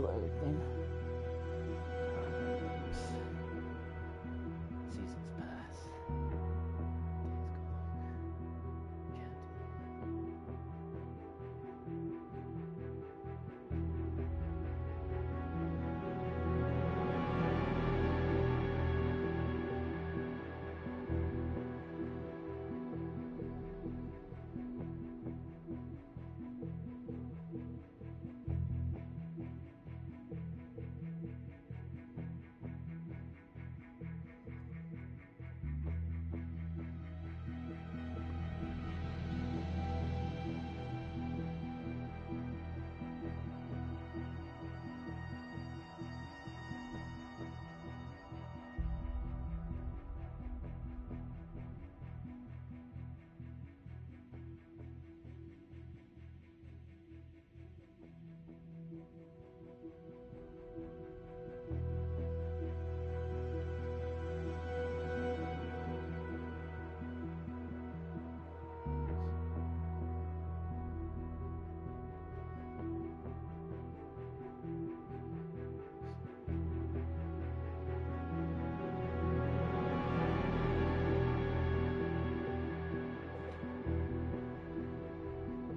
do everything. Seasons pass. Days go by.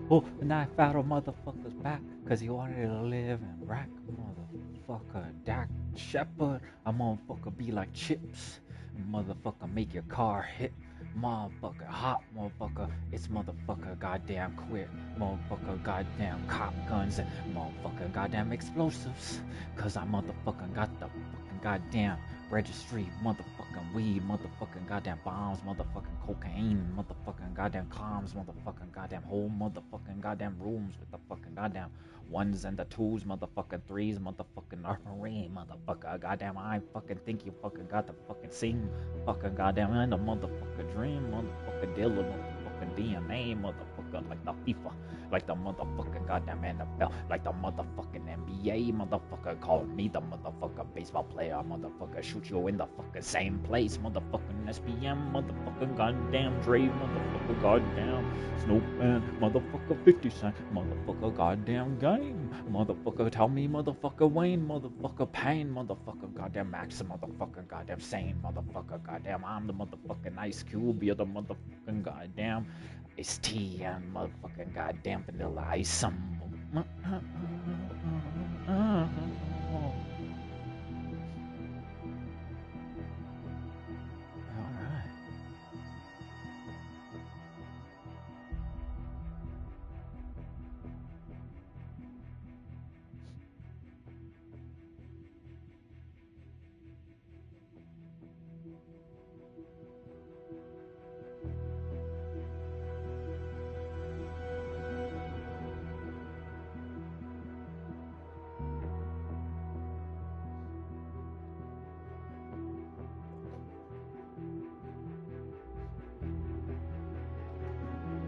Oh, and I found a motherfucker's back because he wanted to live and rack. Motherfucker, Dak Shepard. A motherfucker be like chips. Motherfucker, make your car hit. Motherfucker, hot motherfucker. It's motherfucker, goddamn quick. Motherfucker, goddamn cop guns. And motherfucker, goddamn explosives. Because I motherfucking got the fucking goddamn registry, motherfucking weed, motherfucking goddamn bombs, motherfucking cocaine, motherfucking goddamn comms, motherfucking goddamn whole motherfucking goddamn rooms with the fucking goddamn ones and the twos, motherfucking threes, motherfucking armory, motherfucker, goddamn I fucking think you fucking got the fucking scene, fucking goddamn in the motherfucking dream, motherfucking dealer, motherfucking DNA, motherfucker like the FIFA, like the motherfucking goddamn NFL, like the motherfucking NBA, motherfucker call me the motherfucking baseball player, motherfucker shoot you in the fucking same place, motherfucking SPM, motherfucking goddamn Dre, motherfucker goddamn Snoop and motherfucker 50 Cent, motherfucker goddamn Game, motherfucker tell me motherfucker Wayne, motherfucker Pain, motherfucker goddamn Max, motherfucker goddamn Sane, motherfucker goddamn I'm the motherfucking Ice Cube, you're the motherfucking goddamn Ice Tea and motherfucking goddamn Vanilla Ice. Alright.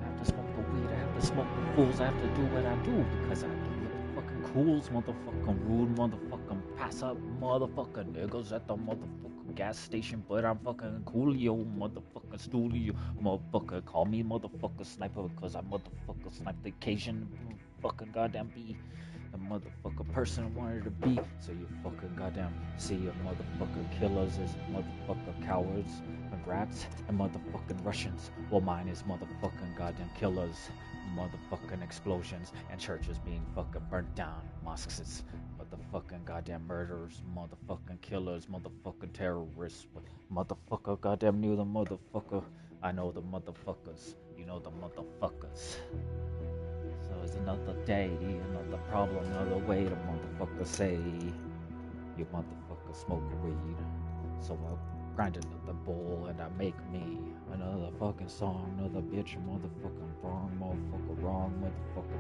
I have to smoke the weed, I have to smoke the fools, I have to do what I do because I do fucking cools, motherfucking rude, motherfucking pass up, motherfucking niggas at the motherfucking gas station, but I'm fucking coolio, motherfucking studio, motherfucker call me motherfucker sniper because I motherfucker snipe the occasion, fucking goddamn be the motherfucker person wanted to be. So you fucking goddamn see your motherfucker killers as motherfucker cowards and rats and motherfucking Russians. Well, mine is motherfucking goddamn killers, motherfucking explosions, and churches being fucking burnt down. Mosques is motherfucking goddamn murderers, motherfucking killers, motherfucking terrorists, motherfucker goddamn knew the motherfucker. I know the motherfuckers. You know the motherfuckers. So it's another day, another problem, another way to motherfucker say you motherfucker smoke weed. So I grind another bowl and I make me another fucking song, another bitch, motherfucking wrong, motherfucker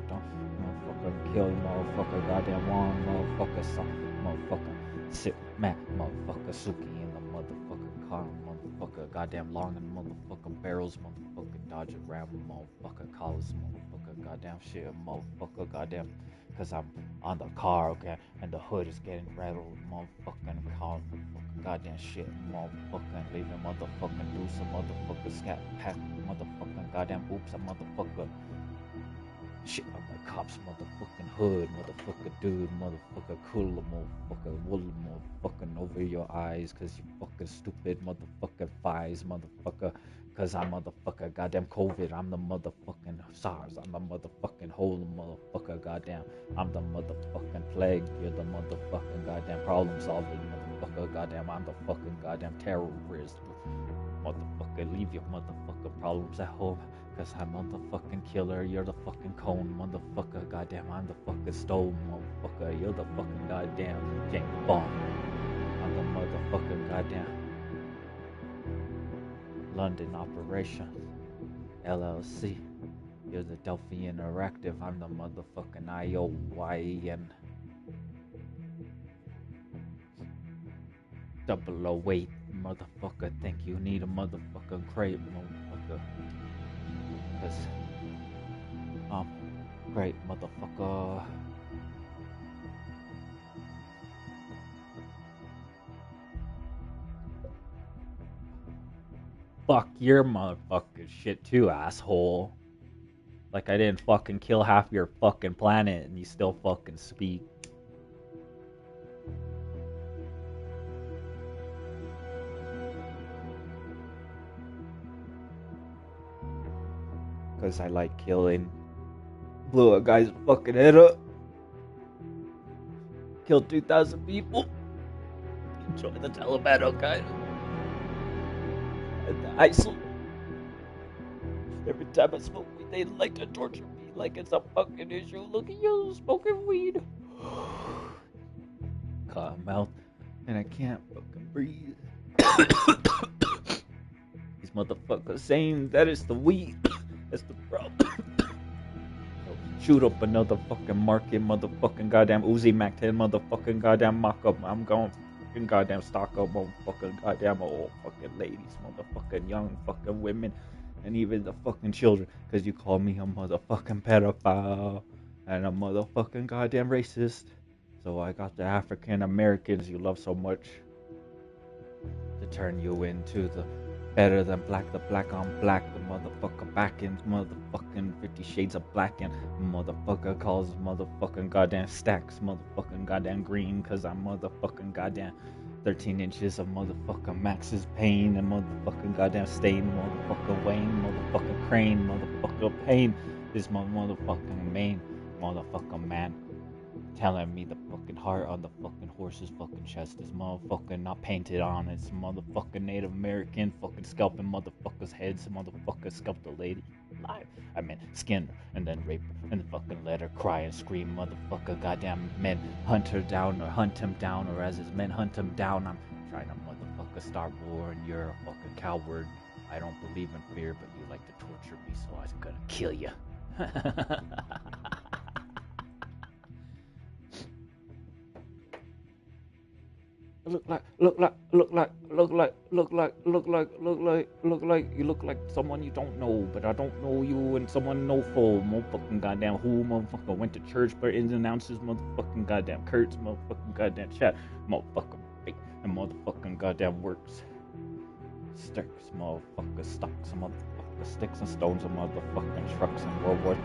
don't, motherfucker kill, motherfucker goddamn wrong, motherfucker song, motherfucker sit, Matt, motherfucker Suki in the motherfucker car, motherfucker goddamn long and motherfucking barrels, motherfucker dodge around, motherfucker calls, motherfucker goddamn shit, motherfucker goddamn, cause I'm on the car, okay, and the hood is getting rattled, motherfucking car, motherfucking goddamn shit, motherfucking leaving, motherfucking loose, a motherfucker scat pack, motherfucking goddamn oops, a motherfucker shit on the cops, motherfucking hood, motherfucker dude, motherfucker cooler, motherfucker wool, motherfucking over your eyes, cause you fucking stupid, motherfucking fies, motherfucker, cause I'm motherfucker, goddamn COVID, I'm the motherfucking SARS, I'm the motherfucking whole motherfucker, goddamn, I'm the motherfucking plague, you're the motherfucking goddamn problem solving, motherfucker, goddamn, I'm the fucking goddamn terrorist, motherfucker, leave your motherfucking problems at home. Cause I'm motherfucking killer, you're the fucking cone, motherfucker, goddamn, I'm the fucking stone, motherfucker, you're the fucking goddamn James Bond. I'm the motherfucking goddamn London Operations, LLC. You're the Delphi Interactive, I'm the motherfucking IOYN. 008, motherfucker, think you need a motherfucking crate, motherfucker. Cause great motherfucker. Fuck your motherfucking shit too, asshole. Like I didn't fucking kill half your fucking planet and you still fucking speak. Cause I like killing. Blew a guy's fucking head up. Killed 2,000 people. Enjoy the Taliban, okay? And the ISIL. Every time I smoke weed, they like to torture me like it's a fucking issue. Look at you smoking weed. Cotton mouth. And I can't fucking breathe. These motherfuckers saying that it's the weed. That's the problem. Shoot up another fucking market, motherfucking goddamn Uzi Mac 10, motherfucking goddamn mock up. I'm going fucking goddamn stock up, motherfucking goddamn old fucking ladies, motherfucking young fucking women, and even the fucking children. Cause you call me a motherfucking pedophile and a motherfucking goddamn racist. So I got the African Americans you love so much to turn you into the better than black, the black on black, the motherfucker back in motherfucking 50 Shades of Black, and motherfucker calls motherfucking goddamn stacks motherfucking goddamn green, cause I'm motherfucking goddamn 13 inches of motherfucking Max's pain, and motherfucking goddamn stain, motherfucker Wayne, motherfucker Crane, motherfucker Pain is my motherfucking main motherfucking man. Telling me the fucking heart on the fucking horse's fucking chest is motherfucking not painted on. It's motherfucking Native American fucking scalping motherfuckers' heads. Motherfucker scalped a lady alive. I mean, skinned her and then raped her and fucking let her cry and scream. Motherfucker, goddamn men hunt her down or hunt him down, or as his men hunt him down. I'm trying to motherfucker start war and you're a fucking coward. I don't believe in fear, but you like to torture me, so I'm gonna kill you. look like someone you don't know, but I don't know you, and someone no full motherfucking goddamn who motherfucker went to church but it announces motherfucking goddamn Kurt's motherfucking goddamn chat motherfucking fake and motherfucking goddamn works sticks motherfucker stocks motherfucker sticks and stones and motherfucking trucks and World War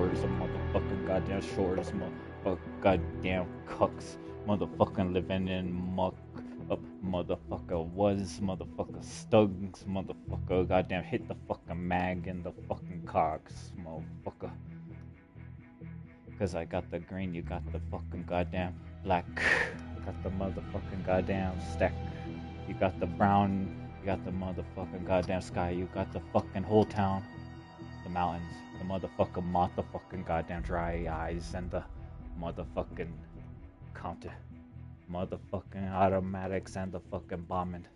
IVs and motherfucking goddamn shores motherfucking goddamn cucks motherfucking living in muck up motherfucker was motherfucker stugs motherfucker goddamn hit the fucking mag and the fucking cocks motherfucker, cause I got the green, you got the fucking goddamn black, I got the motherfucking goddamn stack, you got the brown, you got the motherfucking goddamn sky, you got the fucking whole town, the mountains, the motherfucking moth, the fucking goddamn dry eyes, and the motherfucking counter, motherfucking automatics, and the fucking bombing.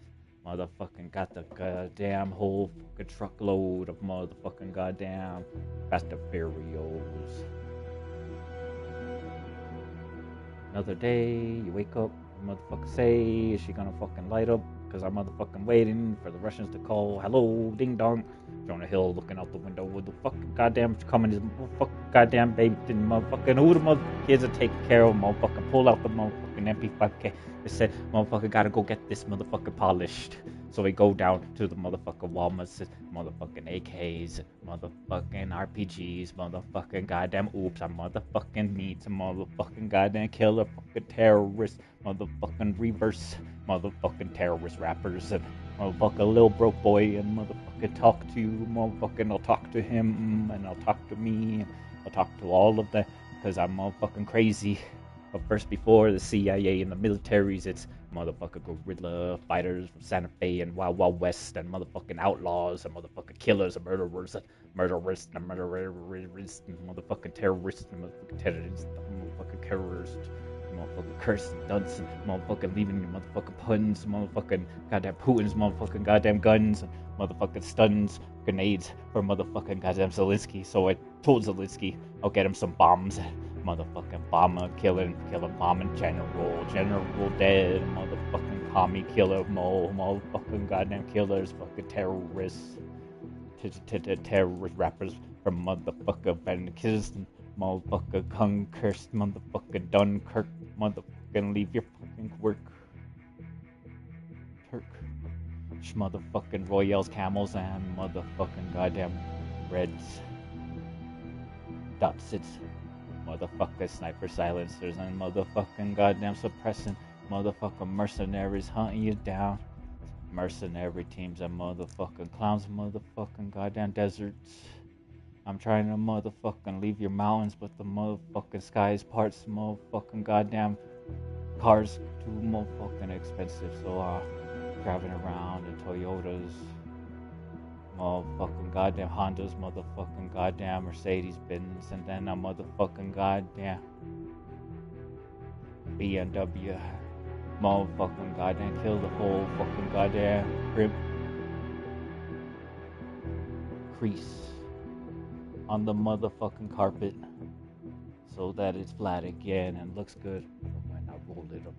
Motherfucking got the goddamn whole fucking truckload of motherfucking goddamn Fast and Furious. Another day, you wake up, motherfucker say, is she gonna fucking light up? Cause I'm motherfucking waiting for the Russians to call, hello, ding dong. Jonah Hill looking out the window with the fucking goddamn coming his motherfucking goddamn baby and motherfucking who the motherfucking kids are taking care of motherfucking pull out the motherfucking MP5K. They said motherfucker gotta go get this motherfucker polished. So we go down to the motherfucking Walmarts, motherfucking AKs, motherfucking RPGs, motherfucking goddamn oops, I motherfucking need some motherfucking goddamn killer fucking terrorists, motherfucking reverse, motherfucking terrorist rappers, and motherfucking little broke boy, and motherfucking talk to you, motherfucking I'll talk to him, and I'll talk to me, and I'll talk to all of them, because I'm motherfucking crazy. But first, before the CIA and the militaries, it's motherfucking guerrilla fighters from Santa Fe and Wild Wild West, and motherfucking outlaws and motherfucking killers and murderers and murderers and murderers and motherfucking terrorists and motherfucking terrorists and motherfucking terrorists. Motherfucking curse and dunce and motherfucking leaving your motherfucking puns, motherfucking goddamn Putin's motherfucking goddamn guns, and motherfucking stuns, grenades for motherfucking goddamn Zelensky. So I told Zelensky I'll get him some bombs. Motherfucking bomber, killing, bombing general dead, motherfucking commie killer, motherfucking goddamn killers, fucking terrorists, terrorist rappers from motherfucking Van Kisden, motherfucking Conquest, motherfucking Dunkirk, motherfucking leave your fucking work, Turk, motherfucking Royals, Camels, and motherfucking goddamn Reds, Dotsits. Motherfucker sniper silencers and motherfucking goddamn suppressing motherfucking mercenaries hunting you down. Mercenary teams and motherfucking clowns, motherfucking goddamn deserts. I'm trying to motherfucking leave your mountains, but the motherfucking skies parts, motherfucking goddamn cars too motherfucking expensive. So driving around in Toyotas, motherfucking goddamn Hondas, motherfucking goddamn Mercedes Benz, and then a motherfucking goddamn BMW, motherfucking goddamn kill the whole fucking goddamn crib crease on the motherfucking carpet so that it's flat again and looks good. Why not roll it up?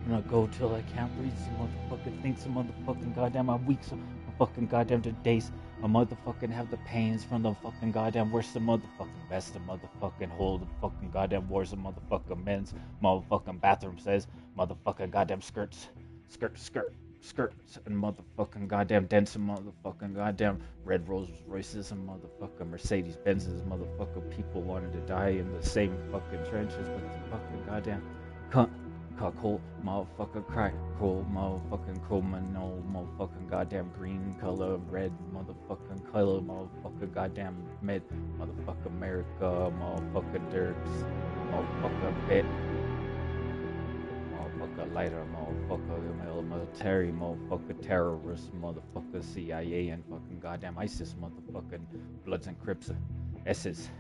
I'm gonna go till I can't breathe. Some motherfucking things, some motherfucking goddamn I'm weak, some fucking goddamn days. I motherfucking have the pains from the fucking goddamn worst, the motherfucking best, the motherfucking whole, the fucking goddamn wars, the motherfucking men's motherfucking bathroom says, motherfucking goddamn skirts, skirts, and motherfucking goddamn dents, and motherfucking goddamn Red Rolls Royces, and motherfucking Mercedes Benzes, motherfucking people wanted to die in the same fucking trenches with the fucking goddamn cunt. Cuckold, motherfucker, cry, cool, motherfucking chroma, no, motherfucking goddamn green color, red, motherfucking color, motherfucker, goddamn med, motherfucker, America, motherfucker, dirts, motherfucker, bit, motherfucker, lighter, motherfucker, military, motherfucker, terrorist, motherfucker, CIA, and fucking goddamn ISIS, motherfucking Bloods and Crips, S's,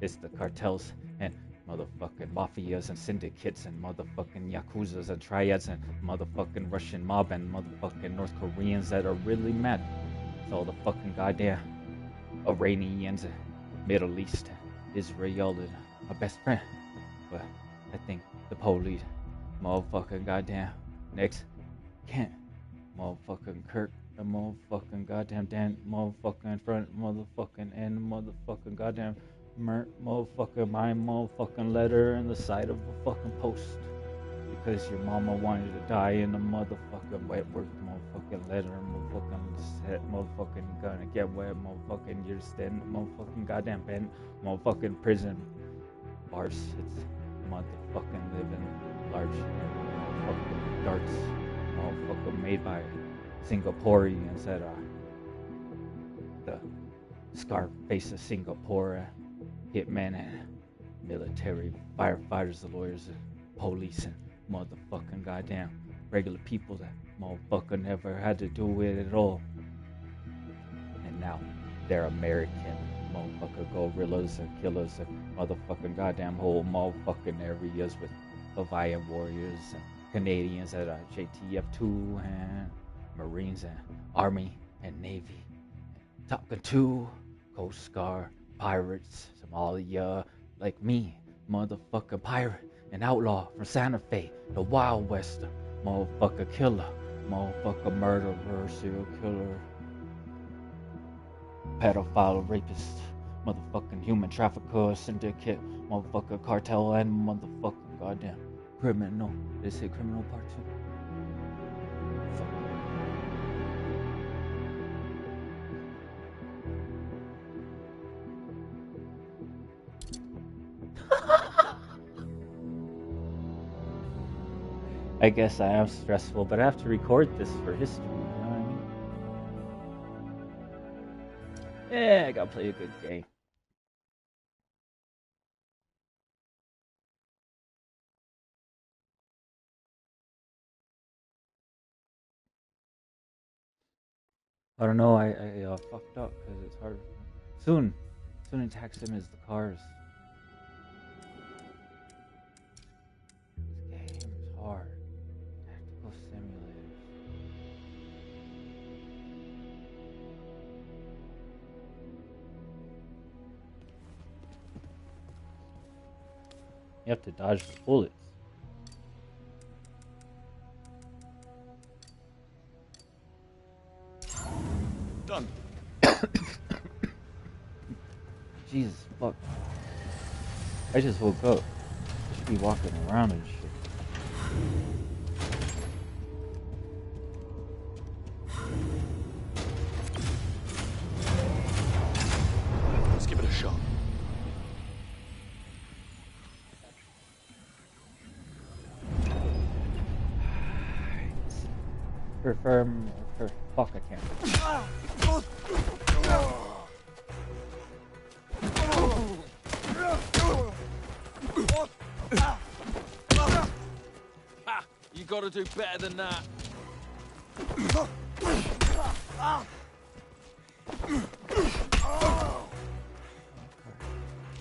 it's the cartels, and motherfucking mafias and syndicates and motherfucking yakuzas and triads and motherfucking Russian mob and motherfucking North Koreans that are really mad. It's all the fucking goddamn Iranians and Middle East and Israel and my best friend. But I think the police, motherfucking goddamn next Kent, motherfucking Kirk, the motherfucking goddamn Dan, motherfucking front, motherfucking and motherfucking goddamn motherfucker, my motherfucking letter in the side of a fucking post because your mama wanted to die in a motherfucking wet work, motherfucking letter, motherfucking set, motherfucking gonna get wet, motherfucking you're standing, motherfucking goddamn bent, motherfucking prison bars, it's motherfucking living large, motherfucking darts, motherfucking made by Singaporeans that the Scarface of Singapore, hitmen and military, firefighters, the lawyers, and police, and motherfucking goddamn regular people that motherfucker never had to do with it at all. And now they're American motherfucker gorillas and killers and motherfucking goddamn whole motherfucking areas with Leviathan warriors and Canadians at JTF2 and Marines and Army and Navy, Top Gun 2, Coast Guard, pirates, Somalia, like me, motherfucker pirate and outlaw from Santa Fe, the Wild West, motherfucker killer, motherfucker murderer, serial killer, pedophile, rapist, motherfucking human trafficker, syndicate, motherfucker cartel, and motherfucking goddamn criminal. Did they say criminal part 2? Fuck. I guess I am stressful, but I have to record this for history, you know what I mean? Yeah, I gotta play a good game. I don't know, I fucked up because it's hard. Soon tax him as the cars. This game is hard. Tactical simulators. You have to dodge the bullets. Done. Jesus fuck. I just woke up. I should be walking around and shit. Let's give it a shot. Fuck, I can't. You gotta do better than that.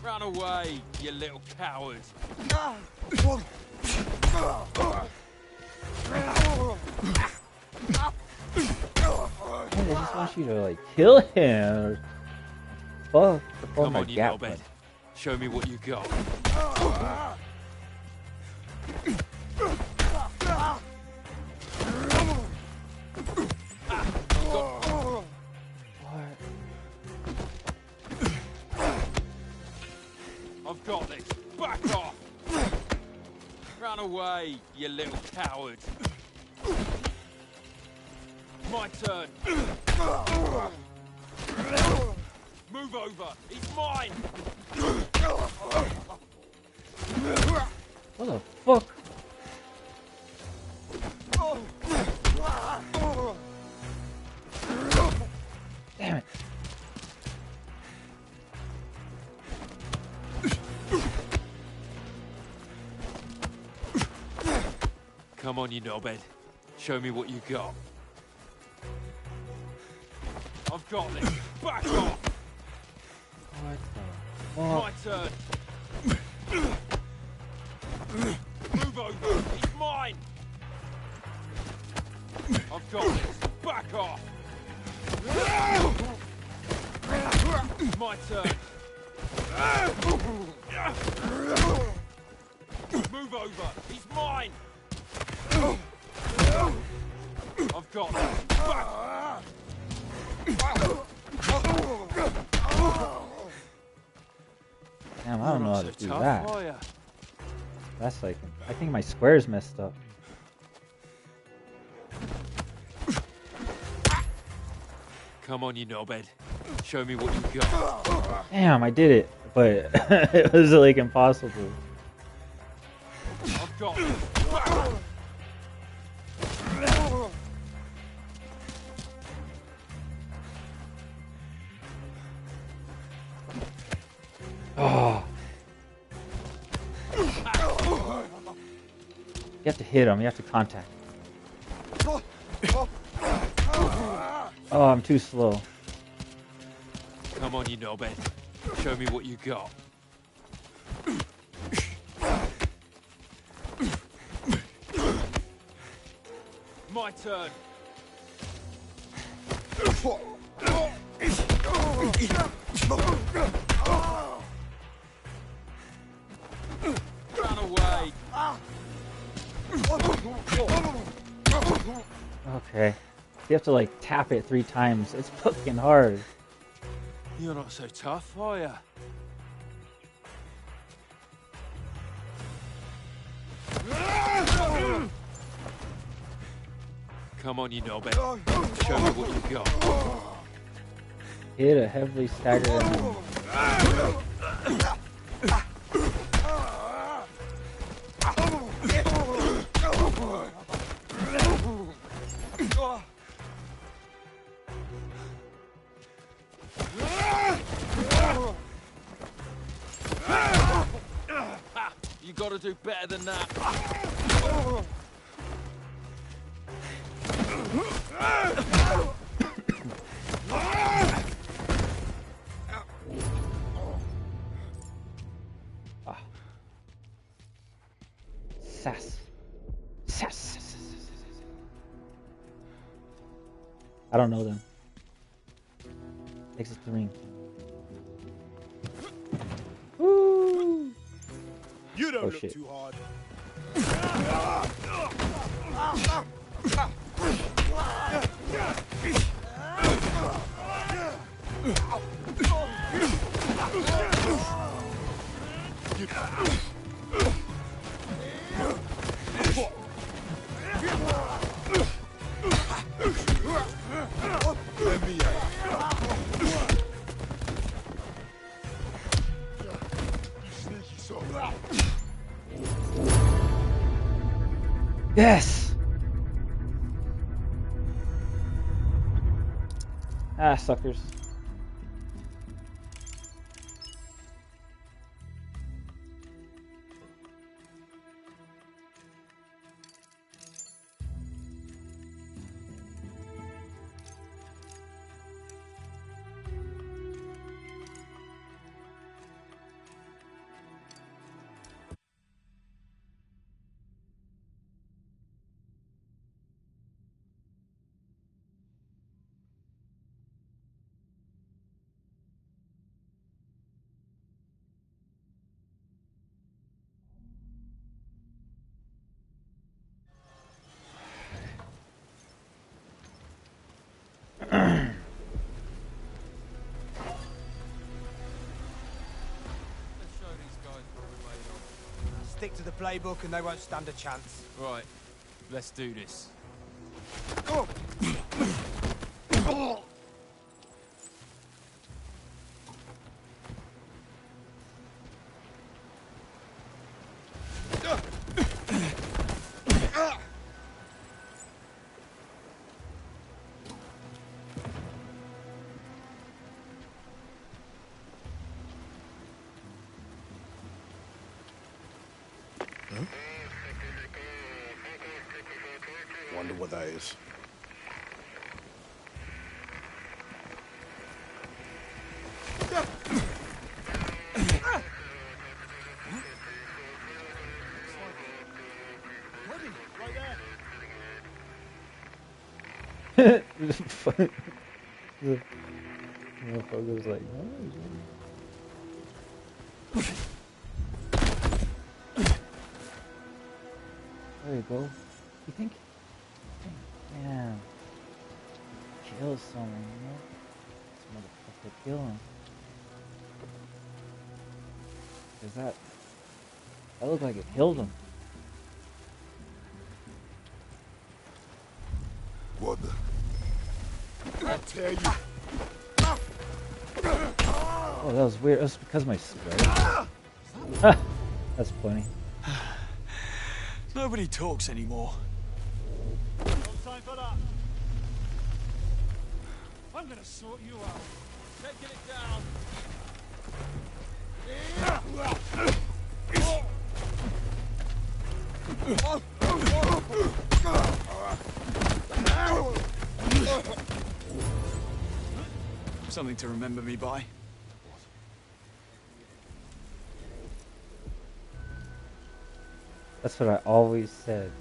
Run away, you little coward. I just want you to like kill him. Fuck. Come on, you knobhead. Show me what you got. I've got this. Back off. Run away, you little coward. My turn. Move over. He's mine. What the fuck? Damn it. Come on, you knobhead. Show me what you got. I've got this. Back off. What the My fuck? turn. Move over. He's mine. I've got this. Back off. My turn. Move over. He's mine. I've got this. Back. Damn, I don't know how to do that. Are you? That's like, I think my square's messed up. Come on, you knobhead. Show me what you got. Damn, I did it, but it was like impossible. I've got this. Oh. You have to hit him, you have to contact. Oh, I'm too slow. Come on, you knobhead. Show me what you got. My turn. Run away. Okay. You have to like tap it 3 times. It's fucking hard. You're not so tough, are you? Come on, you knobhead. Show me what you've got. Hit a heavily staggered enemy. You gotta do better than that. Sass. Sass. I don't know them. Exit the ring. Woo! You don't Oh, look shit. too hard. Yes! Ah, suckers. Let's show these guys what we're made of. Stick to the playbook and they won't stand a chance. Right, let's do this. Wonder what that is. The motherfucker's like, there you go. You think? Damn. Kill someone, you know? This motherfucker kill him. Cause that looked like it killed him. What the? I tell you. Oh, that was weird. That's because of my spray. That's funny. Nobody talks anymore. No time for that. I'm gonna sort you out. Taking it down. Something to remember me by. That's what I always said.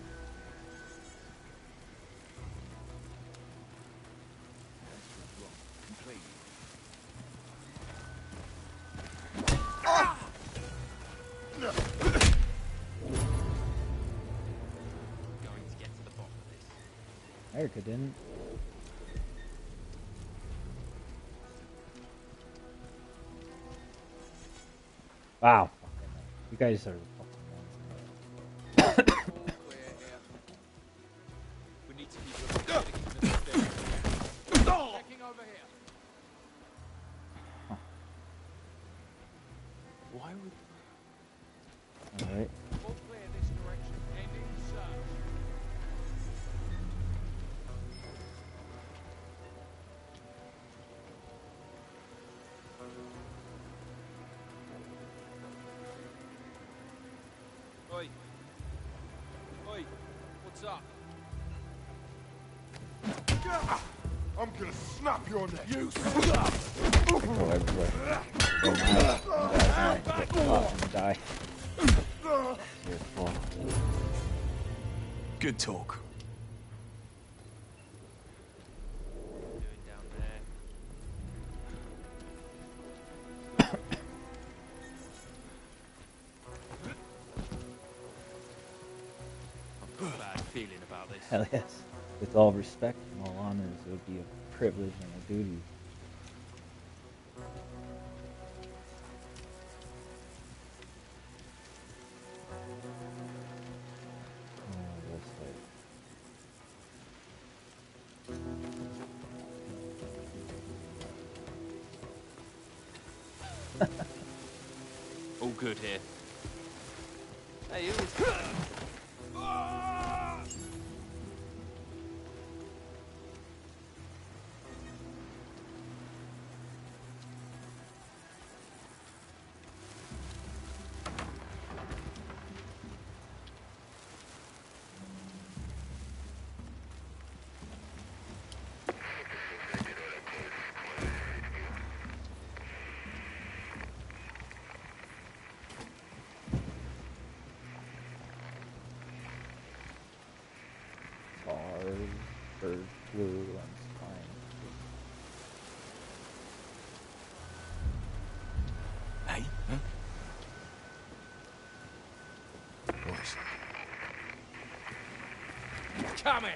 Going to get to the bottom of this. Erica didn't. Wow. You guys are fucking We need to keep looking. Checking over here. Why would... Alright. All clear this direction. Ending search. Oi. Oi. What's up? I'm gonna snap your neck. You Go everywhere. Die. Your fault. Good talk. Doing down there. I've got a bad feeling about this. Hell yes. With all respect and all honors, it would be a privilege and a duty. All good here. Hey, you. Stars, bird flu, and swine. Hey? Huh? Boys. Come here.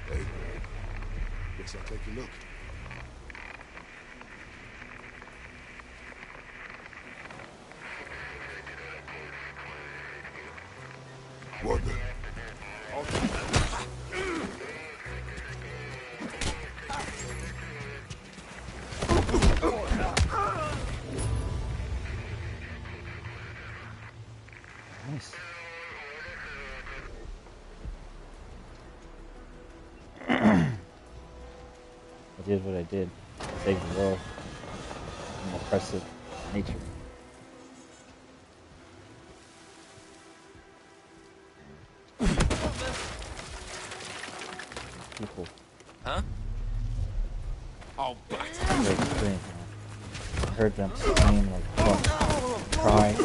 Hey. Guess I'll take a look. What the? Nice. I did what I did. Saved the world from oppressive nature. People. Huh? Oh, but. Great thing. I heard them scream like fuck, cry.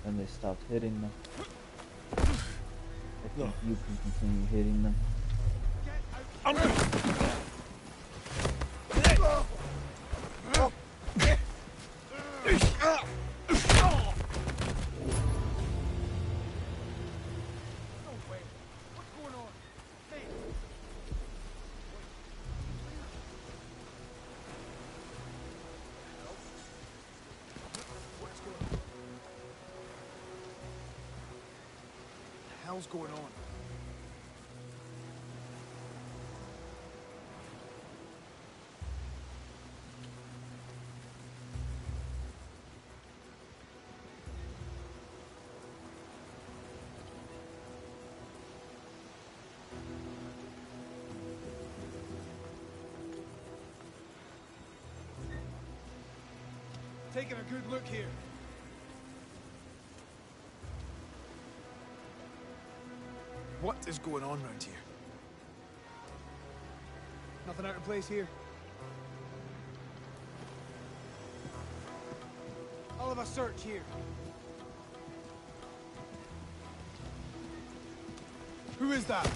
Then they stopped hitting them. I think you can continue hitting them. What's going on? Taking a good look here. What is going on around here? Nothing out of place here. I'll have a search here. Who is that?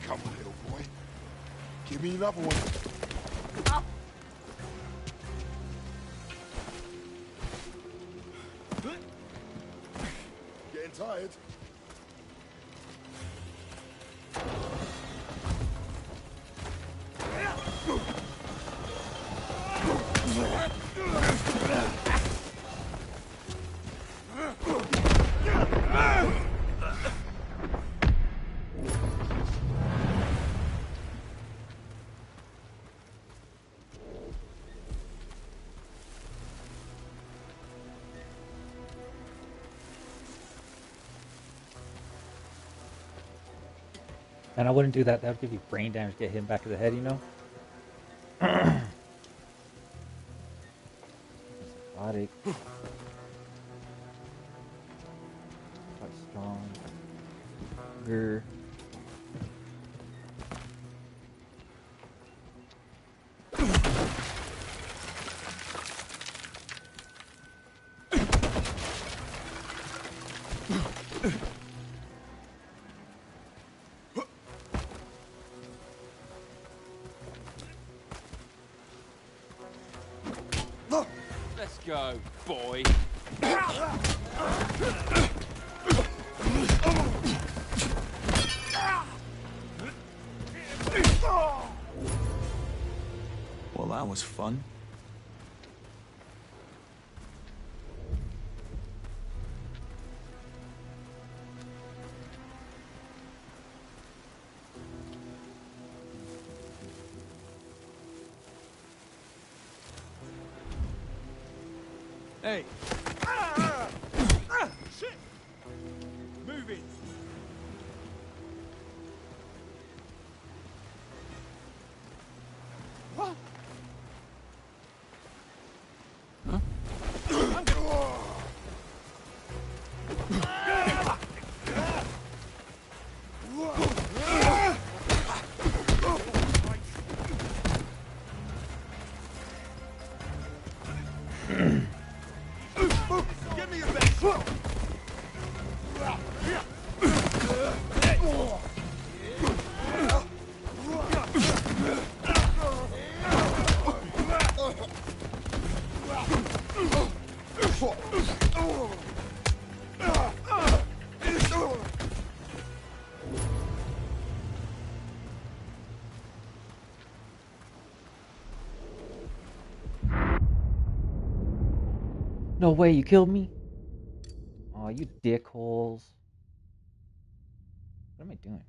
Come on, little boy. Give me another one. Getting tired? And I wouldn't do that. That would give you brain damage, get hit back to the head, you know? Psychotic. Quite strong. Grr. Let's go, boy. Well, that was fun. Hey! Shit! Move it! What? Huh? Give me your best! No way, you killed me? Aw, you dickholes. What am I doing?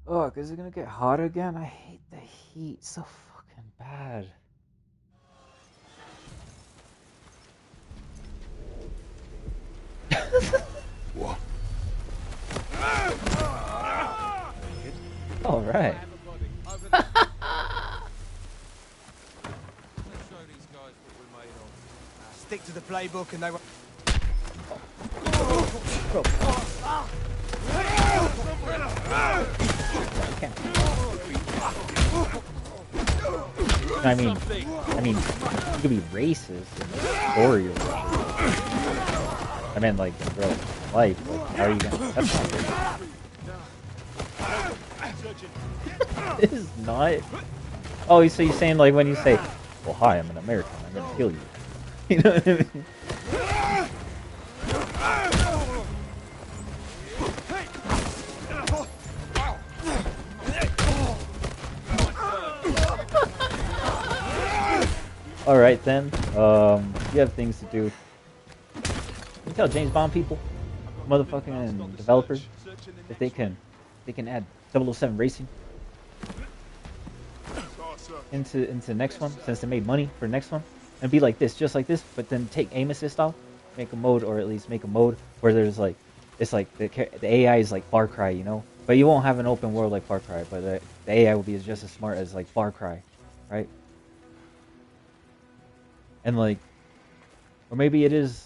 Oh, is it gonna get hot again? I hate the heat so fucking bad. What? All right. Let's show these guys what we're made of. Stick to the playbook and they won't... I mean, you could be racist and story or I mean, like in real life. Like, how are you gonna? That's not good. It is not. Oh, so you're saying like when you say, "Well, hi, I'm an American. I'm gonna kill you." You know what I mean? All right then. You have things to do. You tell James Bond people, motherfucking developers, if they can add 007 racing into the next one, since they made money for the next one, and be like this, just like this, but then take aim assist off, make a mode, or at least make a mode where there's like, it's like the AI is like Far Cry, you know, but you won't have an open world like Far Cry, but the AI will be just as smart as like Far Cry, right? And like, or maybe it is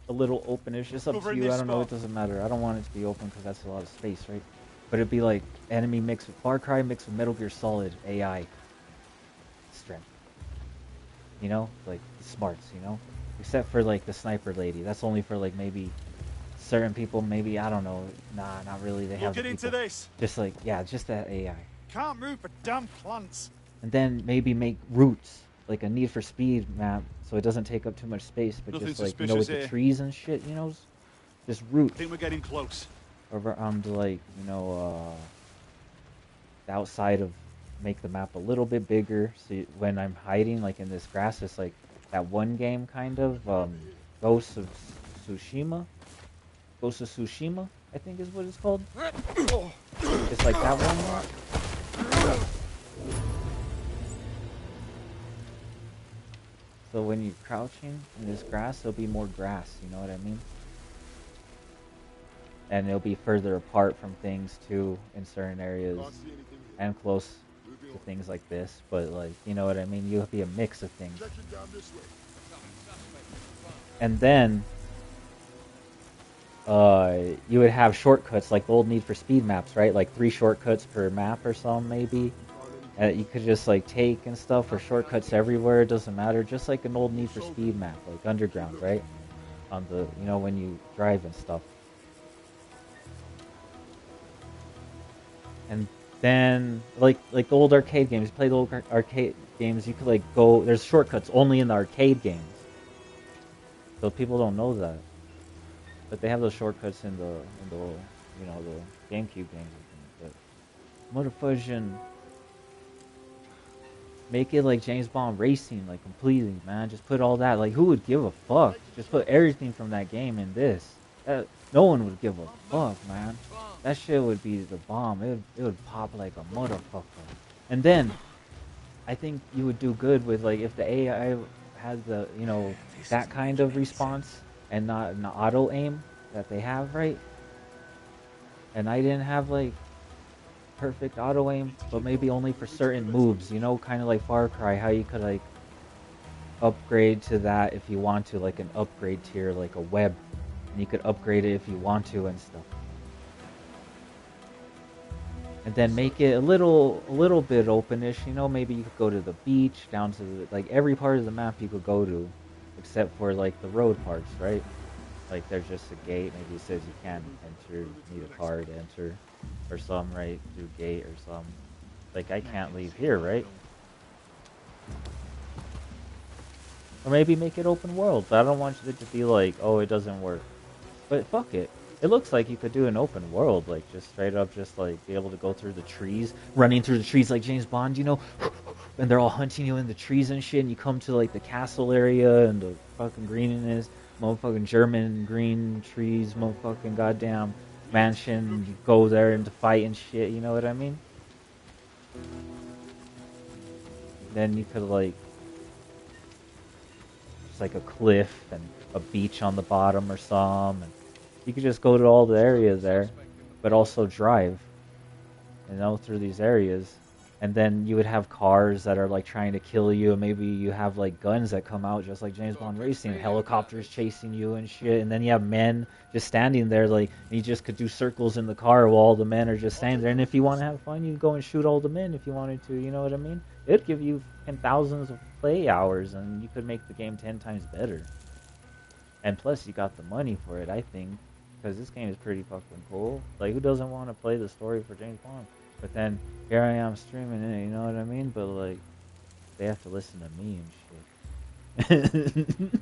a little openish. It's up to you. I don't know. It doesn't matter. I don't want it to be open because that's a lot of space, right? But it'd be like enemy mixed with Far Cry mixed with Metal Gear Solid AI strength. You know, like the smarts. You know, except for like the sniper lady. That's only for like maybe certain people. Maybe I don't know. Nah, not really. They have. Get into this. Just like just that AI. Can't move for damn plants. And then maybe make routes, like a Need for Speed map, so it doesn't take up too much space, but Nothing just like, with suspicious the here. trees and shit, you know, just routes. I think we're getting close. Around like, the outside of, make the map a little bit bigger, so when I'm hiding, like in this grass, it's like that one game kind of, Ghost of Tsushima, I think is what it's called. It's like that one map. So when you're crouching in this grass, there'll be more grass, you know what I mean? And it'll be further apart from things too in certain areas and close to things like this, but like, you know what I mean? You'll be a mix of things. And then you would have shortcuts like the old Need for Speed maps, right? Like 3 shortcuts per map or something maybe. You could just like take and stuff, or shortcuts everywhere, it doesn't matter, just like an old Need for Speed map, like Underground, right? On the, when you drive and stuff. And then like the old arcade games, you play the old arcade games, you could like go, there's shortcuts only in the arcade games. So people don't know that. But they have those shortcuts in the the GameCube games. But motherfucking make it like James Bond Racing, like completely, man. Just put all that. Like, who would give a fuck? Just put everything from that game in this. No one would give a fuck, man. That shit would be the bomb. It would pop like a motherfucker. And then, I think you would do good with like if the AI had the that kind of response and not an auto aim that they have, right? And I didn't have like perfect auto aim, but maybe only for certain moves, kind of like Far Cry, how you could like upgrade to that if you want to, like an upgrade tier, like a web, and you could upgrade it if you want to and stuff. And then make it a little bit openish, maybe you could go to the beach, down to like every part of the map you could go to, except for like the road parts, right? Like there's just a gate, maybe it says you can't enter, you need a card to enter, or some, right, through gate or some. Like I can't leave here, right? Or maybe make it open world, but I don't want it to be like, oh, it doesn't work. But fuck it. It looks like you could do an open world, like just straight up, just like be able to go through the trees, running through the trees like James Bond, and they're all hunting you in the trees and shit, and you come to like the castle area and the fucking greenness, motherfucking German green trees, motherfucking goddamn mansion, you go there and to fight and shit, you know what I mean? Then you could like, just like a cliff and a beach on the bottom or some, and you could just go to all the areas there, but also drive, through these areas. And then you would have cars that are like trying to kill you, and maybe you have like guns that come out just like James Bond Racing, helicopters chasing you and shit. And then you have men just standing there, like, and you just could do circles in the car while all the men are just standing there. And if you want to have fun, you go and shoot all the men if you wanted to, you know what I mean? It'd give you thousands of play hours, and you could make the game 10 times better. And plus, you got the money for it, I think, because this game is pretty fucking cool. Like, who doesn't want to play the story for James Bond? But then here I am streaming it, you know what I mean? But like, they have to listen to me and shit.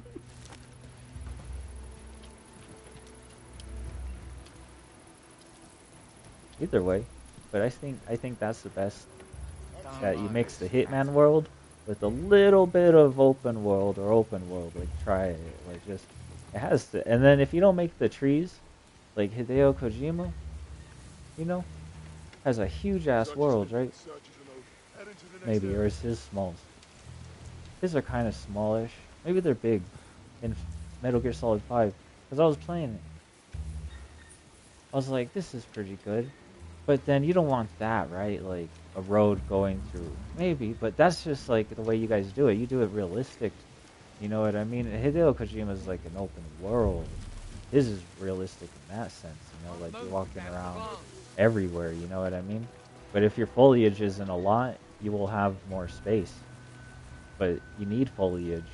Either way, but I think that's the best, that you mix the Hitman world with a little bit of open world or open world. Like try it, like just it has to. And then if you don't make the trees, like Hideo Kojima, you know, has a huge ass world, right? Maybe, or is his small? His are kind of smallish. Maybe they're big in Metal Gear Solid 5, because I was playing it. I was like, this is pretty good. But then you don't want that, right? Like a road going through. Maybe, but that's just like the way you guys do it. You do it realistic. You know what I mean? Hideo Kojima is like an open world. His is realistic in that sense, you know, like you're walking around everywhere, you know what I mean? But if your foliage isn't a lot, you will have more space. But you need foliage,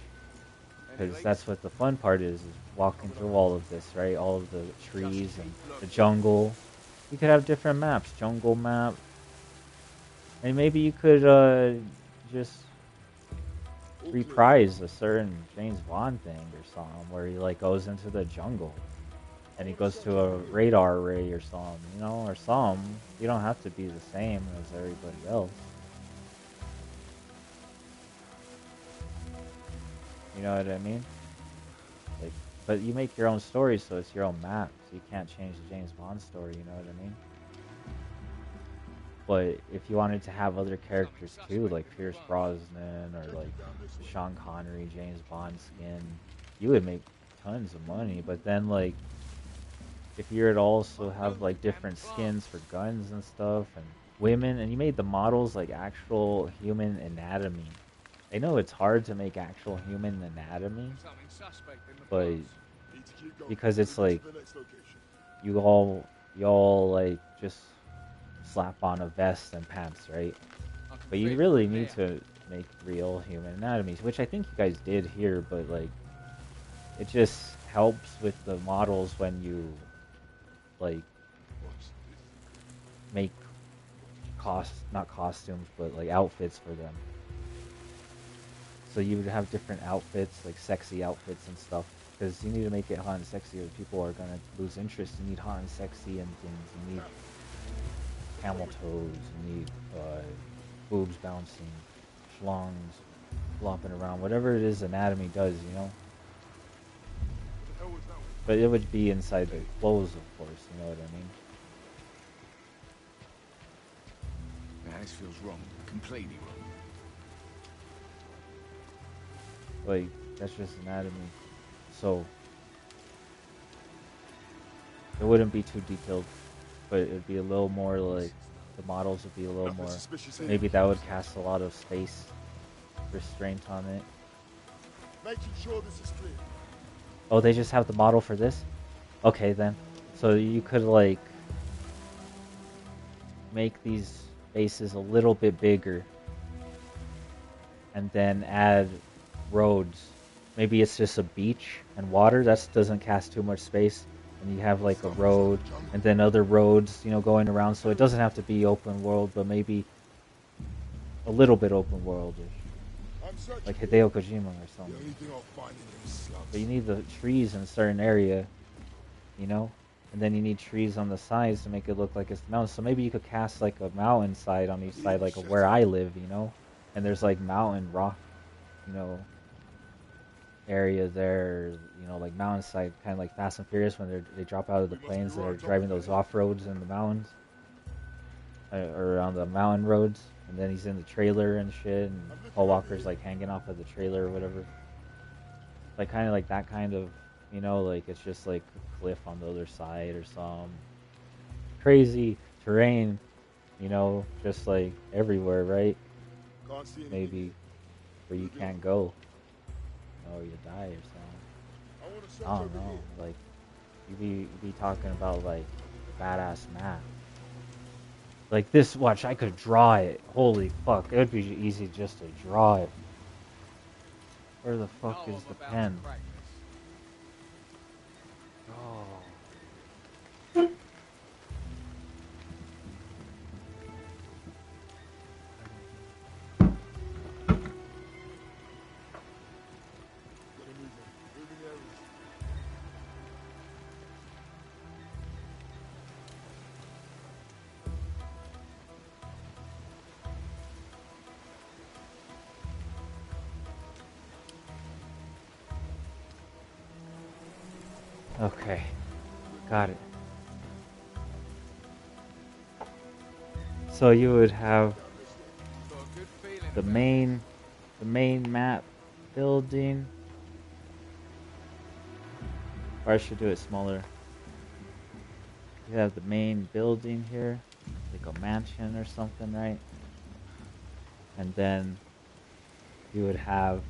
because that's what the fun part is walking through all of this, right? All of the trees and the jungle. You could have different maps, jungle map, and maybe you could just reprise a certain James Bond thing or something, where he like goes into the jungle and he goes to a radar array or something, you know, or some. You don't have to be the same as everybody else. You know what I mean? Like, but you make your own story, so it's your own map, so you can't change the James Bond story. You know what I mean? But if you wanted to have other characters too, like Pierce Brosnan or like Sean Connery, James Bond skin, you would make tons of money. But then like, if you were to also have like different skins for guns and stuff and women, and you made the models like actual human anatomy. I know it's hard to make actual human anatomy, but because it's like you all like just slap on a vest and pants, right? But you really need to make real human anatomies, which I think you guys did here, but like it just helps with the models when you like make not costumes, but like outfits for them. So you would have different outfits, like sexy outfits and stuff, because you need to make it hot and sexy, or people are gonna lose interest. You need hot and sexy and things. You need camel toes. You need boobs bouncing, schlongs flopping around. Whatever it is, anatomy does, you know. But it would be inside the clothes, of course. You know what I mean? Nah, this feels wrong. Completely wrong. Like, that's just anatomy. So it wouldn't be too detailed, but it would be a little more like the models would be a little more. Maybe that would cast a lot of space restraint on it. Making sure this is clear. Oh, they just have the model for this? Okay then. So you could like make these bases a little bit bigger and then add roads. Maybe it's just a beach and water. That doesn't cast too much space. And you have like a road and then other roads, you know, going around. So it doesn't have to be open world, but maybe a little bit open world-ish. Like Hideo Kojima or something. But you need the trees in a certain area, you know? And then you need trees on the sides to make it look like it's the mountain. So maybe you could cast like a mountainside on each side, like where I live, you know? And there's like mountain rock, you know, area there, you know, like mountainside, kind of like Fast and Furious when they drop out of the planes that are driving those off roads in the mountains, or on the mountain roads, and then he's in the trailer and shit, and Paul Walker's like hanging off of the trailer or whatever, like kind of like that kind of, you know, like it's just like a cliff on the other side or some crazy terrain, you know, just like everywhere, right? Maybe where you can't go. Or you die or something. I don't know. Like, you be talking about like badass map. Like this, watch, I could draw it. Holy fuck, it would be easy just to draw it. Where the fuck is the pen? Oh. Moving areas. Okay, got it. So you would have Got a good feeling the about main map building. Or I should do it smaller. You have the main building here, like a mansion or something, right? And then you would have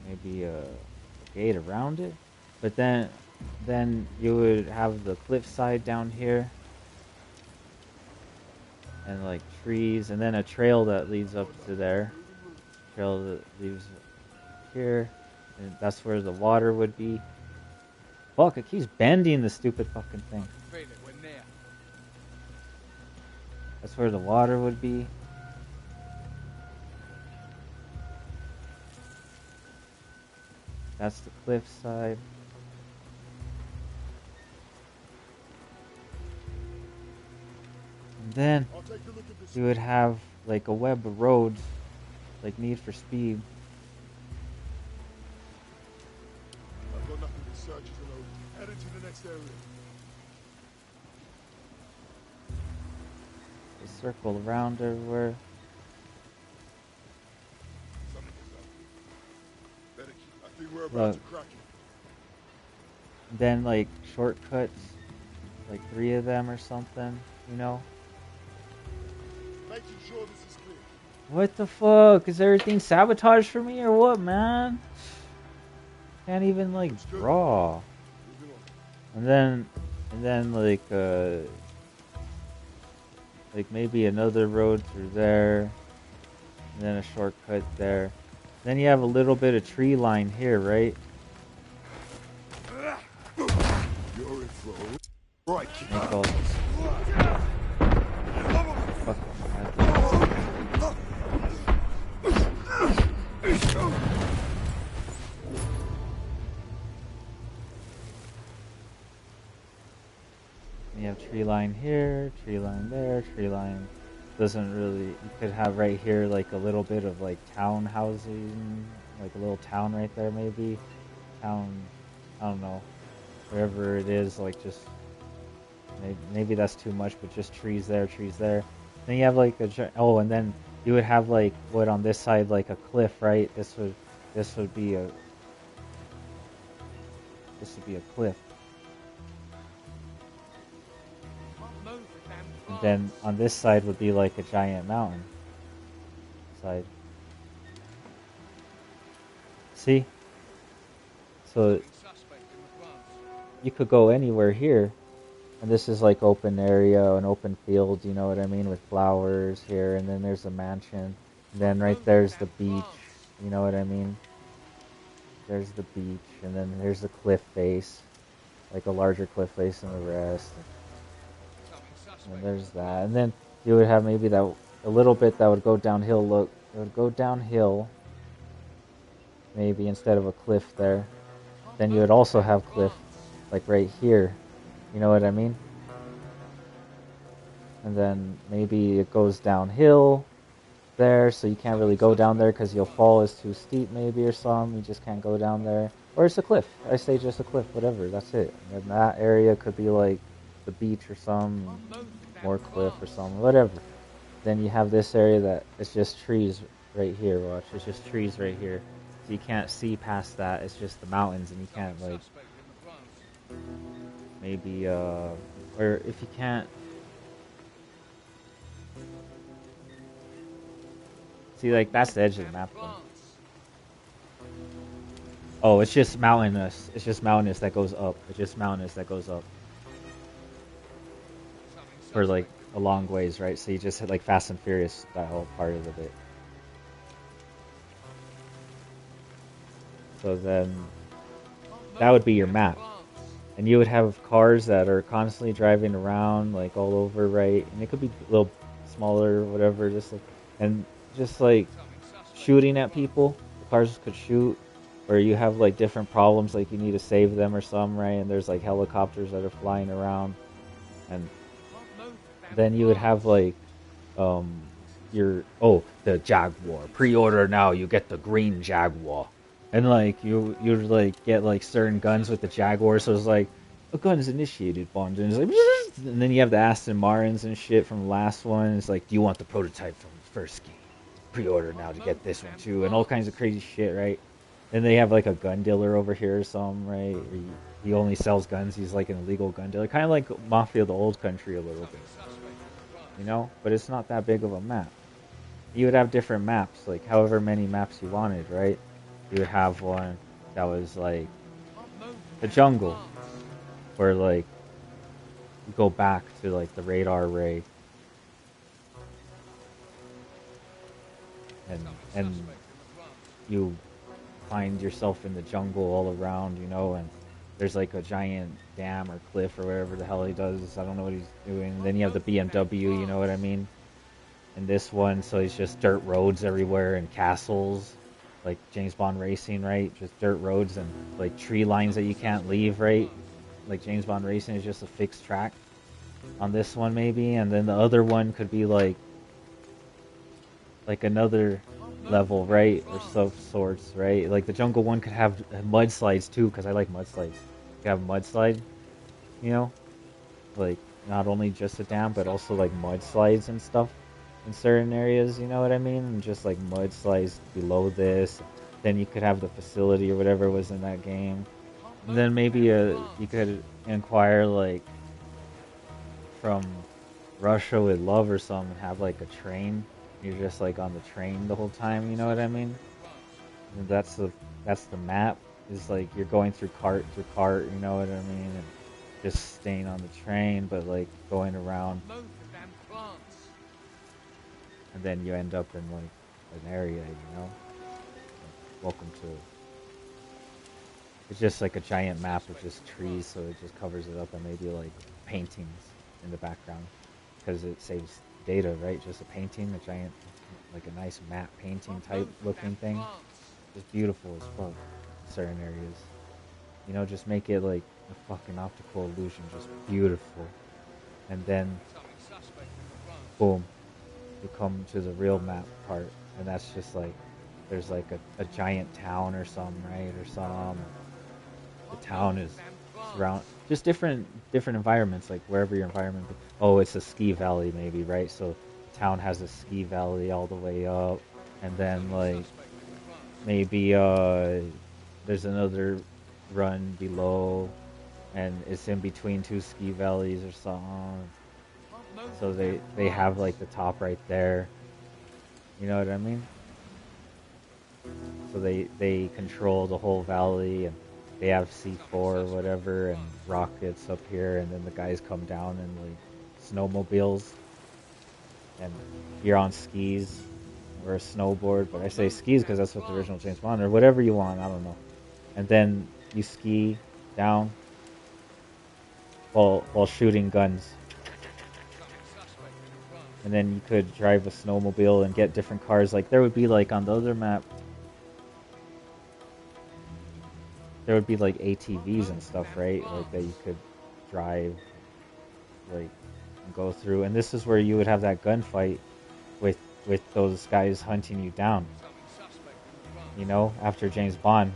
maybe a gate around it. But then you would have the cliffside down here and like trees and then a trail that leads up to there. Trail that leads here. And that's where the water would be. Fuck, it keeps bending the stupid fucking thing. I can feel it. We're near. That's where the water would be. That's the cliffside. And then I'll take a look at this. you would have like a web of roads, like Need for Speed. I've got nothing but searches alone. Headed to the next area. They circle around everywhere. Something is up. Better keep. I think we're about to crack it. Then like shortcuts, like 3 of them or something, you know? Making sure this is clear. What the fuck? Is everything sabotaged for me or what, man? Can't even like draw. Moving on. And then like maybe another road through there, and then a shortcut there. Then you have a little bit of tree line here, right? You're in for a right. Make all this. Fuck. You have tree line here, tree line there, tree line. Doesn't really. You could have right here like a little bit of like town housing, like a little town right there maybe. Town, I don't know, wherever it is, like just maybe that's too much, but just trees there, trees there. Then you have like and then you would have like what on this side like a cliff, right? This would be a cliff. And then on this side would be like a giant mountain side. See? So you could go anywhere here. And this is like open area, an open field, you know what I mean, with flowers here, and then there's a mansion. And then right there's the beach, you know what I mean? There's the beach, and then there's the cliff face, like a larger cliff face than the rest. And there's that. And then you would have maybe that a little bit that would go downhill. Look, it would go downhill, maybe instead of a cliff there. Then you would also have cliff, like right here. You know what I mean? And then maybe it goes downhill there, so you can't really go down there because you'll fall. It's too steep maybe or something. You just can't go down there. Or it's a cliff. I say just a cliff, whatever. That's it. And that area could be like the beach or some more cliff or something, whatever. Then you have this area that it's just trees right here. Watch, it's just trees right here. So you can't see past that. It's just the mountains, and you can't like maybe or if you can't see, like that's the edge of the map though. Oh, it's just mountainous. It's just mountainous that goes up. It's just mountainous that goes up for like a long ways, right? So you just hit like Fast and Furious, that whole part of it. So then that would be your map. And you would have cars that are constantly driving around, like all over, right? And it could be a little smaller, or whatever, and just like shooting at people. The cars could shoot, or you have like different problems, like you need to save them or something, right? And there's like helicopters that are flying around, and then you would have like the Jaguar pre-order now. You get the green Jaguar, and like you'd like get like certain guns with the Jaguar. So it's like a gun is initiated bond, and it's like, and then you have the Aston Martins and shit from the last one. It's like, do you want the prototype from the first game? Pre-order now to get this one too, and all kinds of crazy shit, right? And they have like a gun dealer over here or something, right? He only sells guns. He's like an illegal gun dealer, kind of like Mafia: The Old Country a little bit, you know. But it's not that big of a map. You would have different maps, like however many maps you wanted, right? You would have one that was like the jungle, where like you go back to like the radar array, and you find yourself in the jungle all around, you know, and there's like a giant dam or cliff or whatever the hell he does. I don't know what he's doing. And then you have the BMW, you know what I mean? In this one, so it's just dirt roads everywhere and castles, like James Bond Racing, right? Just dirt roads and like tree lines that you can't leave, right? Like James Bond Racing is just a fixed track on this one, maybe. And then the other one could be like another level, right? Or so sorts, right? Like the jungle one could have mudslides too, because I like mudslides. You have mudslide, you know, like not only just a dam, but also like mudslides and stuff in certain areas, you know what I mean? And just like mudslides below this. Then you could have the facility or whatever was in that game. And then maybe you could inquire like from Russia with Love or something, have like a train. You're just like on the train the whole time, you know what I mean? And that's the map. Is like you're going through cart, you know what I mean? And just staying on the train, but like going around. And then you end up in like an area, you know? Like, welcome to. It's just like a giant map with just trees, so it just covers it up, and maybe like paintings in the background, because it saves data, right? Just a painting, a giant, like a nice map painting type looking thing. Just beautiful as fuck in certain areas. You know, just make it like a fucking optical illusion, just beautiful. And then, boom, you come to the real map part, and that's just like, there's like a giant town or something, right? Or some, the town is surround, just different environments, like wherever your environment. Oh, it's a ski valley maybe, right? So the town has a ski valley all the way up, and then like maybe there's another run below, and it's in between two ski valleys or something. So they have like the top right there. You know what I mean? So they control the whole valley, and they have C4 or whatever, and rockets up here, and then the guys come down in like snowmobiles, and you're on skis or a snowboard, but I say skis because that's what the original James Bond, or whatever you want, I don't know. And then you ski down while shooting guns. And then you could drive a snowmobile and get different cars. Like there would be like on the other map, there would be like ATVs and stuff, right? Like that you could drive, like, and go through. And this is where you would have that gunfight with those guys hunting you down. You know, after James Bond,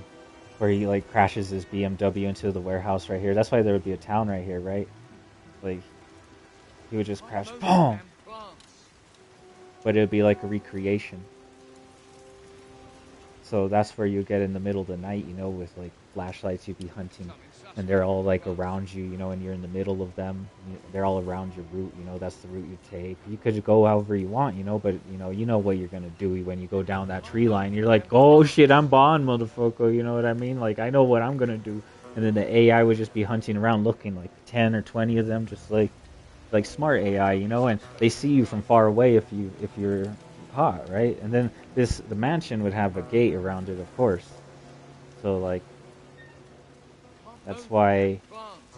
where he like crashes his BMW into the warehouse right here. That's why there would be a town right here, right? Like he would just crash, boom. But it would be like a recreation. So that's where you get in the middle of the night, you know, with like flashlights. You'd be hunting, and they're all like around you, you know, and you're in the middle of them. They're all around your route, you know. That's the route you take. You could go however you want, you know, but you know what you're gonna do when you go down that tree line. You're like, oh shit, I'm Bond, motherfucker. You know what I mean? Like I know what I'm gonna do. And then the AI would just be hunting around, looking like 10 or 20 of them, just like smart AI, you know, and they see you from far away if you're hot, right? And then the mansion would have a gate around it, of course. So like that's why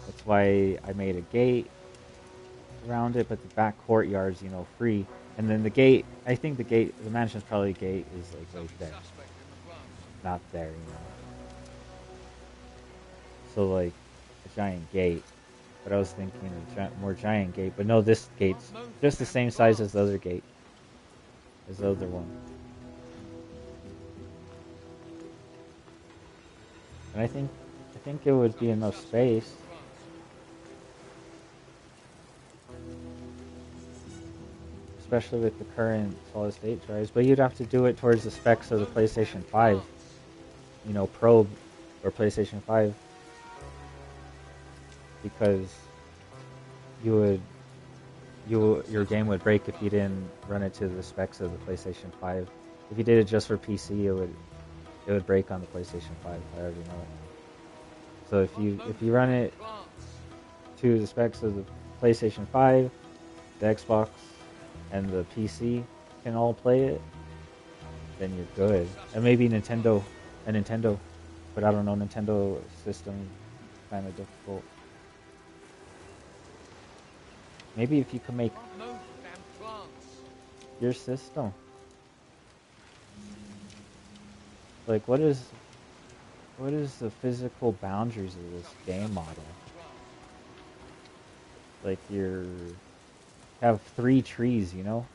That's why I made a gate around it, but the back courtyard's, you know, free. And then the gate, I think the mansion's probably gate is like right there, not there, you know. So like a giant gate, but I was thinking a more giant gate. But no, this gate's just the same size as the other gate, as the other one. And I think it would be enough space. Especially with the current solid state drives, but you'd have to do it towards the specs of the PlayStation 5, you know, Pro or PlayStation 5, because your game would break if you didn't run it to the specs of the PlayStation 5. If you did it just for PC, it would break on the PlayStation 5. I already know it. So if you run it to the specs of the PlayStation 5, the Xbox, and the PC can all play it, then you're good. And maybe Nintendo, but I don't know, Nintendo system kind of difficult. Maybe if you could make your system, like what is the physical boundaries of this game model? Like have 3 trees, you know?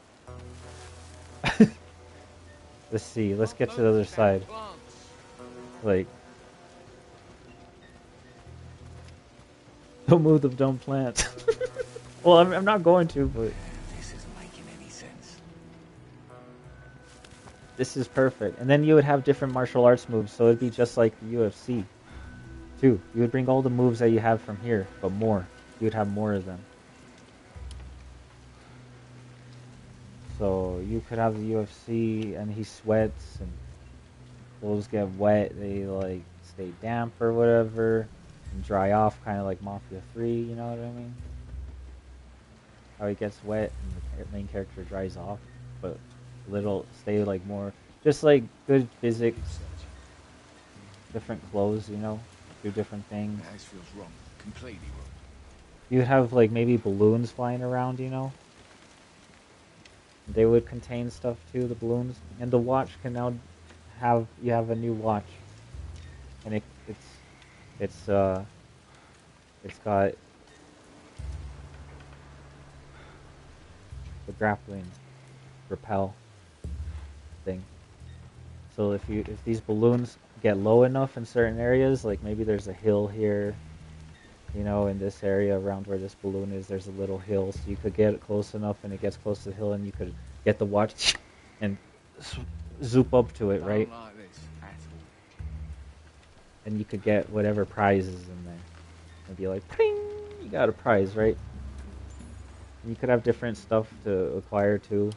Let's see, let's get to the other side. Like, don't move the dumb plants. Well, I'm not going to, but This isn't making any sense. this is perfect. And then you would have different martial arts moves, so it'd be just like the UFC, too. You would bring all the moves that you have from here, but more. You would have more of them. So you could have the UFC, and he sweats, and clothes get wet. They like stay damp or whatever, and dry off, kind of like Mafia 3. You know what I mean? How he gets wet and the main character dries off, but stay like more, just like good physics, different clothes. You know, do different things. This feels wrong. Completely wrong. You'd have like maybe balloons flying around. You know. They would contain stuff too, the balloons, and the watch can now have a new watch, and it's got the grappling rappel thing. So if these balloons get low enough in certain areas, like maybe there's a hill here, you know, in this area around where this balloon is, there's a little hill, so you could get it close enough, and it gets close to the hill, and you could get the watch and zoop up to it, right? Like this at all. And you could get whatever prize is in there. And be like, ping, you got a prize, right? And you could have different stuff to acquire too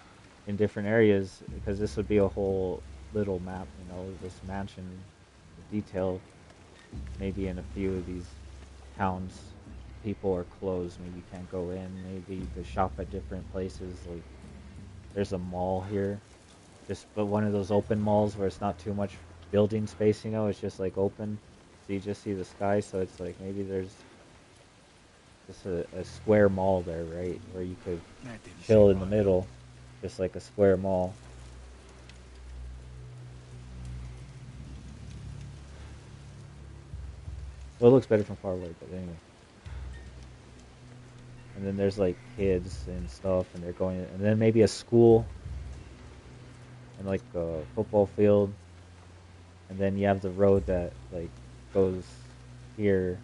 in different areas, because this would be a whole little map, you know, this mansion detailed. Maybe in a few of these towns people are closed, maybe you can't go in, maybe you could shop at different places, like there's a mall here, but one of those open malls where it's not too much building space, you know, it's just like open, so you just see the sky, so it's like maybe there's just a square mall there, right, where you could chill in the middle, just like a square mall. Well, it looks better from far away, but anyway. And then there's like kids and stuff, and they're going, and then maybe a school, and like a football field, and then you have the road that like goes here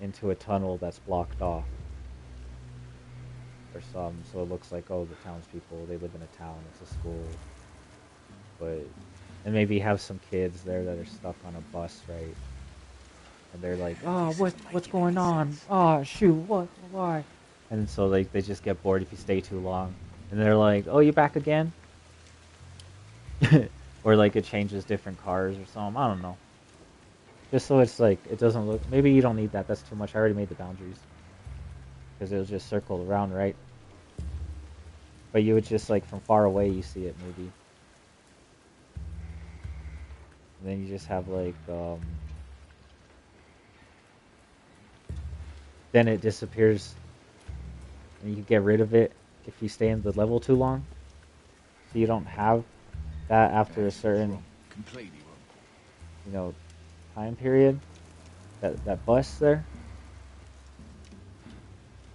into a tunnel that's blocked off or some, so it looks like, oh, the townspeople, they live in a town, it's a school, but, and maybe have some kids there that are stuck on a bus, right? And they're like, oh, what's going on? Oh, shoot, why? And so like they just get bored if you stay too long. And they're like, oh, you back again? Or like it changes different cars or something. I don't know. Just so it's like, it doesn't look, maybe you don't need that. That's too much. I already made the boundaries. Because it'll just circle around, right? But you would just like, from far away you see it maybe. And then you just have like, then it disappears, and you can get rid of it if you stay in the level too long. So you don't have that after a certain, Wrong. Completely wrong. you know, time period. That bus there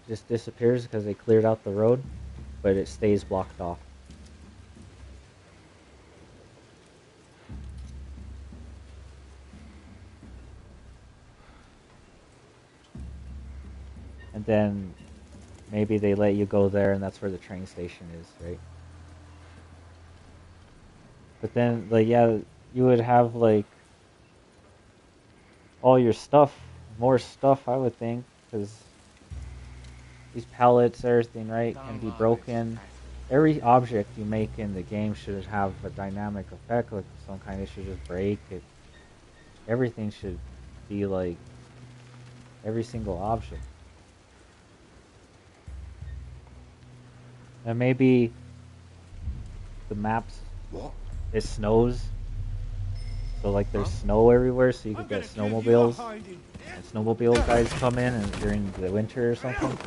just disappears because they cleared out the road, but it stays blocked off. And then maybe they let you go there, and that's where the train station is, right? But then, like, yeah, you would have, like, all your stuff, more stuff, I would think, because these pallets, everything, right, can be broken. Every object you make in the game should have a dynamic effect, like some kind of should just break. Everything should be like every single object. And maybe the maps, it snows, so like there's snow everywhere, so you could get snowmobiles. And snowmobile guys come in and during the winter or something.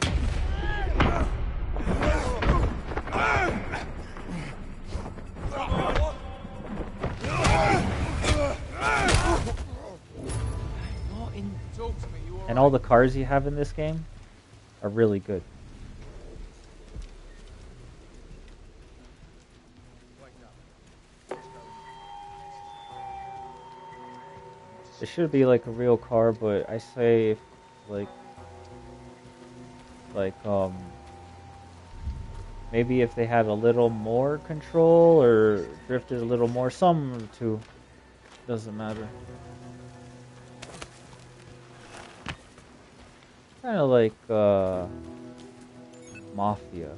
And all the cars you have in this game are really good. It should be like a real car, but I say if, maybe if they had a little more control or drifted a little more, some too, doesn't matter. Kind of like Mafia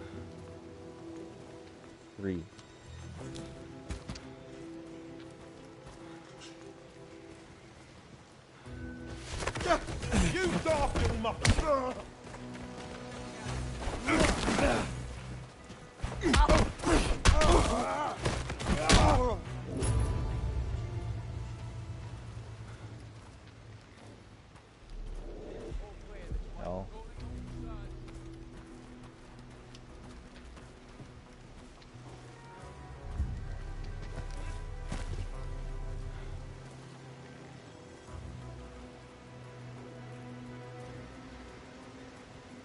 3. You daft little muppet! No.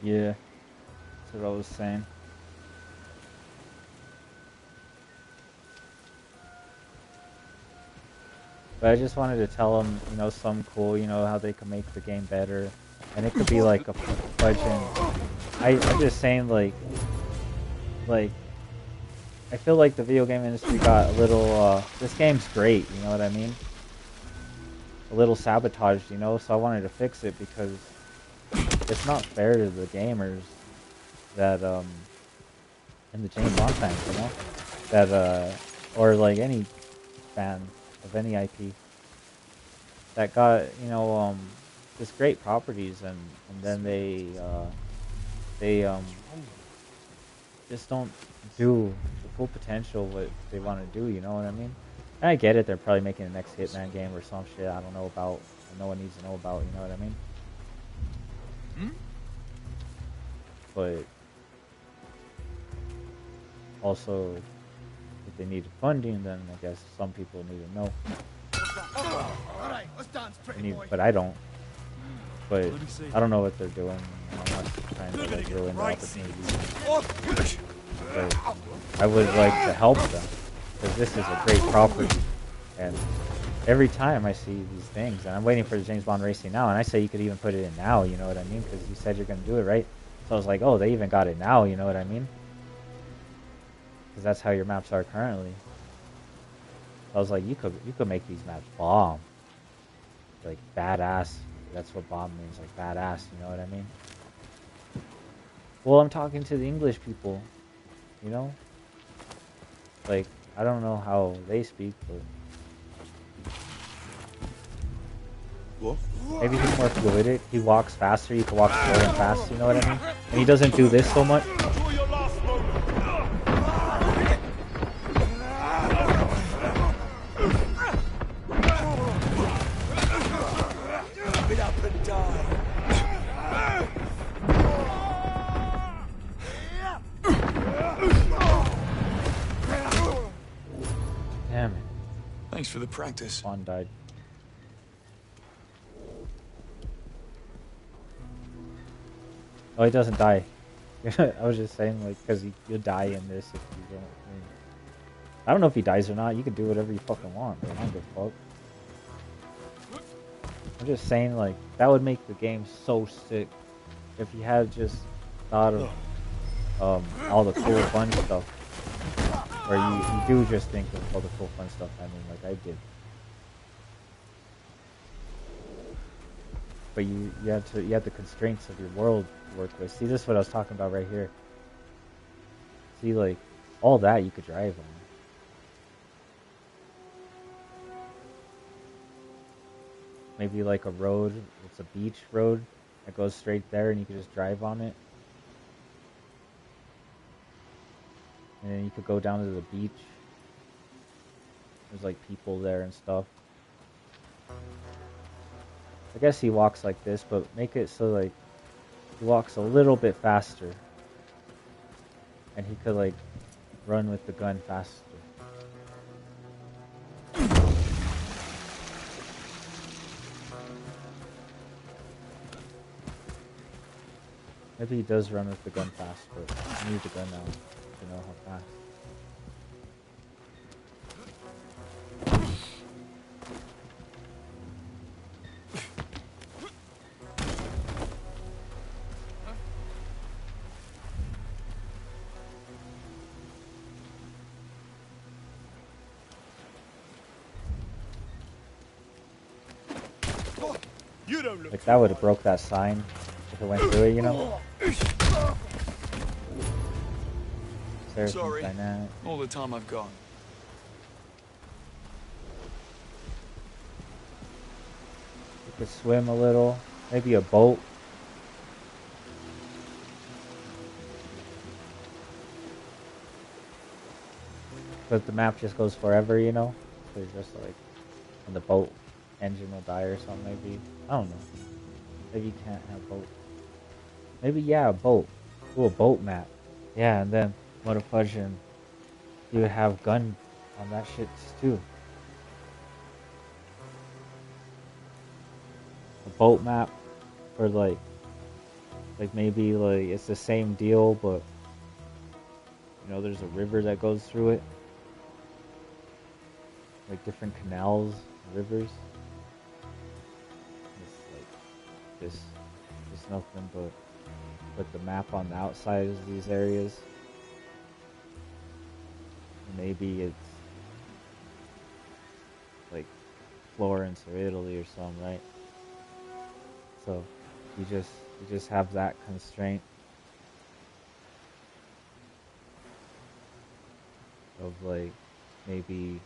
Yeah, that's what I was saying. But I just wanted to tell them, you know, some cool, you know, how they can make the game better. And it could be like a fudging. I'm just saying, like, I feel like the video game industry got a little, this game's great, you know what I mean? A little sabotaged, you know, so I wanted to fix it because it's not fair to the gamers that, in the James Bond fans, you know? That, or like any fan of any IP that got, you know, just great properties and then they just don't do the full potential what they want to do, you know what I mean? And I get it, they're probably making the next Hitman game or some shit I don't know about, or no one needs to know about, you know what I mean? But also, if they need funding, then I guess some people need to know. But I don't. But I don't know what they're doing. I'm not trying to like ruin the opportunity. But I would like to help them because this is a great property. And every time I see these things, and I'm waiting for the James Bond Racing now, and I say you could even put it in now. You know what I mean? Because you said you're gonna do it, right? So I was like, oh, they even got it now. You know what I mean? Because that's how your maps are currently. I was like, you could make these maps bomb, like badass. That's what bomb means, like badass. You know what I mean? Well, I'm talking to the English people, you know. Like I don't know how they speak, but maybe he's more fluidic. He walks faster. You can walk slow and fast. You know what I mean? And he doesn't do this so much. Thanks for the practice. Spawn died. Oh, he doesn't die. I was just saying, like, because you'll die in this if you don't. I don't know if he dies or not. You can do whatever you fucking want. I don't give a fuck. I'm just saying, like, that would make the game so sick if you had just thought of all the cool fun stuff. Or you do just think of all the cool fun stuff, I mean, like I did. But you have the constraints of your world to work with. See, this is what I was talking about right here. See, like, all that you could drive on. Maybe like a road, it's a beach road that goes straight there and you could just drive on it. And then you could go down to the beach. There's like people there and stuff. I guess he walks like this, but make it so like he walks a little bit faster. And he could like run with the gun faster. Maybe he does run with the gun fast, but I need the gun now to know how fast. Like that would have broke that sign if it went through it, you know? Sorry, dynamic. all the time I've got. You could swim a little, maybe a boat. But the map just goes forever, you know? So you're just like, and the boat engine will die or something, maybe. I don't know. Maybe you can't have boat. Maybe, yeah, a boat. Ooh, a boat map. Yeah, and then, motherfucking, you would have gun on that shit too. A boat map for like maybe like it's the same deal, but you know, there's a river that goes through it. Like different canals, rivers. It's like just nothing but the map on the outside of these areas. Maybe it's like Florence or Italy or something, right? So you just have that constraint of like maybe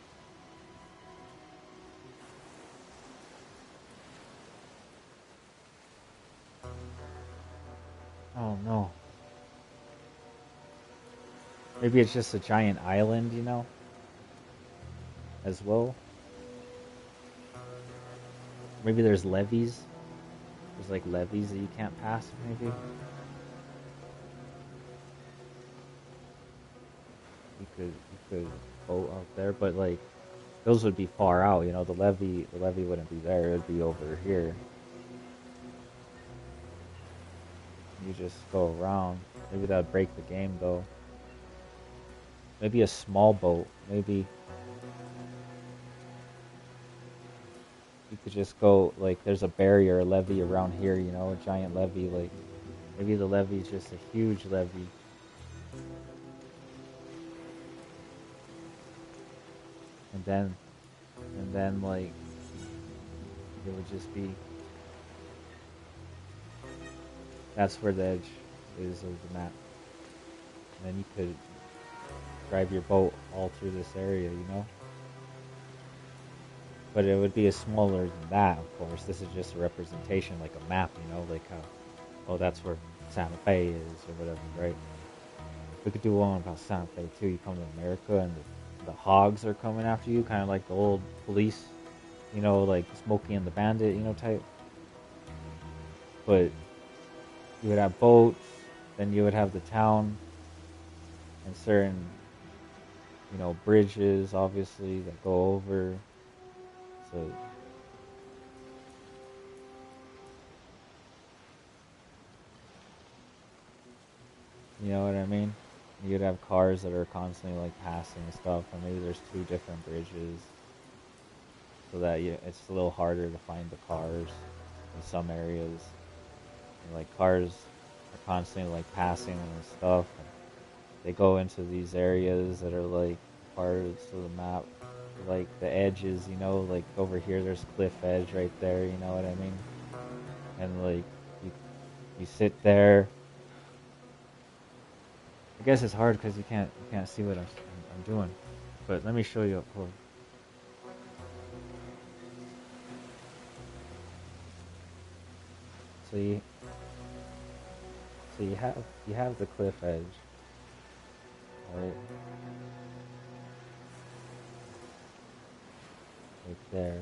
oh no. Maybe it's just a giant island, you know, as well. Maybe there's levees. There's like levees that you can't pass, maybe. You could boat out there, but like those would be far out, you know, the levee wouldn't be there, it would be over here. You just go around. Maybe that would break the game though. Maybe a small boat. Maybe you could just go, like, there's a barrier, a levee around here, you know, a giant levee. Like, maybe the levee is just a huge levee. And then, like, it would just be, that's where the edge is of the map. And then you could drive your boat all through this area, you know? But it would be smaller than that, of course. This is just a representation, like a map, you know? Like how, oh, that's where Santa Fe is, or whatever, right? We could do one about Santa Fe, too. You come to America, and the hogs are coming after you, kind of like the old police, you know, like Smokey and the Bandit, you know, type. But you would have boats, then you would have the town, and certain, you know, bridges, obviously, that go over. But you know what I mean? You'd have cars that are constantly like passing and stuff, or maybe there's two different bridges, so that it's a little harder to find the cars in some areas. And, like cars are constantly like passing and stuff. And they go into these areas that are like parts of the map, like the edges. You know, like over here, there's cliff edge right there. You know what I mean? And like you sit there. I guess it's hard because you can't see what I'm doing. But let me show you up close. So you have the cliff edge, right? Right there.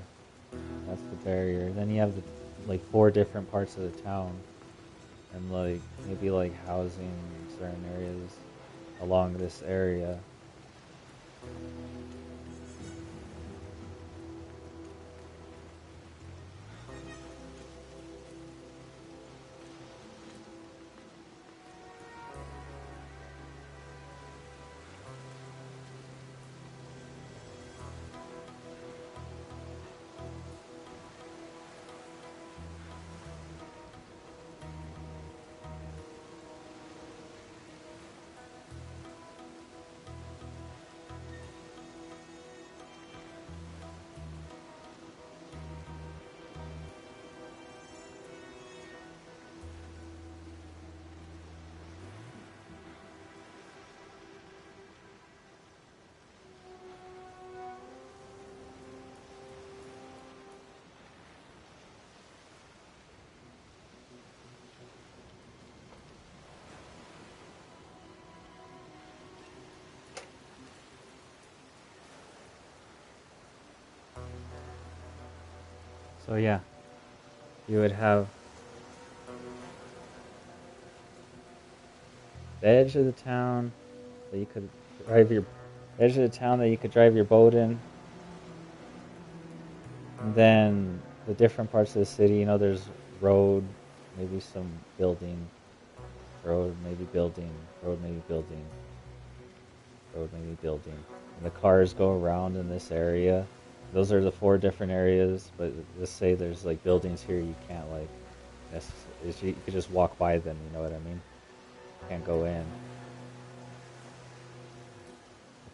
That's the barrier. Then you have the like 4 different parts of the town, and like maybe like housing in certain areas along this area. So yeah, you would have the edge of the town that you could drive your edge of the town that you could drive your boat in. And then the different parts of the city, you know, there's road, maybe some building, road, maybe building, road, maybe building, road, maybe building. And the cars go around in this area. Those are the 4 different areas, but let's say there's like buildings here you can't like, you could just walk by them, you know what I mean? You can't go in.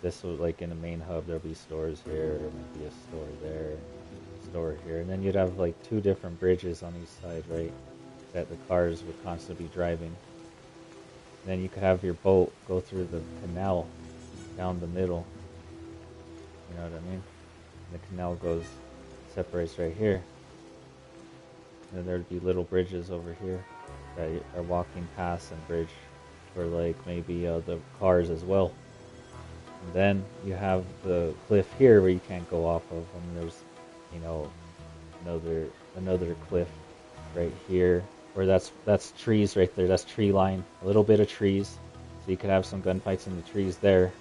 This was like in the main hub, there'll be stores here, there might be a store there, store here, and then you'd have like 2 different bridges on each side, right? That the cars would constantly be driving. And then you could have your boat go through the canal down the middle. You know what I mean? And the canal separates right here. And then there'd be little bridges over here that are walking past and bridge for like maybe the cars as well. And then you have the cliff here where you can't go off of, and there's, you know, another cliff right here, where that's trees right there. That's tree line, a little bit of trees, so you could have some gunfights in the trees there,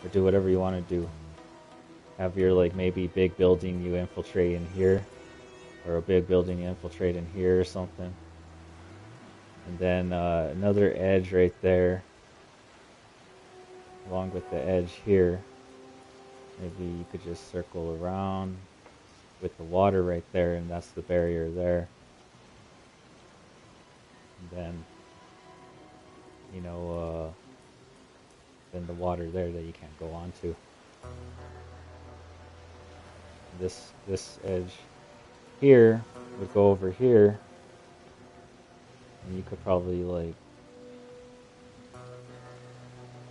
or do whatever you want to do. Have your like maybe big building you infiltrate in here, or a big building you infiltrate in here or something. And then another edge right there, along with the edge here. Maybe you could just circle around with the water right there, and that's the barrier there. And then, you know, then the water there that you can't go onto. This edge here would go over here, and you could probably like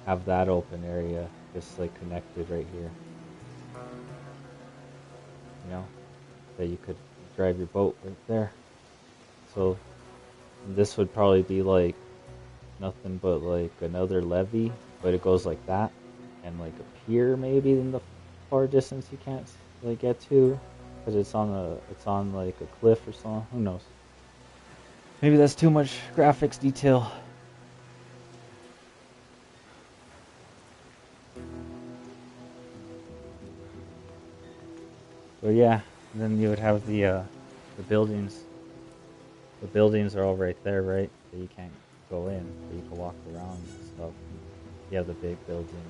have that open area just like connected right here. You know, that you could drive your boat right there. So this would probably be like nothing but like another levee, but it goes like that, and like a pier maybe in the far distance you can't like get to, because it's on like a cliff or something. Who knows? Maybe that's too much graphics detail. But yeah, And then you would have the buildings. The buildings are all right there, right? But you can't go in, but you can walk around and stuff. You have the big building.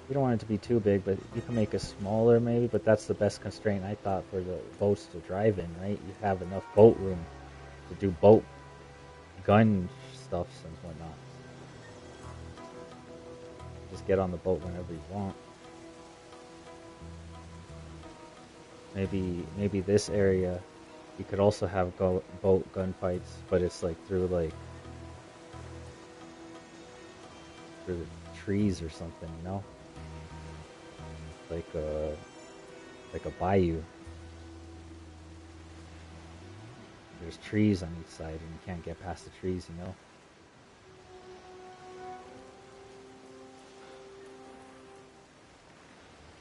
You don't want it to be too big, but you can make it smaller maybe, but that's the best constraint I thought for the boats to drive in, right? You have enough boat room to do boat gun stuffs and whatnot. Just get on the boat whenever you want. Maybe this area you could also have boat gunfights, but it's like through the trees or something, you know? Like a bayou. There's trees on each side and you can't get past the trees, you know?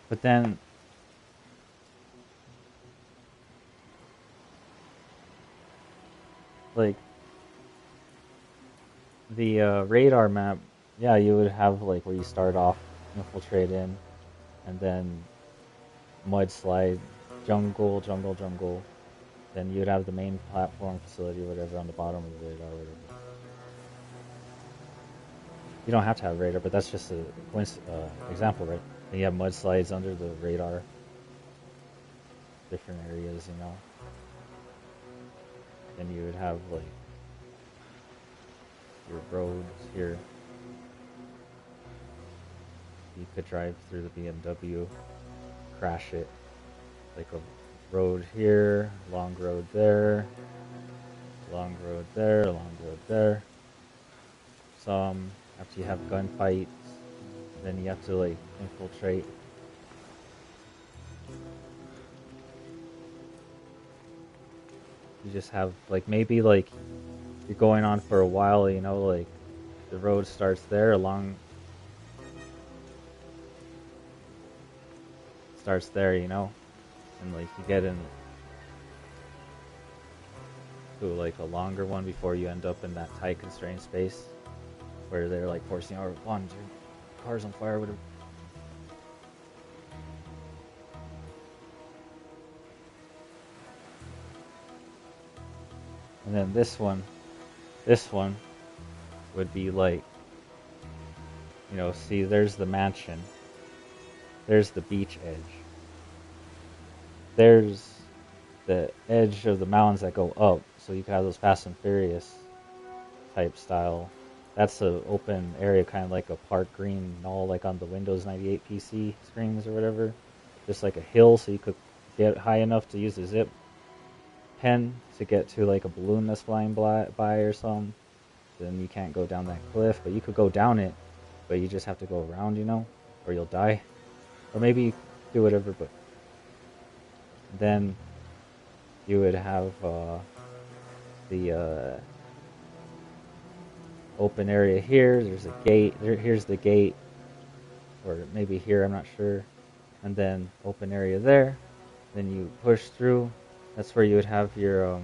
But then like the radar map, yeah, you would have like where you start off, infiltrate in, and then mudslide, jungle. Then you'd have the main platform facility, whatever, on the bottom of the radar, whatever. You don't have to have radar, but that's just a example, right? Then you have mudslides under the radar, different areas, you know. Then you would have like your roads here. You could drive through the BMW, crash it, like a road here, long road there, long road there, long road there. Some after you have gunfights, then you have to like infiltrate. You just have like maybe like you're going on for a while, you know, like the road starts there starts there, you know, and like you get in to like a longer one before you end up in that tight constrained space where they're like forcing our on cars on fire, whatever. And then this one would be like, you know, see, there's the mansion, there's the beach edge, there's the edge of the mountains that go up, so you can have those Fast and Furious type style. That's an open area, kind of like a Park Green Knoll, like on the Windows 98 PC screens or whatever. Just like a hill, so you could get high enough to use a zip pen to get to like a balloon that's flying by or something. Then you can't go down that cliff, but you could go down it, but you just have to go around, you know, or you'll die. Or maybe you do whatever, but then you would have the open area here. There's a gate. Here's the gate, or maybe here, I'm not sure. And then open area there. Then you push through. That's where you would have your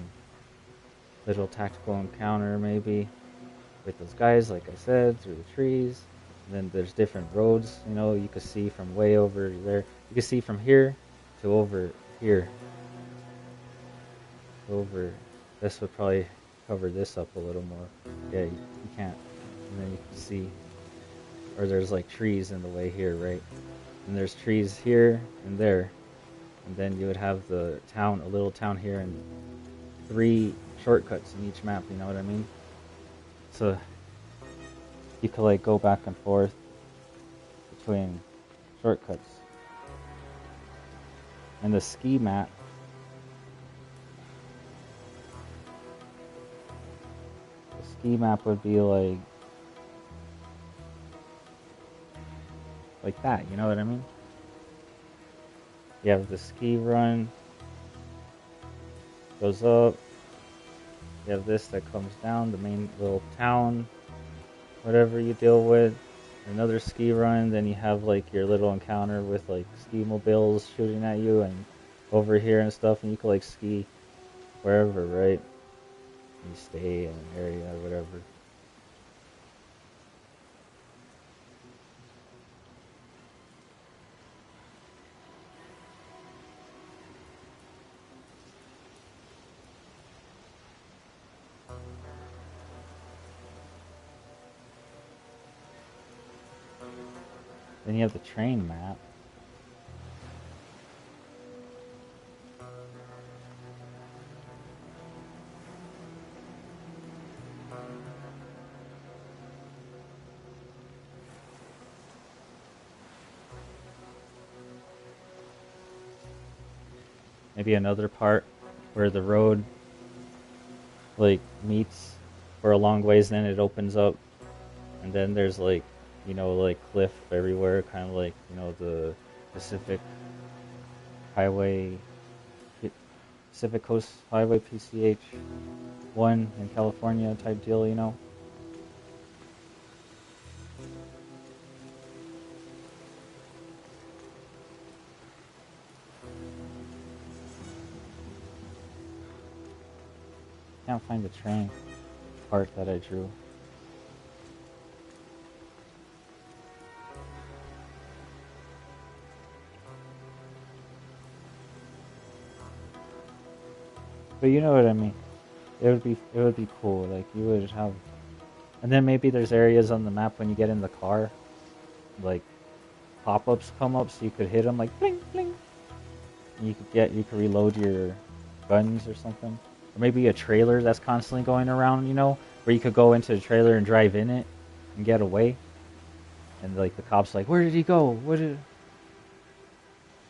little tactical encounter, maybe, with those guys, like I said, through the trees. And then there's different roads, you know, you could see from way over there. You can see from here to over here. Over, this would probably cover this up a little more. Yeah, you can't. And then you can see, or there's like trees in the way here, right? And there's trees here and there. And then you would have the town, a little town here, and 3 shortcuts in each map, you know what I mean? So you could like go back and forth between shortcuts. And the ski map, would be like that, you know what I mean? You have the ski run, goes up. You have this that comes down, the main little town, whatever you deal with. Another ski run, then you have like your little encounter with like ski mobiles shooting at you and over here and stuff, and you can like ski wherever, right? You stay in an area or whatever. Then you have the train map. Maybe another part where the road like meets for a long ways, then it opens up, and then there's like, you know, like cliff everywhere, kind of like, you know, the Pacific Highway, Pacific Coast Highway PCH 1 in California type deal, you know. Can't find the train part that I drew. But you know what I mean. It would be cool. Like you would have, and then maybe there's areas on the map when you get in the car, like pop-ups come up, so you could hit them like bling bling. And you could reload your guns or something. Or maybe a trailer that's constantly going around, you know, where you could go into the trailer and drive in it and get away. And like the cops like, where did he go?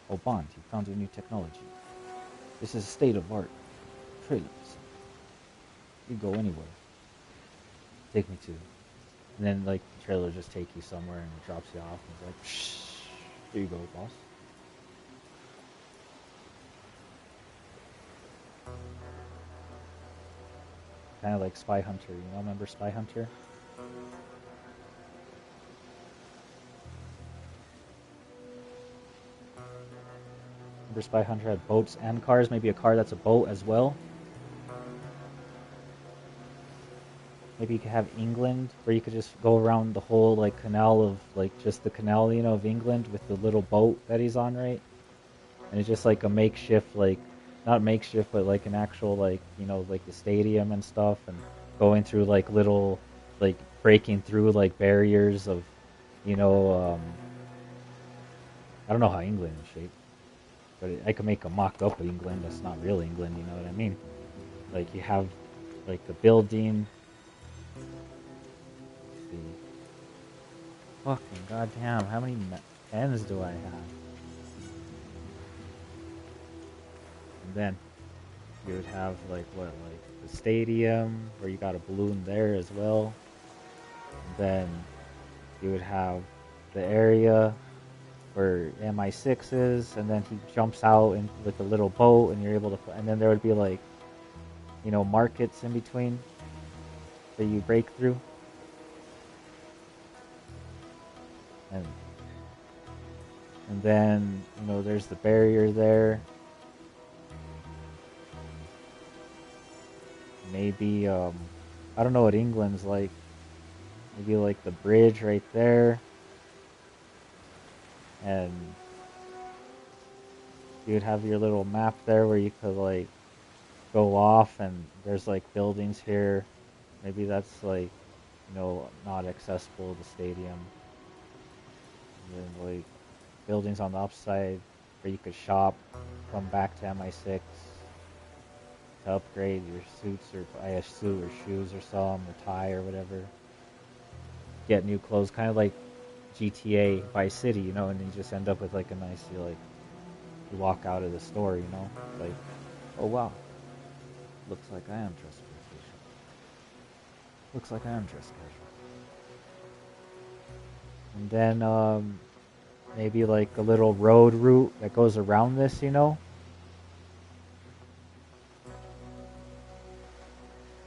Oh, Bond, he found a new technology. This is state of art. Trailers. You go anywhere. Take me to. And then like the trailer just take you somewhere and it drops you off and it's like, shh, here you go, boss. Kind of like Spy Hunter, you know? Remember Spy Hunter? Remember Spy Hunter had boats and cars? Maybe a car that's a boat as well? Maybe you could have England, where you could just go around the whole like canal of like just the canal, you know, of England with the little boat that he's on, right? And it's just like a makeshift, like not makeshift, but like an actual like, you know, like the stadium and stuff, and going through like little, like breaking through like barriers of, you know, I don't know how England is shaped, but I could make a mock-up of England that's not real England, you know what I mean? Like you have like the building. Let's see. Fucking goddamn, how many pens do I have? And then you would have like what, like the stadium where you got a balloon there as well. And then you would have the area where MI6 is, and then he jumps out with a little boat, and you're able to. And then there would be like, you know, markets in between that you break through. And then, you know, there's the barrier there. Maybe, I don't know what England's like. Maybe like the bridge right there. And you would have your little map there where you could like go off, and there's like buildings here. Maybe that's like, you know, not accessible to the stadium. And then like buildings on the upside where you could shop, come back to MI6 to upgrade your suits, or buy a suit or shoes or some, or tie or whatever. Get new clothes, kind of like GTA Vice City, you know, and then you just end up with like a nice, like, you walk out of the store, you know, like, oh wow, looks like I am dressed for occasion. Looks like I am dressed casual. And then, maybe like a little road route that goes around this, you know?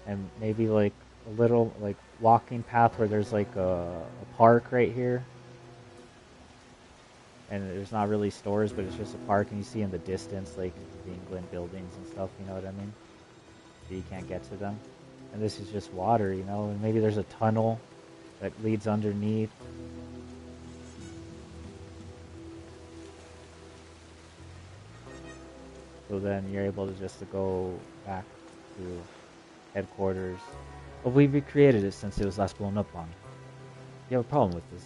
And maybe like a little like walking path where there's like a park right here. And there's not really stores, but it's just a park, and you see in the distance like the England buildings and stuff, you know what I mean? But you can't get to them. And this is just water, you know? And maybe there's a tunnel that leads underneath. So then you're able to just to go back to headquarters. But we recreated it since it was last blown up on. You have a problem with this?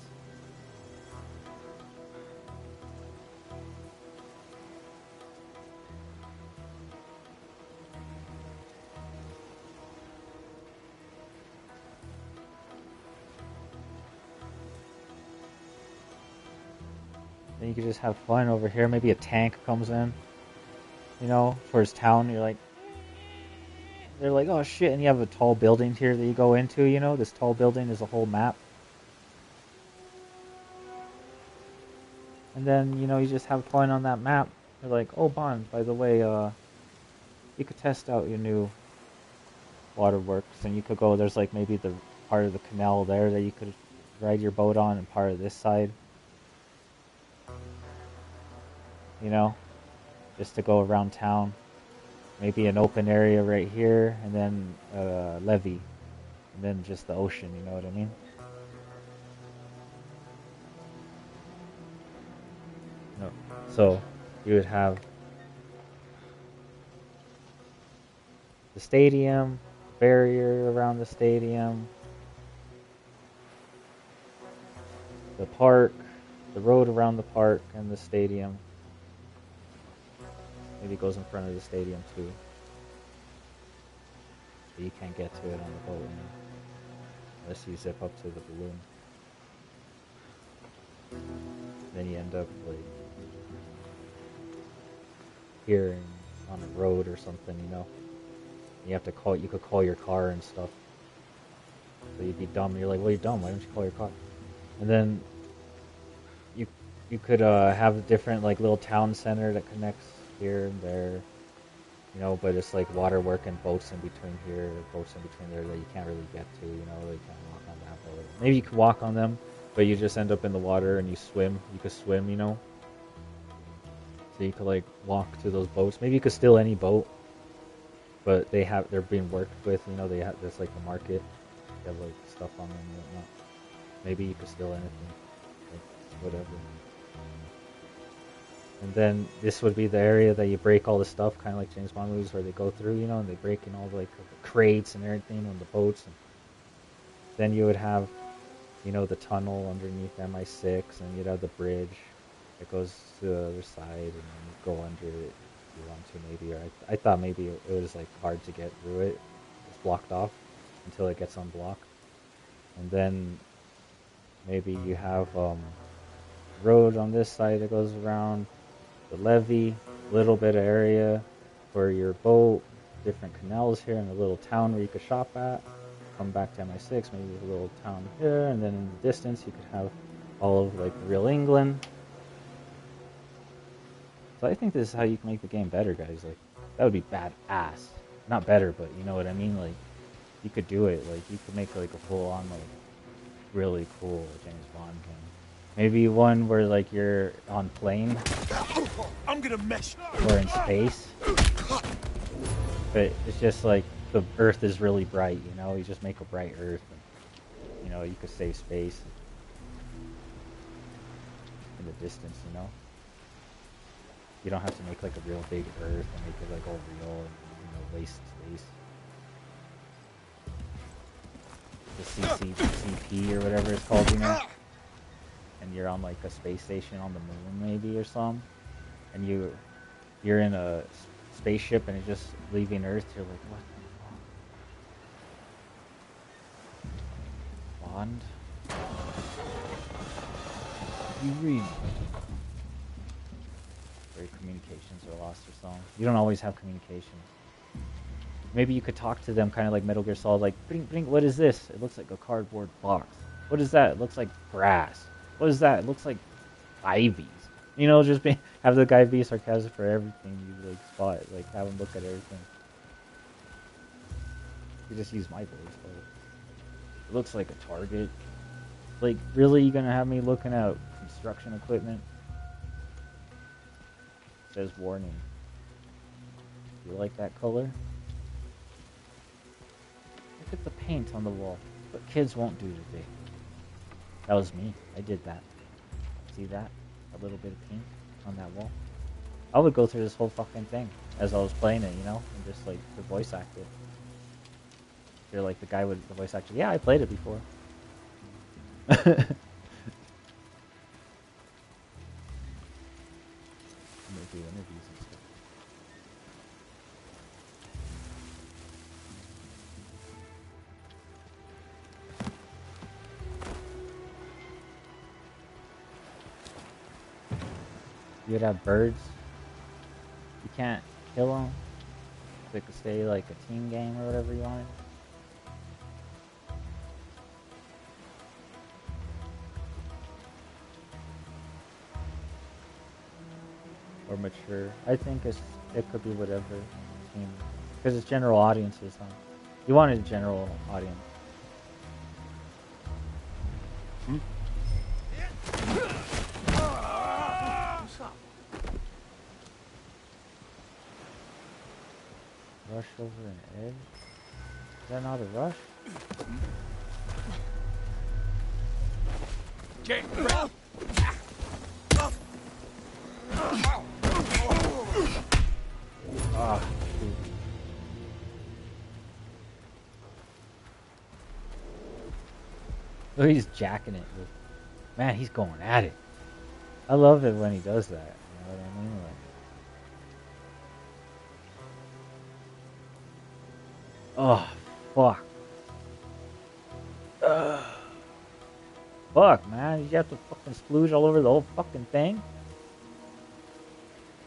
Then you could just have fun over here. Maybe a tank comes in, you know, towards town. You're like, they're like, oh shit, and you have a tall building here that you go into, you know, this tall building is a whole map. And then, you know, you just have fun on that map. You're like, oh Bond, by the way, you could test out your new waterworks, and you could go, there's like maybe the part of the canal there that you could ride your boat on, and part of this side. You know, just to go around town. Maybe an open area right here, and then a levee, and then just the ocean, you know what I mean? No. So, you would have the stadium, barrier around the stadium, the park, the road around the park, and the stadium. Maybe it goes in front of the stadium too. But you can't get to it on the boat, you know, unless you zip up to the balloon. Then you end up like here on a road or something, you know. You have to call. You could call your car and stuff. So you'd be dumb. You're like, well, you're dumb. Why don't you call your car? And then you could have a different like little town center that connects here and there, you know. But it's like water work and boats in between here, boats in between there that you can't really get to, you know. You can't walk on that boat. Maybe you could walk on them, but you just end up in the water and you swim. You could swim, you know. So you could like walk to those boats. Maybe you could steal any boat, but they're being worked with. You know, there's like the market. They have like stuff on them and whatnot. Maybe you could steal anything, like whatever. And then this would be the area that you break all the stuff, kind of like James Bond movies, where they go through, you know, and they break in all like the crates and everything on the boats. And then you would have, you know, the tunnel underneath MI6, and you'd have the bridge that goes to the other side, and then you go under it if you want to, maybe. Or I thought maybe it was like hard to get through it. It's blocked off until it gets unblocked. And then maybe you have road on this side that goes around the levee, little bit of area for your boat, different canals here, and a little town where you could shop at. Come back to MI6, maybe a little town here, and then in the distance you could have all of like real England. So I think this is how you can make the game better, guys. Like, that would be badass. Not better, but you know what I mean? Like, you could do it. Like, you could make like a full-on, like, really cool James Bond game. Maybe one where like you're on plane. I'm gonna mess. Or in space. But it's just like the Earth is really bright, you know? You just make a bright Earth. And, you know, you could save space in the distance, you know? You don't have to make like a real big Earth and make it like all real and, you know, waste space. The CCP or whatever it's called, you know? And you're on like a space station on the moon maybe or something. And you're in a spaceship and it's just leaving Earth. You're like, what the fuck? Bond? You read? Where your communications are lost or something. You don't always have communications. Maybe you could talk to them kind of like Metal Gear Solid, like, bring, what is this? It looks like a cardboard box. What is that? It looks like grass. What is that? It looks like ivies. You know, just have the guy be sarcastic for everything you like spot. Like, have him look at everything. You just use my voice, but it looks like a Target. Like, really, you gonna have me looking at construction equipment? It says warning. You like that color? Look at the paint on the wall. What kids won't do today. That was me. I did that. See that? A little bit of paint on that wall. I would go through this whole fucking thing as I was playing it, you know, and just like the voice actor. You're like the guy with the voice actor. Yeah, I played it before. Do interviews and stuff. You'd have birds. You can't kill them. So it could stay like a team game or whatever you wanted. Or mature. I think it could be whatever team. Because it's general audiences, huh? You wanted a general audience. What's up? Rush over an edge? Is that not a rush? Get ready. Ah, shoot. Look, he's jacking it. Man, he's going at it. I love it when he does that. You know what I mean? Like, oh, fuck. Fuck, man. You have to fucking splooge all over the whole fucking thing?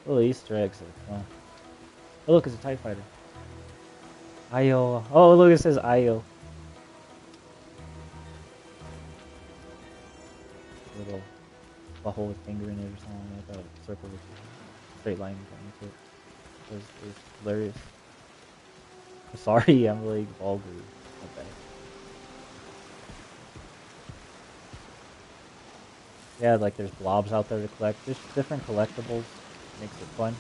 Little Easter eggs are fun. Oh, look, it's a TIE fighter. Io. Oh, look, it says Io. Little butthole with finger in it or something like that. A circle with a straight line going to it. It was hilarious. I'm sorry, I'm like vulgar. Okay. Yeah, like there's blobs out there to collect. There's different collectibles. Makes it fun.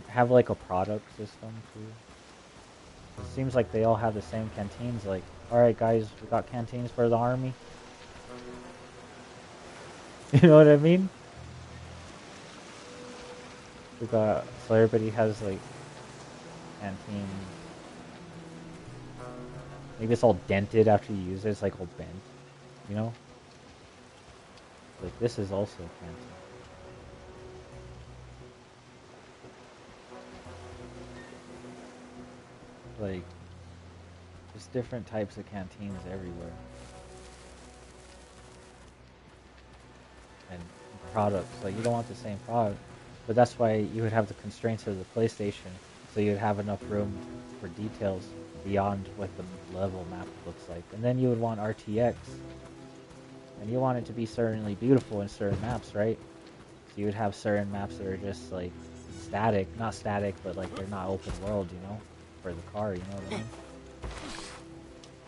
Have like a product system too. It seems like they all have the same canteens. Like, alright guys, we got canteens for the army. You know what I mean? So everybody has like canteens. Maybe it's all dented after you use it. It's like all bent. You know? Like this is also a canteen. Like, there's different types of canteens everywhere. And products, like you don't want the same product. But that's why you would have the constraints of the PlayStation. So you'd have enough room for details beyond what the level map looks like. And then you would want RTX. And you want it to be certainly beautiful in certain maps, right? So you would have certain maps that are just like static. Not static, but like they're not open world, you know? For the car, you know what I mean?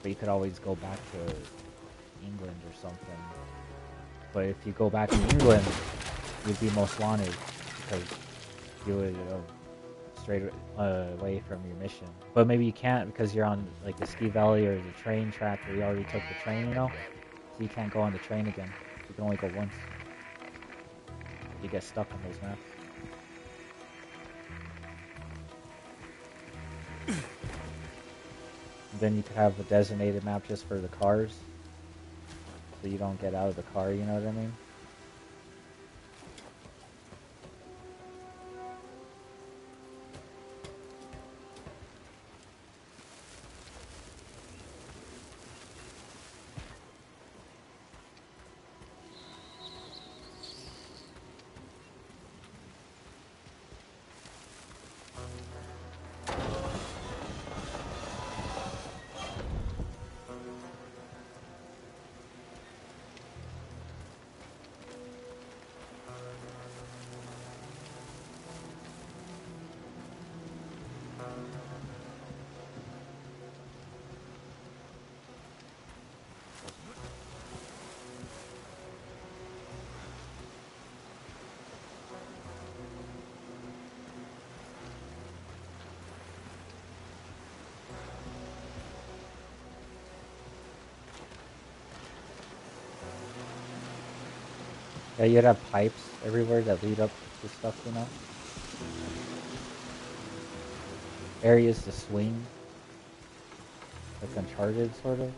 But you could always go back to England or something. But if you go back to England, you'd be most wanted because you would straight away from your mission. But maybe you can't because you're on like the ski valley or the train track where you already took the train, you know? So you can't go on the train again. You can only go once. You get stuck on those maps. Then you could have a designated map just for the cars, so you don't get out of the car, you know what I mean? Yeah, you'd have pipes everywhere that lead up to stuff, you know? Areas to swing. Like Uncharted, sort of.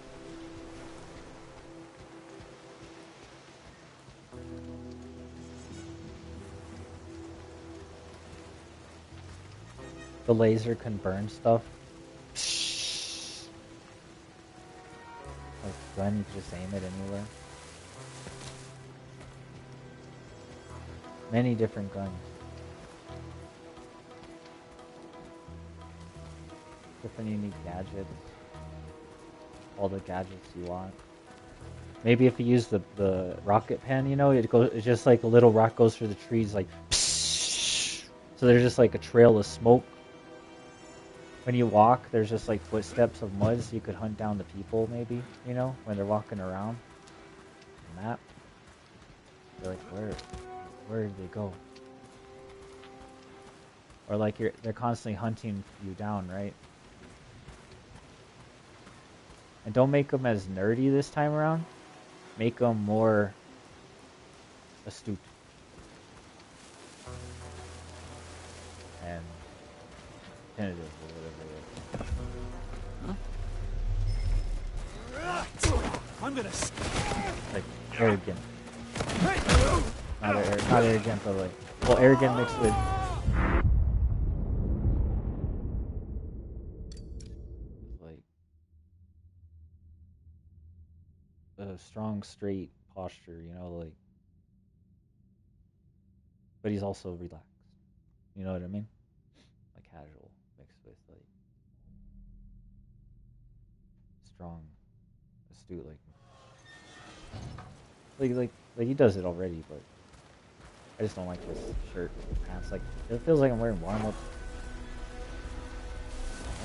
The laser can burn stuff. Like gun, you can just aim it anywhere. Many different guns. Different unique gadgets. All the gadgets you want. Maybe if you use the rocket pen, you know, it's just like a little rock goes through the trees, like psh, so there's just like a trail of smoke. When you walk, there's just like footsteps of mud, so you could hunt down the people, maybe, you know, when they're walking around. Map. You're like, where did they go? Or like they're constantly hunting you down, right? And don't make them as nerdy this time around. Make them more astute. And tentative or whatever it is. I'm gonna. Like arrogant. Not arrogant, but like, well, arrogant mixed with like a strong, straight posture, you know, like. But he's also relaxed. You know what I mean? Like casual mixed with like strong, astute, like he does it already, but I just don't like this shirt and pants. Like it feels like I'm wearing warm-ups.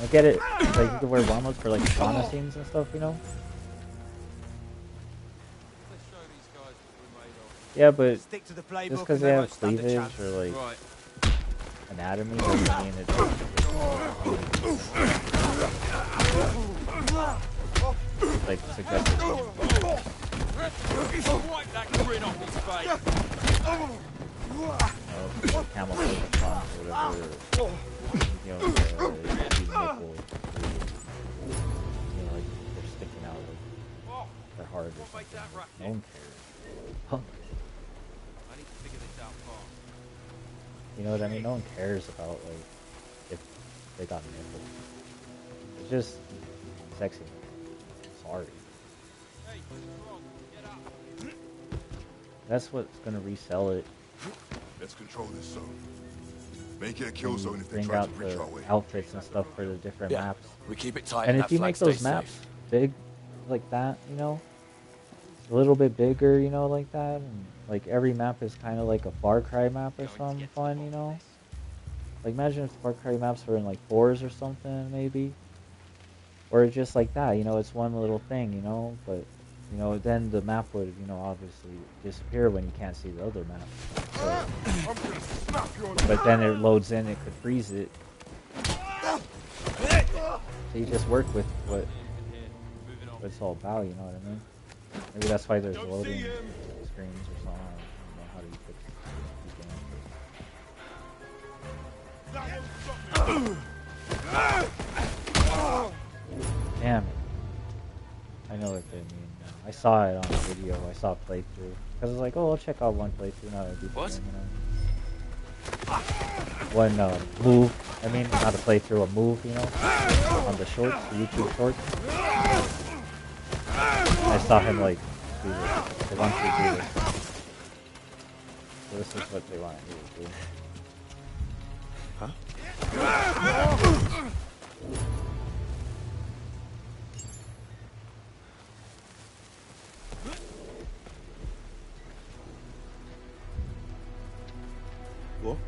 I get it. Like you can wear warm-ups for like sauna scenes and stuff, you know? Let's show these guys what we're made of. Yeah, but Stick to the just playbook because and they they have won't stand a cleavage chance. or like Right. anatomy doesn't mean it's like suggested. Wipe that grin off his face. Camel toe response or whatever. You know, the nipple, you know, like they're sticking out, like they're hard or What makes that something. racket? No one cares. Huh. I need to figure this out fast. You know what I mean? No one cares about like if they got nipples. It's just sexy. Sorry. Hey, strong, get up. That's what's gonna resell it. Let's control this zone. Make it a kill zone if they Bring try to out breach the our way. outfits and stuff for the different Yeah, maps. we keep it tight And and if that you flag make those stays maps safe. big like that, you know, a little bit bigger, you know, like that, and like every map is kind of like a Far Cry map or something fun, you know. Like imagine if Far Cry maps were in like 4s or something, maybe, or just like that, you know, it's one little thing, you know, but you know, then the map would, you know, obviously disappear when you can't see the other map. So, I'm gonna smack you on but then it loads in, it could freeze it. So you just work with what it's all about, you know what I mean? Maybe that's why there's loading screens or something. I don't know how do you fix Damn it. I know what they mean now. I saw it on the video. I saw a playthrough. Because I was like, oh, I'll check out one playthrough. Not a deep What? game, you know. One move. I mean, not a playthrough, a move, you know. On the shorts, the YouTube shorts. I saw him like do this. They want you to do this. So this is what they want you to do. Huh? What?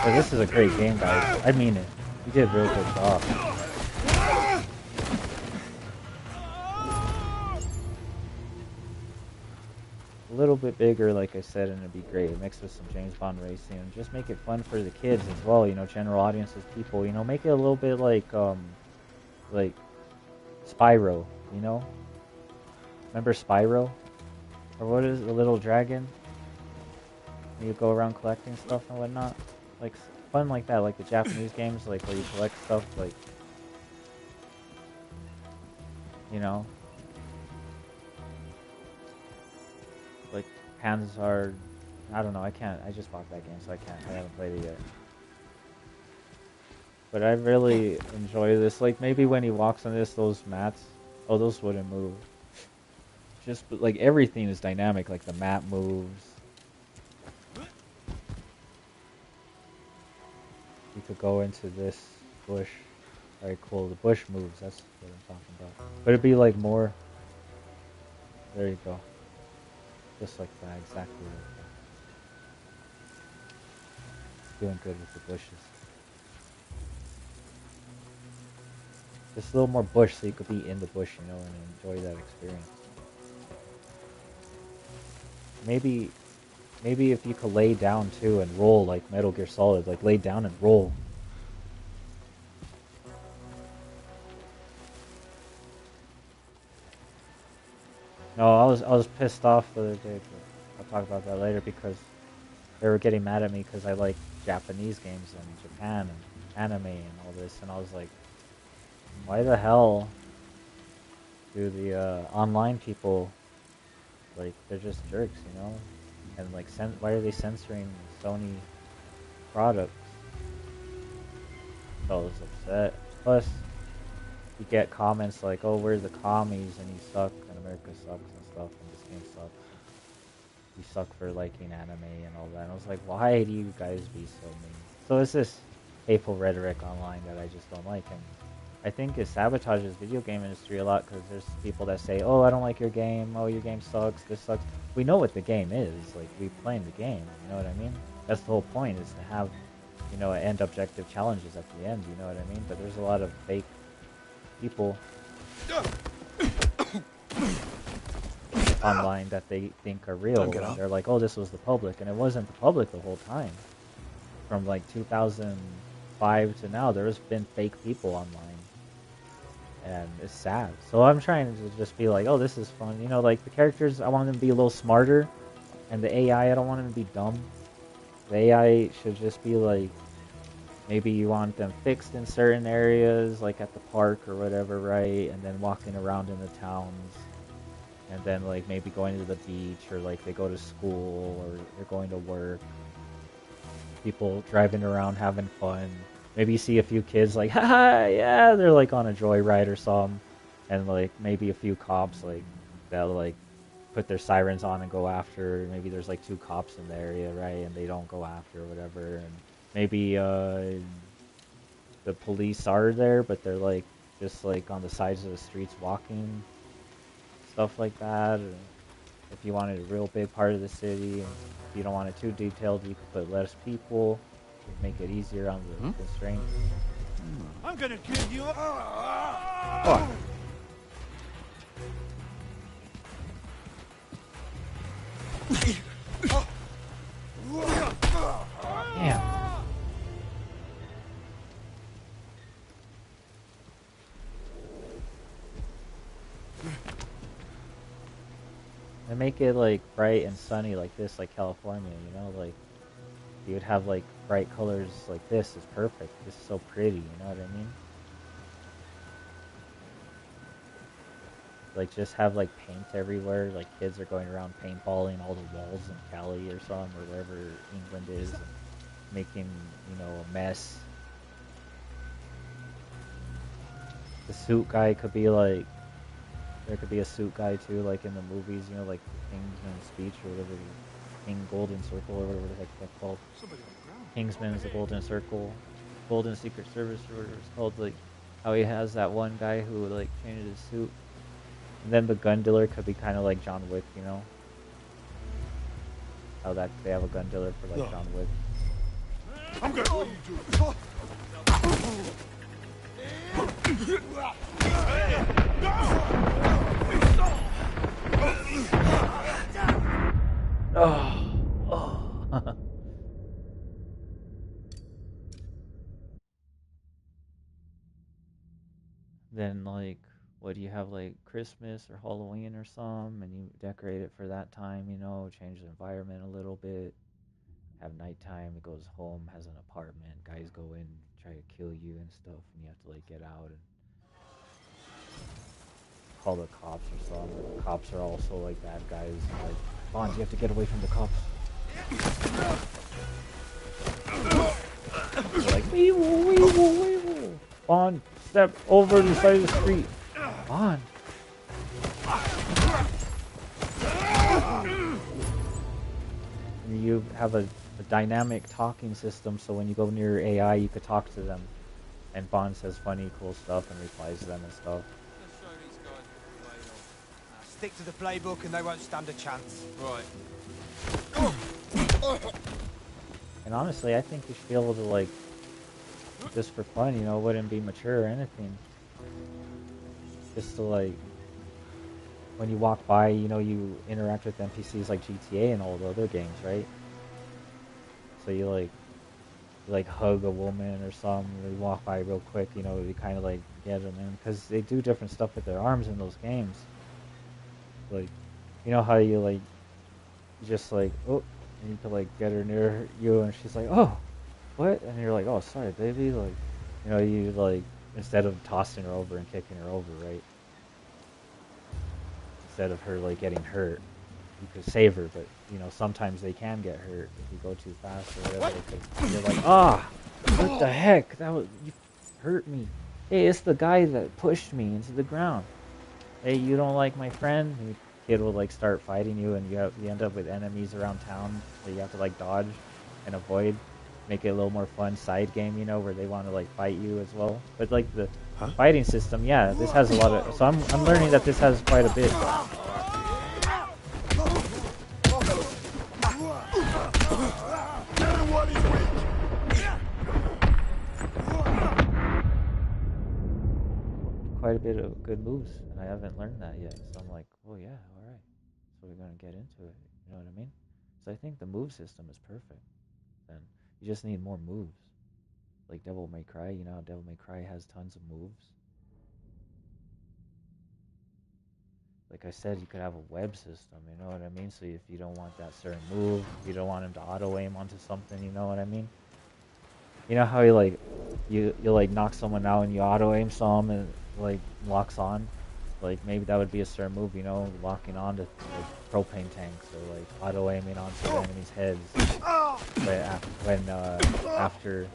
But this is a great game, guys. I mean it. You did a real good job. A little bit bigger, like I said, and it'd be great. Mixed with some James Bond racing, and just make it fun for the kids as well. You know, general audiences, people. You know, make it a little bit like Spyro. You know, remember Spyro, or what is it, the little dragon? You go around collecting stuff and whatnot, like fun like that, like the Japanese games, like where you collect stuff, like, you know. like hands are, I don't know. I can't. I just bought that game, so I can't. I haven't played it yet. But I really enjoy this. Like maybe when he walks on this, those mats, oh, those wouldn't move. Just like everything is dynamic. Like the map moves. You could go into this bush. Very cool. The bush moves. That's what I'm talking about. But it'd be like more. There you go. Just like that. Exactly like that. Doing good with the bushes. Just a little more bush so you could be in the bush, you know, and enjoy that experience. Maybe if you could lay down too and roll like Metal Gear Solid, like lay down and roll. No, I was pissed off the other day. But I'll talk about that later because they were getting mad at me because I like Japanese games and Japan and anime and all this, and I was like, why the hell do the online people, like, they're just jerks, you know? And like, why are they censoring Sony products? So I was upset. Plus, you get comments like, "Oh, we're the commies and you suck, and America sucks and stuff, and this game sucks. You suck for liking anime and all that." And I was like, "Why do you guys be so mean?" So it's this hateful rhetoric online that I just don't like, and I think it sabotages video game industry a lot because there's people that say, "Oh, I don't like your game. Oh, your game sucks. This sucks." We know what the game is. Like, we playing the game. You know what I mean? That's the whole point, is to have, you know, end objective challenges at the end. You know what I mean? But there's a lot of fake people online that they think are real. And they're like, "Oh, this was the public," and it wasn't the public the whole time. From like 2005 to now, there's been fake people online. And it's sad. So I'm trying to just be like, oh, this is fun. You know, like the characters, I want them to be a little smarter. And the AI, I don't want them to be dumb. The AI should just be like, maybe you want them fixed in certain areas, like at the park or whatever, right? And then walking around in the towns. And then like maybe going to the beach, or like they go to school, or they're going to work. People driving around having fun. Maybe you see a few kids like, haha, yeah, they're like on a joyride or something, and like maybe a few cops like that like put their sirens on and go after. Maybe there's like 2 cops in the area, right, and they don't go after or whatever. And maybe the police are there, but they're like just like on the sides of the streets walking, stuff like that. Or if you wanted a real big part of the city, and if you don't want it too detailed, you could put less people. Make it easier on the constraints. I'm gonna give you. Oh. Damn. And make it like bright and sunny like this, like California, you know, like you would have like bright colors like this is perfect. This is so pretty, you know what I mean? Like just have like paint everywhere, like kids are going around paintballing all the walls in Cali or something, or wherever England is, and making, you know, a mess. The suit guy could be like, there could be a suit guy too, like in the movies, you know, like Kingsman's Speech or whatever, King Golden Circle or whatever the heck that's called. Kingsman is the Golden Circle, Golden Secret Service or whatever it's called, like how he has that one guy who like changed his suit. And then the gun dealer could be kind of like John Wick, you know? How that they have a gun dealer for like John Wick. I'm gonna. What are you Oh. Then like, what do you have, like Christmas or Halloween or something, and you decorate it for that time, you know, change the environment a little bit. Have nighttime, it goes home, has an apartment, guys go in, try to kill you and stuff, and you have to like get out and call the cops or something. The cops are also like bad guys, like Bond, you have to get away from the cops. They're like, weevil, weevil, weevil. Bond, step over the side of the street. Bond. And you have a dynamic talking system, so when you go near your AI, you could talk to them. And Bond says funny, cool stuff and replies to them and stuff. Let's show these guys what we're made of. Stick to the playbook and they won't stand a chance. Right. And honestly, I think you should be able to, like, just for fun, you know, it wouldn't be mature or anything. Just to, like, when you walk by, you know, you interact with NPCs like GTA and all the other games, right? So you like hug a woman or something, or you walk by real quick, you know, you kind of like get them in, because they do different stuff with their arms in those games. Like, you know how you like, just like, oh, and you can like get her near you, and she's like, oh, what? And you're like, oh, sorry, baby. Like, you know, you like, instead of tossing her over and kicking her over, right? Instead of her like getting hurt, you could save her, but you know, sometimes they can get hurt if you go too fast or whatever. You're like, ah, what the heck? That was, you hurt me. Hey, it's the guy that pushed me into the ground. Hey, you don't like my friend? And the kid will like start fighting you, and you end up with enemies around town that you have to like dodge and avoid. Make it a little more fun side game, you know, where they want to like fight you as well. But like the fighting system, yeah, this has a lot of. So I'm learning that this has quite a bit. Quite a bit of good moves, and I haven't learned that yet. So I'm like, oh yeah, all right. So we're gonna get into it. You know what I mean? So I think the move system is perfect. Then you just need more moves, like Devil May Cry. You know how Devil May Cry has tons of moves. Like I said, you could have a web system. You know what I mean? So if you don't want that certain move, you don't want him to auto aim onto something. You know what I mean? You know how you like knock someone out and you auto aim some and like locks on, like maybe that would be a certain move, you know, locking on to like propane tanks or like auto aiming onto the enemy's heads. But after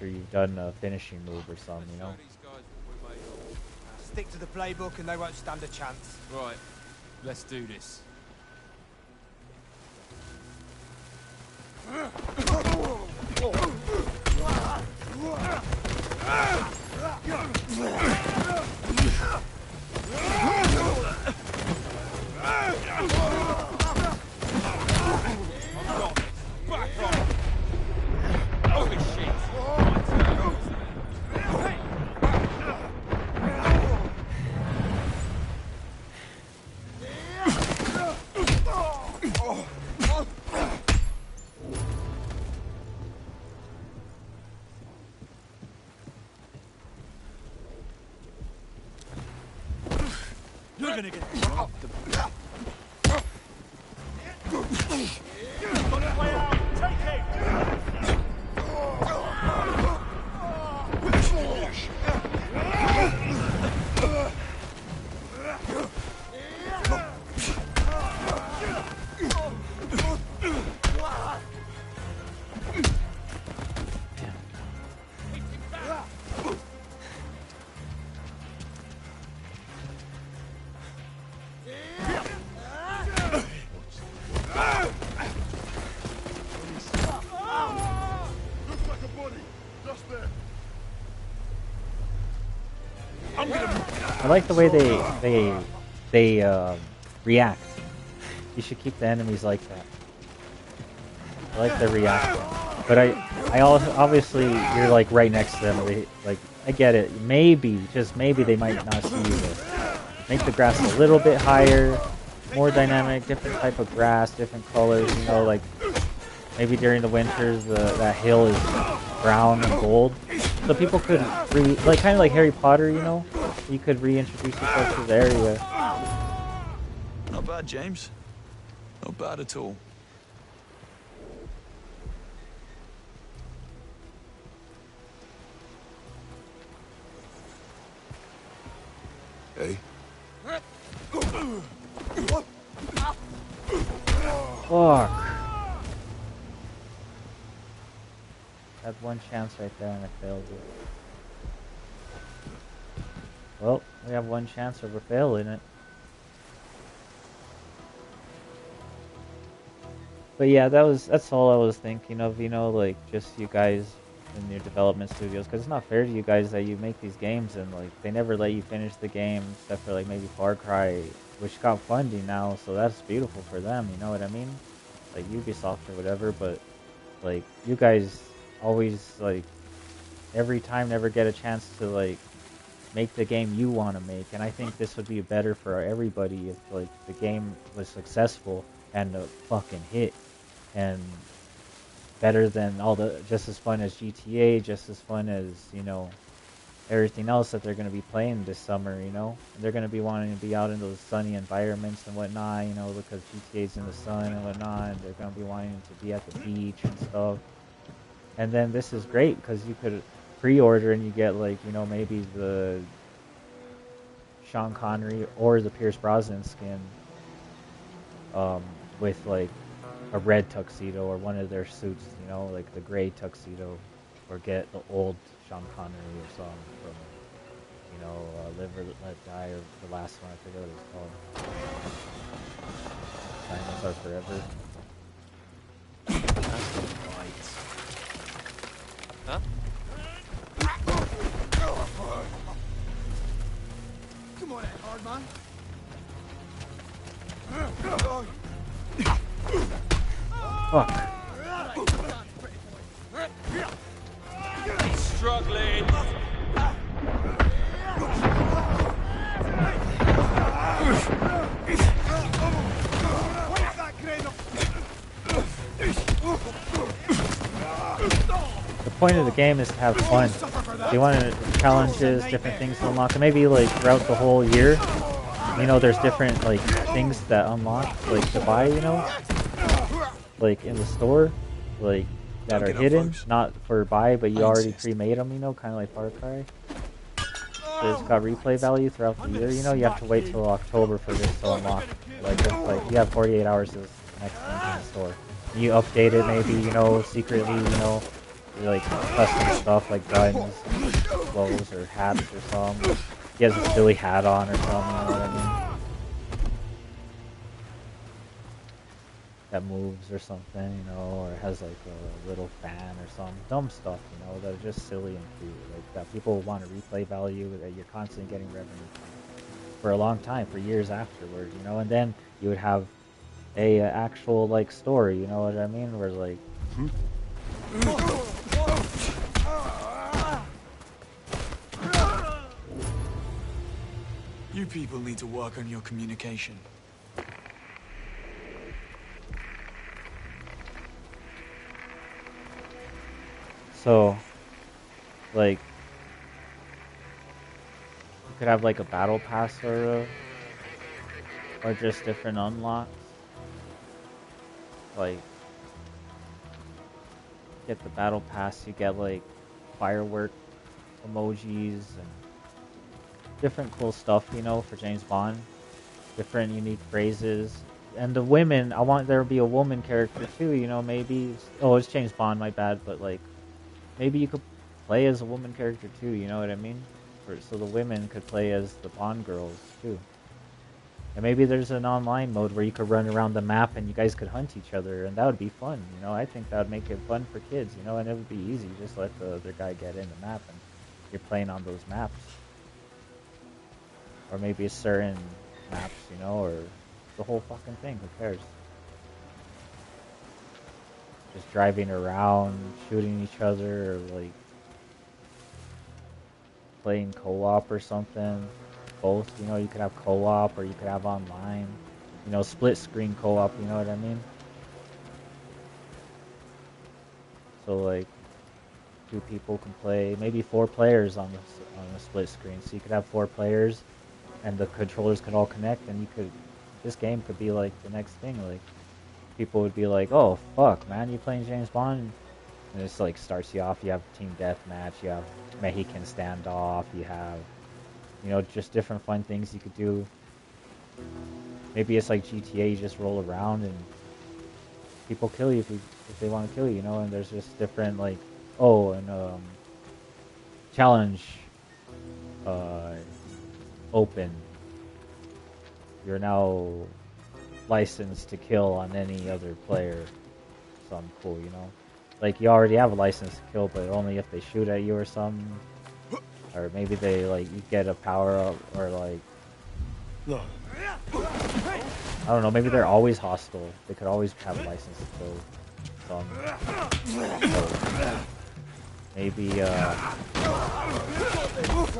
you've done a finishing move or something, you know. Let's show these guys what we're made of. Stick to the playbook and they won't stand a chance. Right. Let's do this. You're gonna get dropped. I like the way they react. You should keep the enemies like that. I like their reaction. But I also, obviously you're like right next to them. They, like, I get it. Maybe, just maybe, they might not see you. But make the grass a little bit higher, more dynamic, different type of grass, different colors. You know, like maybe during the winters that hill is brown and gold, so people could like kind of like Harry Potter. You know, you could reintroduce yourself to the area. Not bad, James. Not bad at all. Hey? Fuck. Had one chance right there and I failed it. Well, we have one chance or we're failing it. But yeah, that's all I was thinking of, you know, like just you guys in your development studios, because it's not fair to you guys that you make these games and like they never let you finish the game except for like maybe Far Cry, which got funding now, so that's beautiful for them, you know what I mean? Like Ubisoft or whatever, but like you guys always like every time never get a chance to like make the game you want to make, and I think this would be better for everybody if like the game was successful and a fucking hit, and better than all the, just as fun as GTA, just as fun as, you know, everything else that they're going to be playing this summer, you know. And they're going to be wanting to be out in those sunny environments and whatnot, you know, because GTA's in the sun and whatnot, and they're going to be wanting to be at the beach and stuff. And then this is great because you could pre-order and you get like, you know, maybe the Sean Connery or the Pierce Brosnan skin with like a red tuxedo or one of their suits, you know, like the gray tuxedo, or get the old Sean Connery or something from, you know, Live or Let Die, or the last one, I forget what it's called. Diamonds Are Forever. That's not right. Huh? Come on, hard man. Fuck. Struggling. The point of the game is to have fun. You want challenges, different things to unlock, and maybe like throughout the whole year, you know, there's different like things that unlock, like to buy, you know, like in the store, like that are hidden, not for buy, but you already pre-made them, you know, kind of like Far Cry. So it's got replay value throughout the year. You know, you have to wait till October for this to unlock. Like you have 48 hours to next thing in the store. You update it, maybe, you know, secretly, you know, like custom stuff like guns, clothes, or hats or something. He has a silly hat on or something, you know what I mean? That moves or something, you know, or has like a little fan or some dumb stuff, you know, that are just silly and cute, like that people want to replay value, that you're constantly getting revenue from for a long time, for years afterwards, you know. And then you would have a actual like story, you know what I mean, where like You people need to work on your communication. so like you could have like a battle pass or just different unlocks, like get the battle pass, you get like firework emojis and different cool stuff, you know, for James Bond, different unique phrases. And the women, I want there to be a woman character too, you know, maybe, oh, it's James Bond, my bad, but like maybe you could play as a woman character too, you know what I mean? So the women could play as the Bond girls too. And maybe there's an online mode where you could run around the map and you guys could hunt each other, and that would be fun, you know. I think that would make it fun for kids, you know, and it would be easy. Just let the other guy get in the map and you're playing on those maps. Or maybe certain maps, you know, or the whole fucking thing, who cares? Just driving around, shooting each other, or like playing co-op or something. Both, you know, you could have co-op or you could have online. You know, split screen co-op, you know what I mean? So like 2 people can play, maybe 4 players on the split screen. So you could have 4 players and the controllers could all connect, and you could, this game could be like the next thing. Like people would be like, oh fuck man, you playing James Bond? And it's like starts you off, you have team deathmatch, you have Mexican standoff, you have, you know, just different fun things you could do. Maybe it's like GTA, you just roll around and people kill you if they want to kill you, you know. And there's just different like, oh, and challenge uh, open. You're now licensed to kill on any other player. Something cool, you know. Like you already have a license to kill, but only if they shoot at you or something. Or maybe they like you get a power up, or like I don't know. Maybe they're always hostile. They could always have a license to kill. So maybe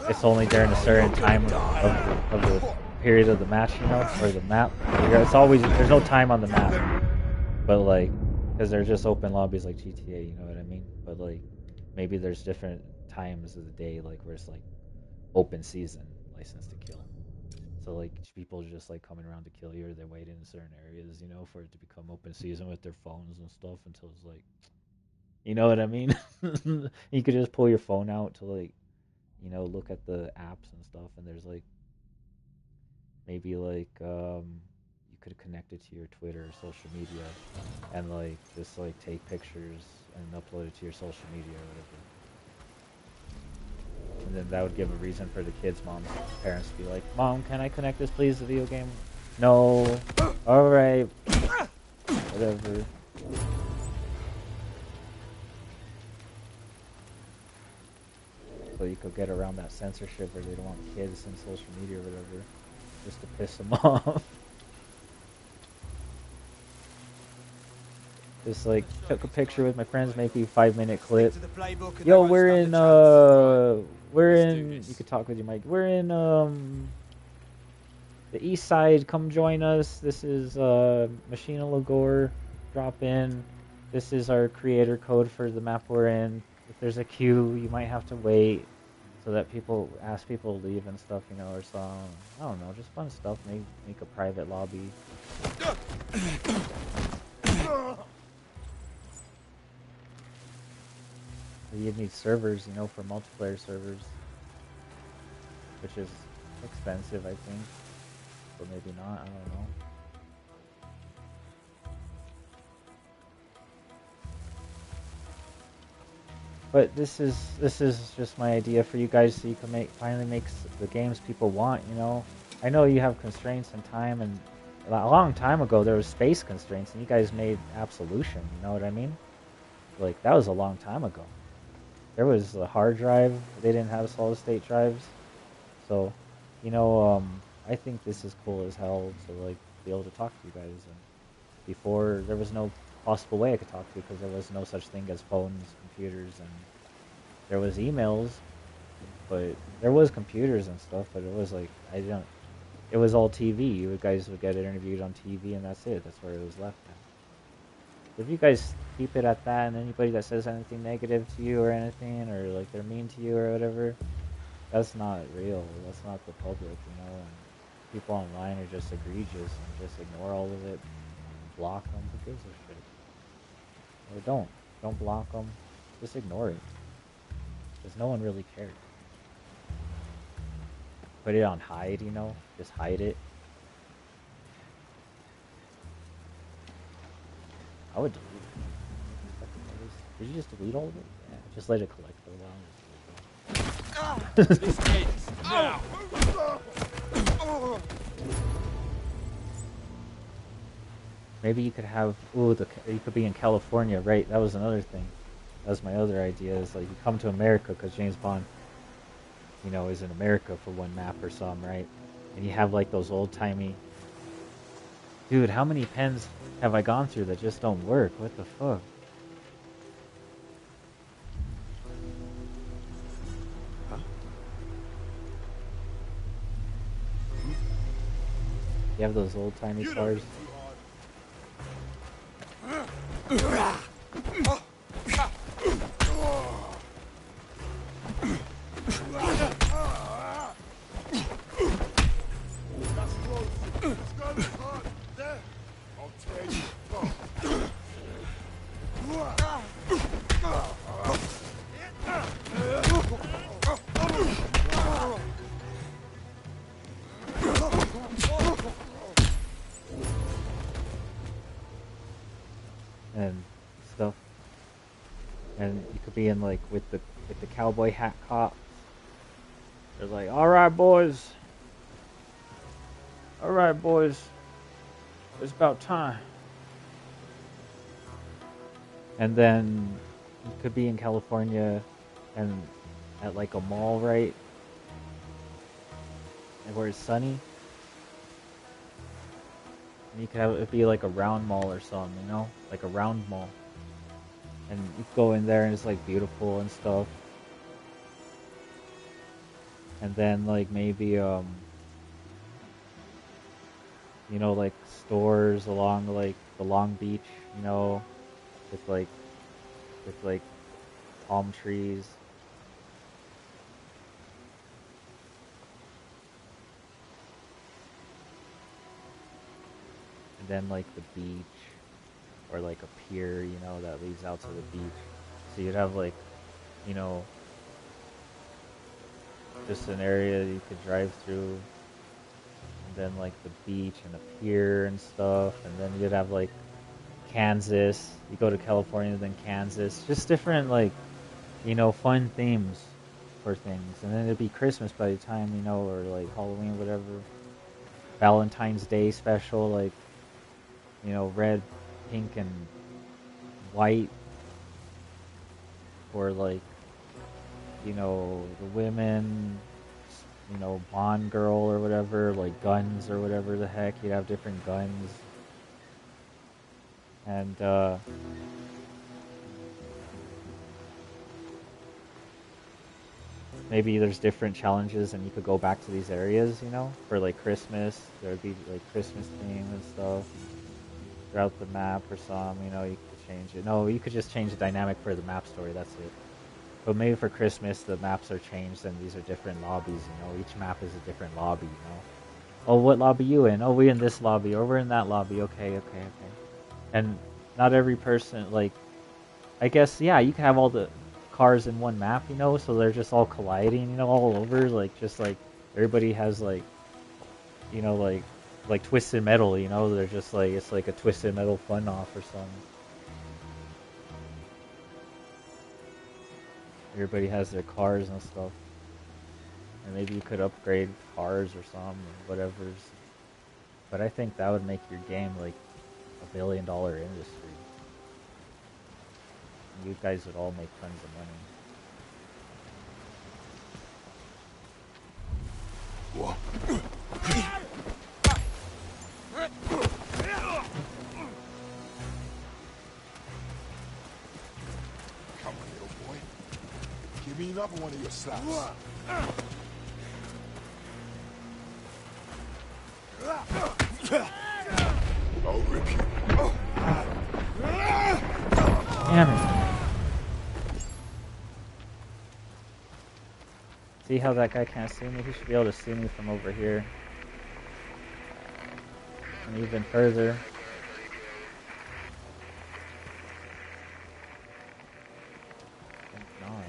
it's only during a certain time of the period of the match, you know, or the map. It's always there's no time on the map, but like because they're just open lobbies like GTA, you know what I mean? But like maybe there's different times of the day, like where it's like open season, license to kill. So like people just like coming around to kill you, or they wait in certain areas, you know, for it to become open season with their phones and stuff until it's like, you know what I mean? You could just pull your phone out to like, you know, look at the apps and stuff, and there's like maybe like you could connect it to your Twitter or social media, and like just like take pictures and upload it to your social media or whatever. And then that would give a reason for the kids' moms, parents to be like, "Mom, can I connect this, please, to the video game?" No. All right. Whatever. So you could get around that censorship where they don't want kids in social media or whatever, just to piss them off. Just like took a picture with my friends, maybe a 5-minute clip. Yo, we're in you could talk with your mic. We're in the east side. Come join us. This is Machina Lagore. Drop in. This is our creator code for the map we're in. If there's a queue, you might have to wait so that people ask people to leave and stuff, you know, or some I don't know, just fun stuff. Make a private lobby. You'd need servers, you know, for multiplayer servers, which is expensive, I think, but maybe not. I don't know. But this is just my idea for you guys, so you can finally make the games people want. You know, I know you have constraints and time, and a long time ago there was space constraints, and you guys made Absolution. You know what I mean? Like that was a long time ago. There was a hard drive. They didn't have solid state drives, so you know, I think this is cool as hell to like be able to talk to you guys. And before there was no possible way I could talk to you because there was no such thing as phones, computers, and there was emails, but there was computers and stuff. But it was like it was all TV. You guys would get interviewed on TV, and that's it. That's where it was left at. If you guys keep it at that, and anybody that says anything negative to you or anything, or like they're mean to you or whatever, that's not real. That's not the public, you know. And people online are just egregious and just ignore all of it. Block them. Who gives a shit? Or don't block them. Just ignore it, because no one really cares. Put it on hide, you know. Just hide it. I would delete it. Did you just delete all of it? Yeah, just let it collect for a while. This ends now. Maybe you could have you could be in California, right? That was another thing. That was my other idea. Is like you come to America because James Bond, you know, is in America for one map or something, right? And you have like those old timey. Dude, how many pens have I gone through that just don't work? What the fuck? Huh? You have those old timey cars. being like with the cowboy hat cops. They're like, all right, boys, it's about time. And then you could be in California and at like a mall, right? And where it's sunny. And you could have it be like a round mall or something, you know? Like a round mall. And you go in there and it's like beautiful and stuff. And then like maybe you know, like stores along like the Long Beach, you know, with like palm trees. And then like the beach or like a pier, you know, that leads out to the beach. So you'd have like, you know, just an area you could drive through, and then like the beach and the pier and stuff, and then you'd have like Kansas. You go to California, then Kansas. Just different like, you know, fun themes for things. And then it'd be Christmas by the time, you know, or like Halloween, whatever. Valentine's Day special, like, you know, red, pink, and white. Or like, you know, the women, you know, Bond girl or whatever, like guns or whatever the heck. You'd have different guns. And, maybe there's different challenges and you could go back to these areas, you know, for like Christmas. There would be like Christmas theme and stuff throughout the map or some, you know, you could change it. No, you could just change the dynamic for the map story, that's it. But maybe for Christmas the maps are changed and these are different lobbies, you know. Each map is a different lobby, you know. Oh, what lobby you in? Oh, we're in this lobby, or we're in that lobby. Okay. And not every person, like, I guess, yeah, you can have all the cars in one map, you know, so they're just all colliding, you know, all over, like, just like everybody has like, you know, like Twisted Metal, you know, they're just like, it's like a Twisted Metal fun off or something. Everybody has their cars and stuff, and maybe you could upgrade cars or something, or whatever's. But I think that would make your game like $1 billion industry. You guys would all make tons of money. Whoa. Come on, little boy. Give me another one of your slaps. I'll rip you. Damn it. See how that guy can't see me? He should be able to see me from over here. And even further. Thank God.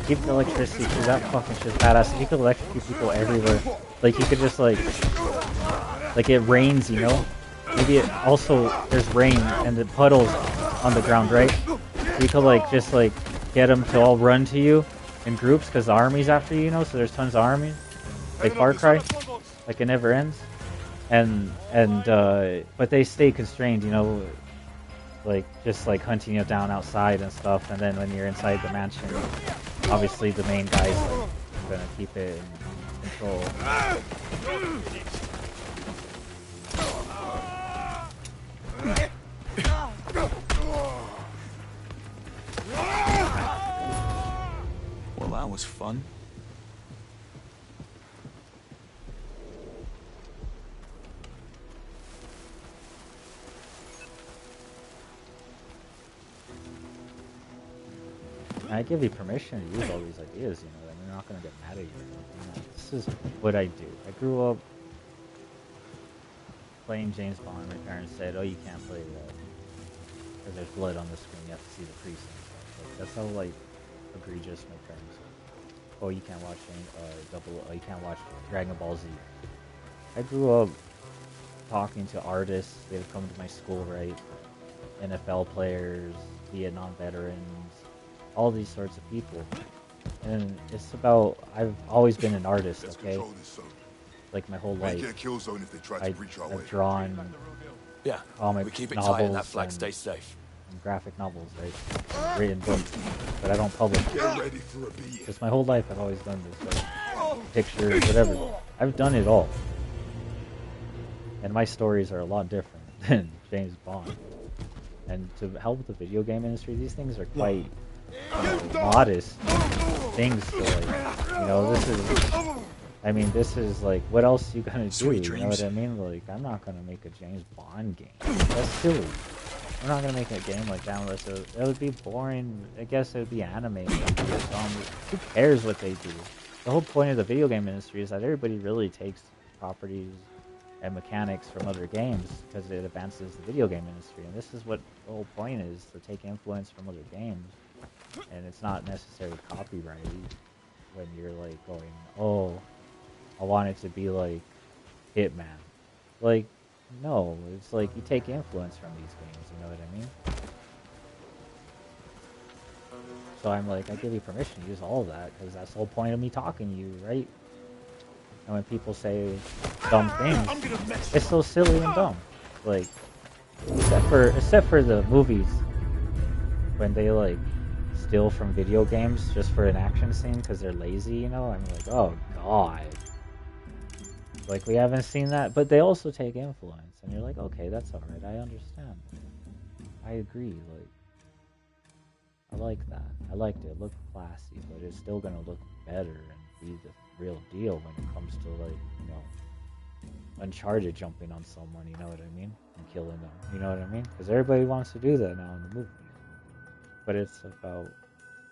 Keep the electricity, because that fucking shit's badass. You could electrocute people everywhere. Like, you could just, like it rains, you know? Maybe it also, there's rain, and the puddles on the ground, right? So you could, like, just, like, get them to all run to you in groups, because the army's after you, you know? So there's tons of army. Like Far Cry. Like, it never ends. But they stay constrained, you know? Like, just, like, hunting you down outside and stuff, and then when you're inside the mansion, obviously the main guy's like gonna keep it in control. fun. I give you permission to use all these ideas, you know, and they're not gonna get mad at you. You know, this is what I do. I grew up playing James Bond. My parents said, "Oh, you can't play that because there's blood on the screen. You have to see the precinct." Like, that's how like egregious my parents are. Oh, you can't watch you can't watch Dragon Ball Z. I grew up talking to artists. They would come to my school, right? NFL players, Vietnam veterans, all these sorts of people. And it's about, I've always been an artist, Let's okay? control this zone. Like my whole Make it a life. kill zone if they try to breach our way. I've drawn Yeah, comics, we keep it tight and that novels, flag stays safe. and graphic novels, right? Written books, but I don't publish it. Get ready for a beat. Just my whole life I've always done this, like, pictures, whatever. I've done it all. And my stories are a lot different than James Bond. And to help the video game industry, these things are quite modest things to, like, you know, this is like, what else you gonna do? Sweet You know what dreams. I mean? Like, I'm not gonna make a James Bond game. That's silly. We're not gonna make a game like that unless it would be boring. I guess it would be animated. Who cares what they do? The whole point of the video game industry is that everybody really takes properties and mechanics from other games because it advances the video game industry. And this is what the whole point is, to take influence from other games. And it's not necessarily copyrighted when you're like going, oh, I want it to be like Hitman. Like, no, it's like you take influence from these games, you know what I mean? So I'm like, I give you permission to use all of that because that's the whole point of me talking to you, right? And when people say dumb things, it's so silly and dumb. Like, except for the movies, when they like steal from video games just for an action scene because they're lazy, you know? I'm like, oh god. Like, we haven't seen that, but they also take influence, and you're like, okay, that's alright, I understand. I agree, like, I like that. I liked it. It looked classy, but it's still gonna look better and be the real deal when it comes to, like, you know, Uncharted jumping on someone, you know what I mean? And killing them, you know what I mean? Because everybody wants to do that now in the movie. But it's about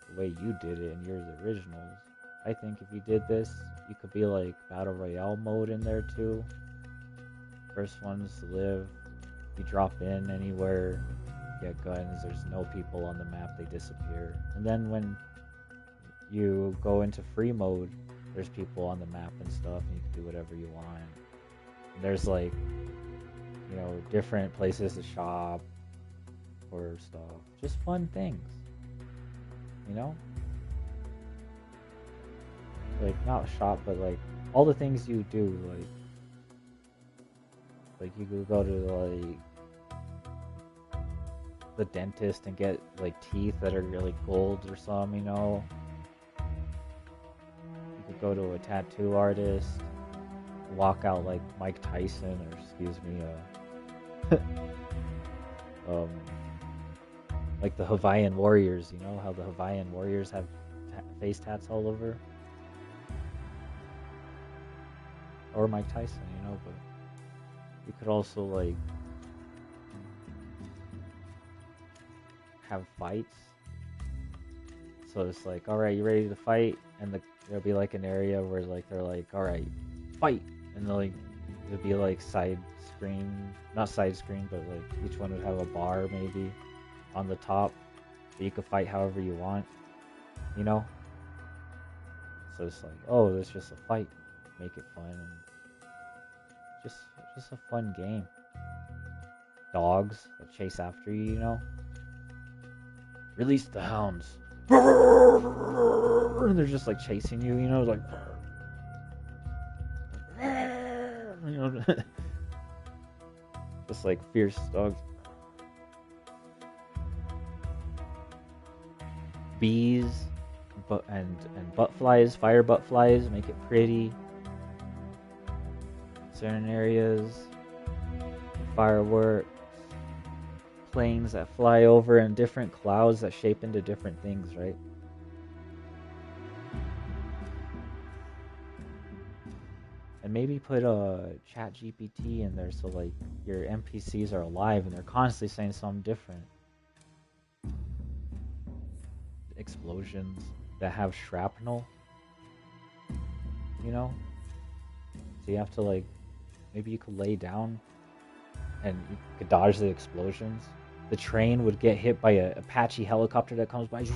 the way you did it and yours originals. I think if you did this, you could be like Battle Royale mode in there too. First ones to live. You drop in anywhere, get guns, there's no people on the map, they disappear. And then when you go into free mode, there's people on the map and stuff, and you can do whatever you want. And there's like, you know, different places to shop or stuff. Just fun things. You know? Like, not shop, but like all the things you do, like you could go to like the dentist and get like teeth that are like gold or something, you know. You could go to a tattoo artist, walk out like Mike Tyson, or excuse me, like the Hawaiian Warriors, you know how the Hawaiian Warriors have face tats all over? Or Mike Tyson, you know, but you could also like have fights. So it's like, alright, you ready to fight? And there'll be like an area where like they're like, alright, fight! And like it'll be like side screen, not side screen, but like each one would have a bar maybe on the top, but you could fight however you want, you know? So it's like, oh, it's just a fight, make it fun, and just a fun game. Dogs that chase after you, you know? Release the hounds. And they're just like chasing you, you know, like, you know, just like fierce dogs. Bees, and butt flies, fire butt flies, make it pretty. Certain areas, fireworks, planes that fly over, and different clouds that shape into different things, right? And maybe put a chat GPT in there so like your NPCs are alive and they're constantly saying something different. Explosions that have shrapnel, you know? So you have to like, maybe you could lay down and you could dodge the explosions. The train would get hit by a Apache helicopter that comes by.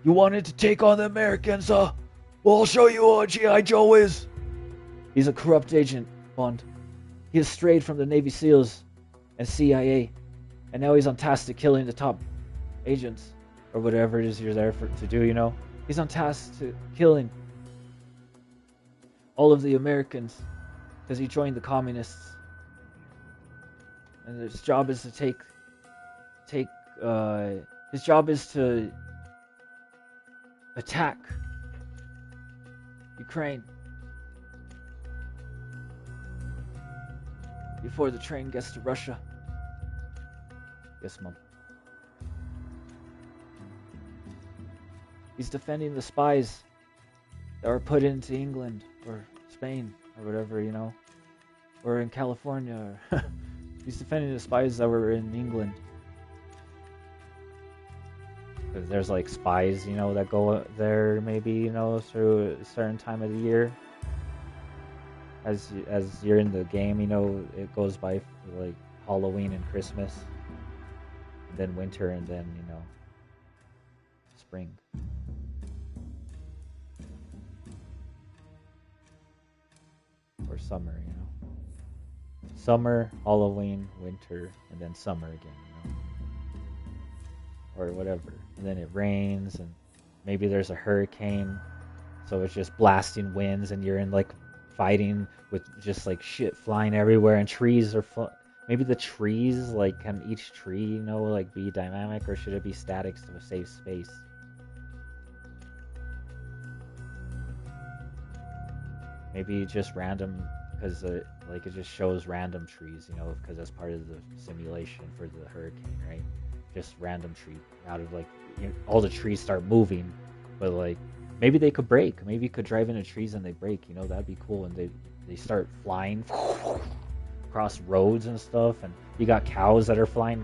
You wanted to take on the Americans, huh? Well, I'll show you what G.I. Joe is. He's a corrupt agent, Bond. He has strayed from the Navy SEALs and CIA, and now he's on task to killing the top agents, or whatever it is you're there to do, you know? He's on task to killing all of the Americans, because he joined the communists. And his job is to his job is to attack Ukraine before the train gets to Russia. Yes, Mom. He's defending the spies that were put into England or Spain or whatever, you know, or in California. He's defending the spies that were in England. Because there's like spies, you know, that go there maybe, you know, through a certain time of the year. As you're in the game, you know, it goes by like Halloween and Christmas, and then winter, and then, you know, spring. Or summer, you know. Summer, Halloween, winter, and then summer again, you know. Or whatever. And then it rains, and maybe there's a hurricane, so it's just blasting winds, and you're in like fighting with just like shit flying everywhere, and trees are maybe the trees, like, can each tree, you know, like be dynamic, or should it be static to a safe space? Maybe just random, because like it just shows random trees, you know, because that's part of the simulation for the hurricane, right? Just random tree out of like, you know, all the trees start moving, but like maybe they could break. Maybe you could drive into trees and they break, you know, that'd be cool. And they start flying across roads and stuff, and you got cows that are flying,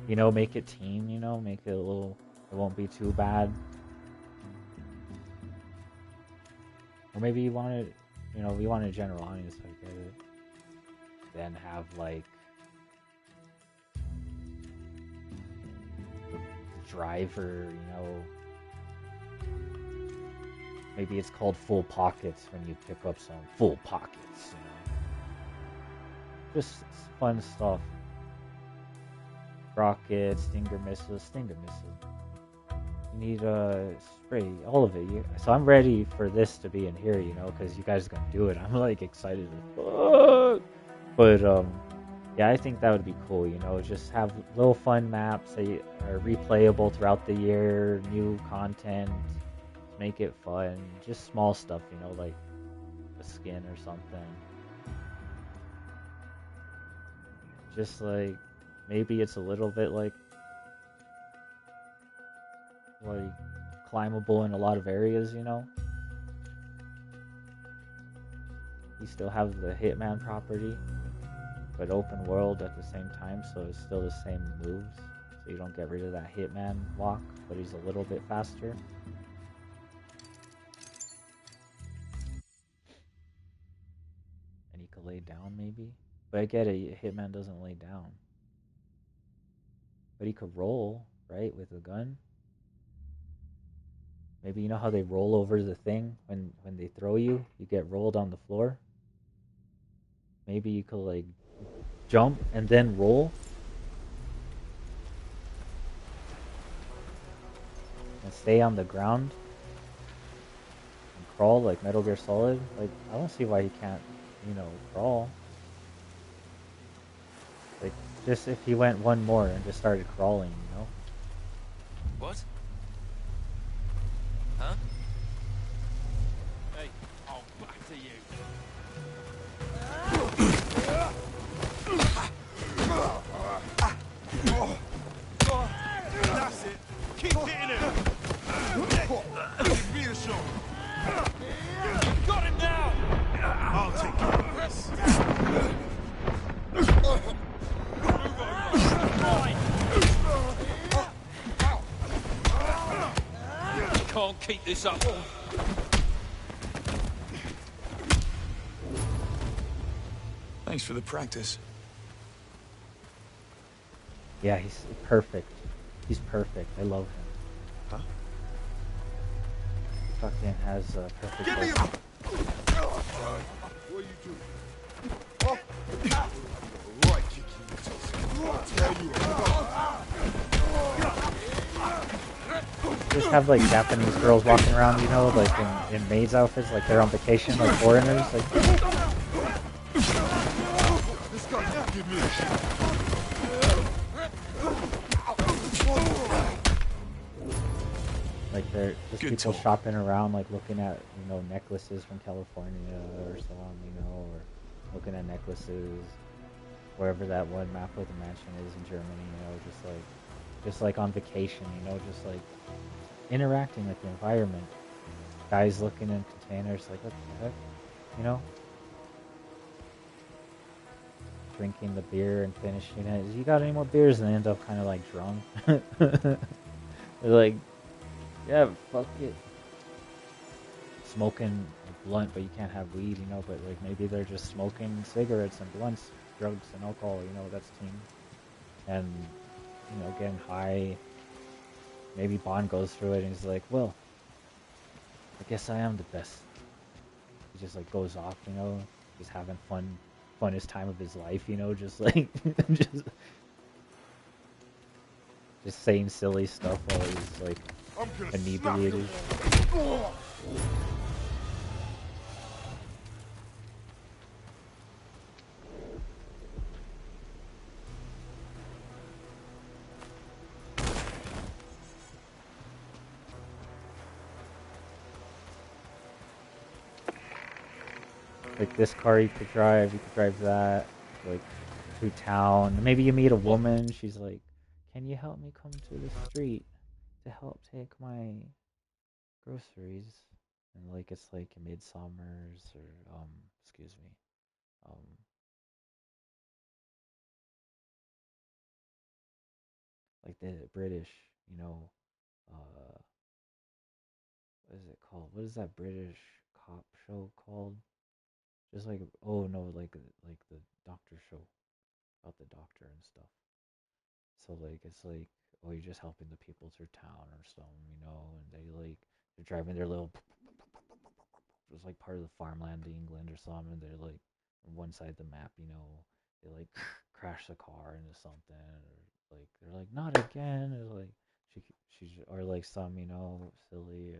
you know, make it team, you know, make it a little, it won't be too bad. Or maybe you wanted, you know, we want a general audience, I get it. Then have like driver, you know, maybe it's called full pockets when you pick up some full pockets, you know, just fun stuff. Rockets, stinger missiles. You need spray, all of it. So I'm ready for this to be in here, you know, because you guys are gonna do it. I'm like excited as fuck. But yeah, I think that would be cool, you know, just have little fun maps that are replayable throughout the year, new content, make it fun, just small stuff, you know, like a skin or something. Just like, maybe it's a little bit like climbable in a lot of areas, you know. You still have the Hitman property, but open world at the same time, so it's still the same moves. So you don't get rid of that Hitman lock, but he's a little bit faster. And he could lay down maybe. But I get it, Hitman doesn't lay down. But he could roll, right, with a gun. Maybe you know how they roll over the thing when they throw you? You get rolled on the floor. Maybe you could like jump and then roll. And stay on the ground. And crawl like Metal Gear Solid. Like, I don't see why he can't, you know, crawl. Like, just if he went one more and just started crawling, you know? What? Huh? Hey, I'll batter you. That's it. Keep hitting him. Reassure. Got him now. Keep this up. Thanks for the practice. Yeah, he's perfect. He's perfect. I love him. Huh? He fucking has a perfect Give me voice. What are you doing? Oh. Right, kick you. I'll tell you Just have like Japanese girls walking around, you know, like in maids outfits, like they're on vacation, like foreigners. Like, this guy's gonna give me a shit. like they're just Good people talk. shopping around, like looking at, you know, necklaces from California or so on, you know, or looking at necklaces wherever that one map of the mansion is in Germany, you know, just like on vacation, you know, just like interacting with the environment. Guys looking in containers, like what the heck, you know? Drinking the beer and finishing it. You got any more beers? And they end up kind of like drunk. They're like, yeah, fuck it. Smoking a blunt, but you can't have weed, you know. But like maybe they're just smoking cigarettes and blunts, drugs and alcohol, you know. That's team. And you know, getting high. Maybe Bond goes through it and he's like, well, I guess I am the best. He just like goes off, you know, just having funnest time of his life, you know, just like just saying silly stuff while he's like I'm gonna inebriated. Like this car you could drive that, like through town. Maybe you meet a woman, she's like, can you help me come to the street to help take my groceries? And like it's like Midsummer's or excuse me. Like the British, you know, what is it called? What is that British cop show called? Just like, oh no, like the doctor show about the doctor and stuff. So like it's like, oh, you're just helping the people through town or something, you know, and they're driving their little, it was like part of the farmland in England or something. And they're like on one side of the map, you know, they like crash the car into something, or like they're like not again, or like she's or like some, you know, silly.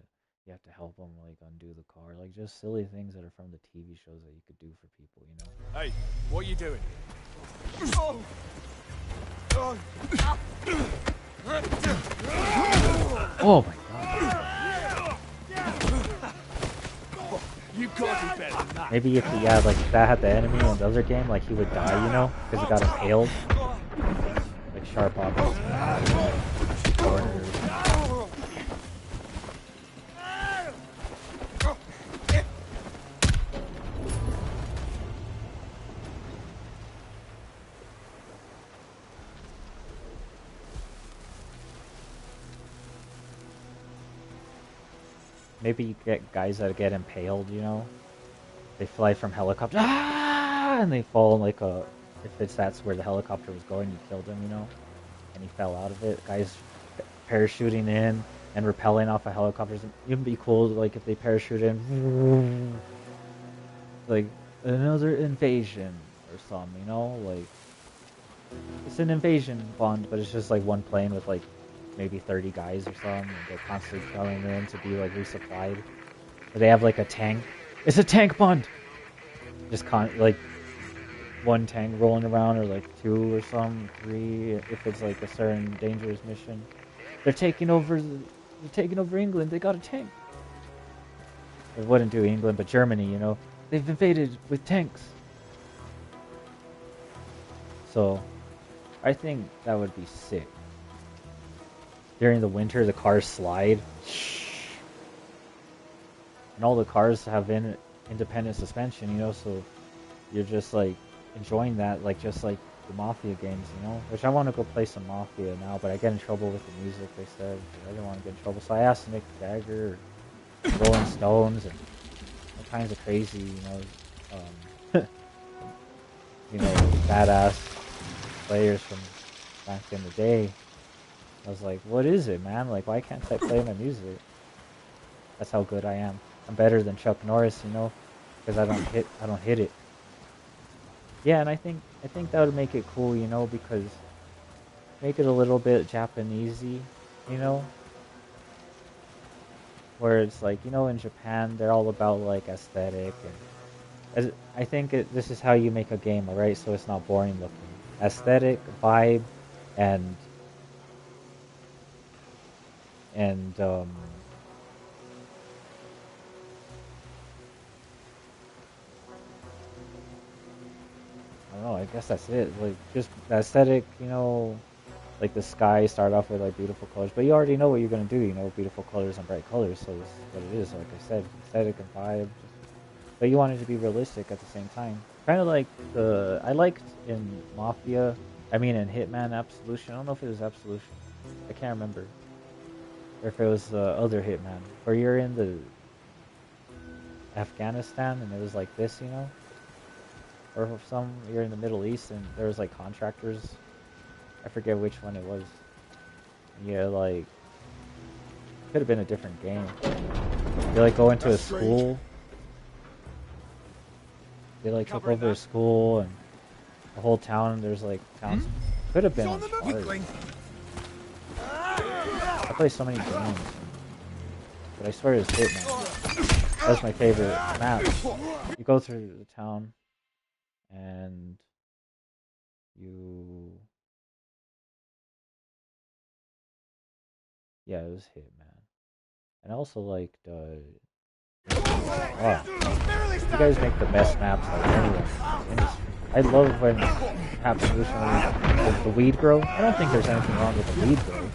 You have to help them like undo the car, like just silly things that are from the TV shows that you could do for people, you know. Hey, what are you doing? Oh my god. You can't do better than that. Maybe if he had like if that had the enemy in the other game, like he would die, you know, because he got impaled. Like sharp objects, corners. Maybe you get guys that get impaled, you know? They fly from helicopter, and they fall like a. If that's where the helicopter was going, you killed him, you know? And he fell out of it. Guys parachuting in and rappelling off of helicopters. It'd be cool, like, if they parachute in. Like, another invasion or something, you know? Like, it's an invasion Bond, but it's just like one plane with like maybe 30 guys or something, and they're constantly coming in to be like resupplied. Or they have like a tank. It's a tank Bond! Just like one tank rolling around, or like two or some, three, if it's like a certain dangerous mission. They're taking over England, they got a tank. It wouldn't do England, but Germany, you know. They've invaded with tanks. So, I think that would be sick. During the winter, the cars slide. And all the cars have independent suspension, you know, so you're just like enjoying that, like just like the Mafia games, you know. Which I want to go play some Mafia now, but I get in trouble with the music, they said. I didn't want to get in trouble. So I asked Nick Dagger, Rolling Stones and all kinds of crazy, badass players from back in the day. I was like, what is it, man? Like, why can't I play my music? That's how good I am. I'm better than Chuck Norris, because I don't hit it. Yeah, and I think that would make it cool, because make it a little bit Japanesey, where it's like, in Japan they're all about like aesthetic and I think this is how you make a game, alright? So it's not boring looking. Aesthetic, vibe, and I don't know, I guess that's it. Like, just the aesthetic, like the sky start off with like beautiful colors, but you already know what you're gonna do, beautiful colors and bright colors, so this is what it is, like I said, aesthetic and vibe. But you want it to be realistic at the same time. Kind of like I liked in Mafia, in Hitman Absolution, I don't know if it was Absolution, I can't remember. Or if it was the other Hitman, where you're in the Afghanistan and it was like this, or if you're in the Middle East and there was like contractors. I forget which one it was. Yeah, like could have been a different game. You like go into a school. They like took over a school and the whole town. There's like towns. Could have been Uncharted. I play so many games, but I swear it's Hitman. That's my favorite map. You go through the town and you. Yeah, it was Hitman. And I also liked, oh, you guys make the best maps like anyone. I love when Absolution with the weed grow. I don't think there's anything wrong with the weed grow.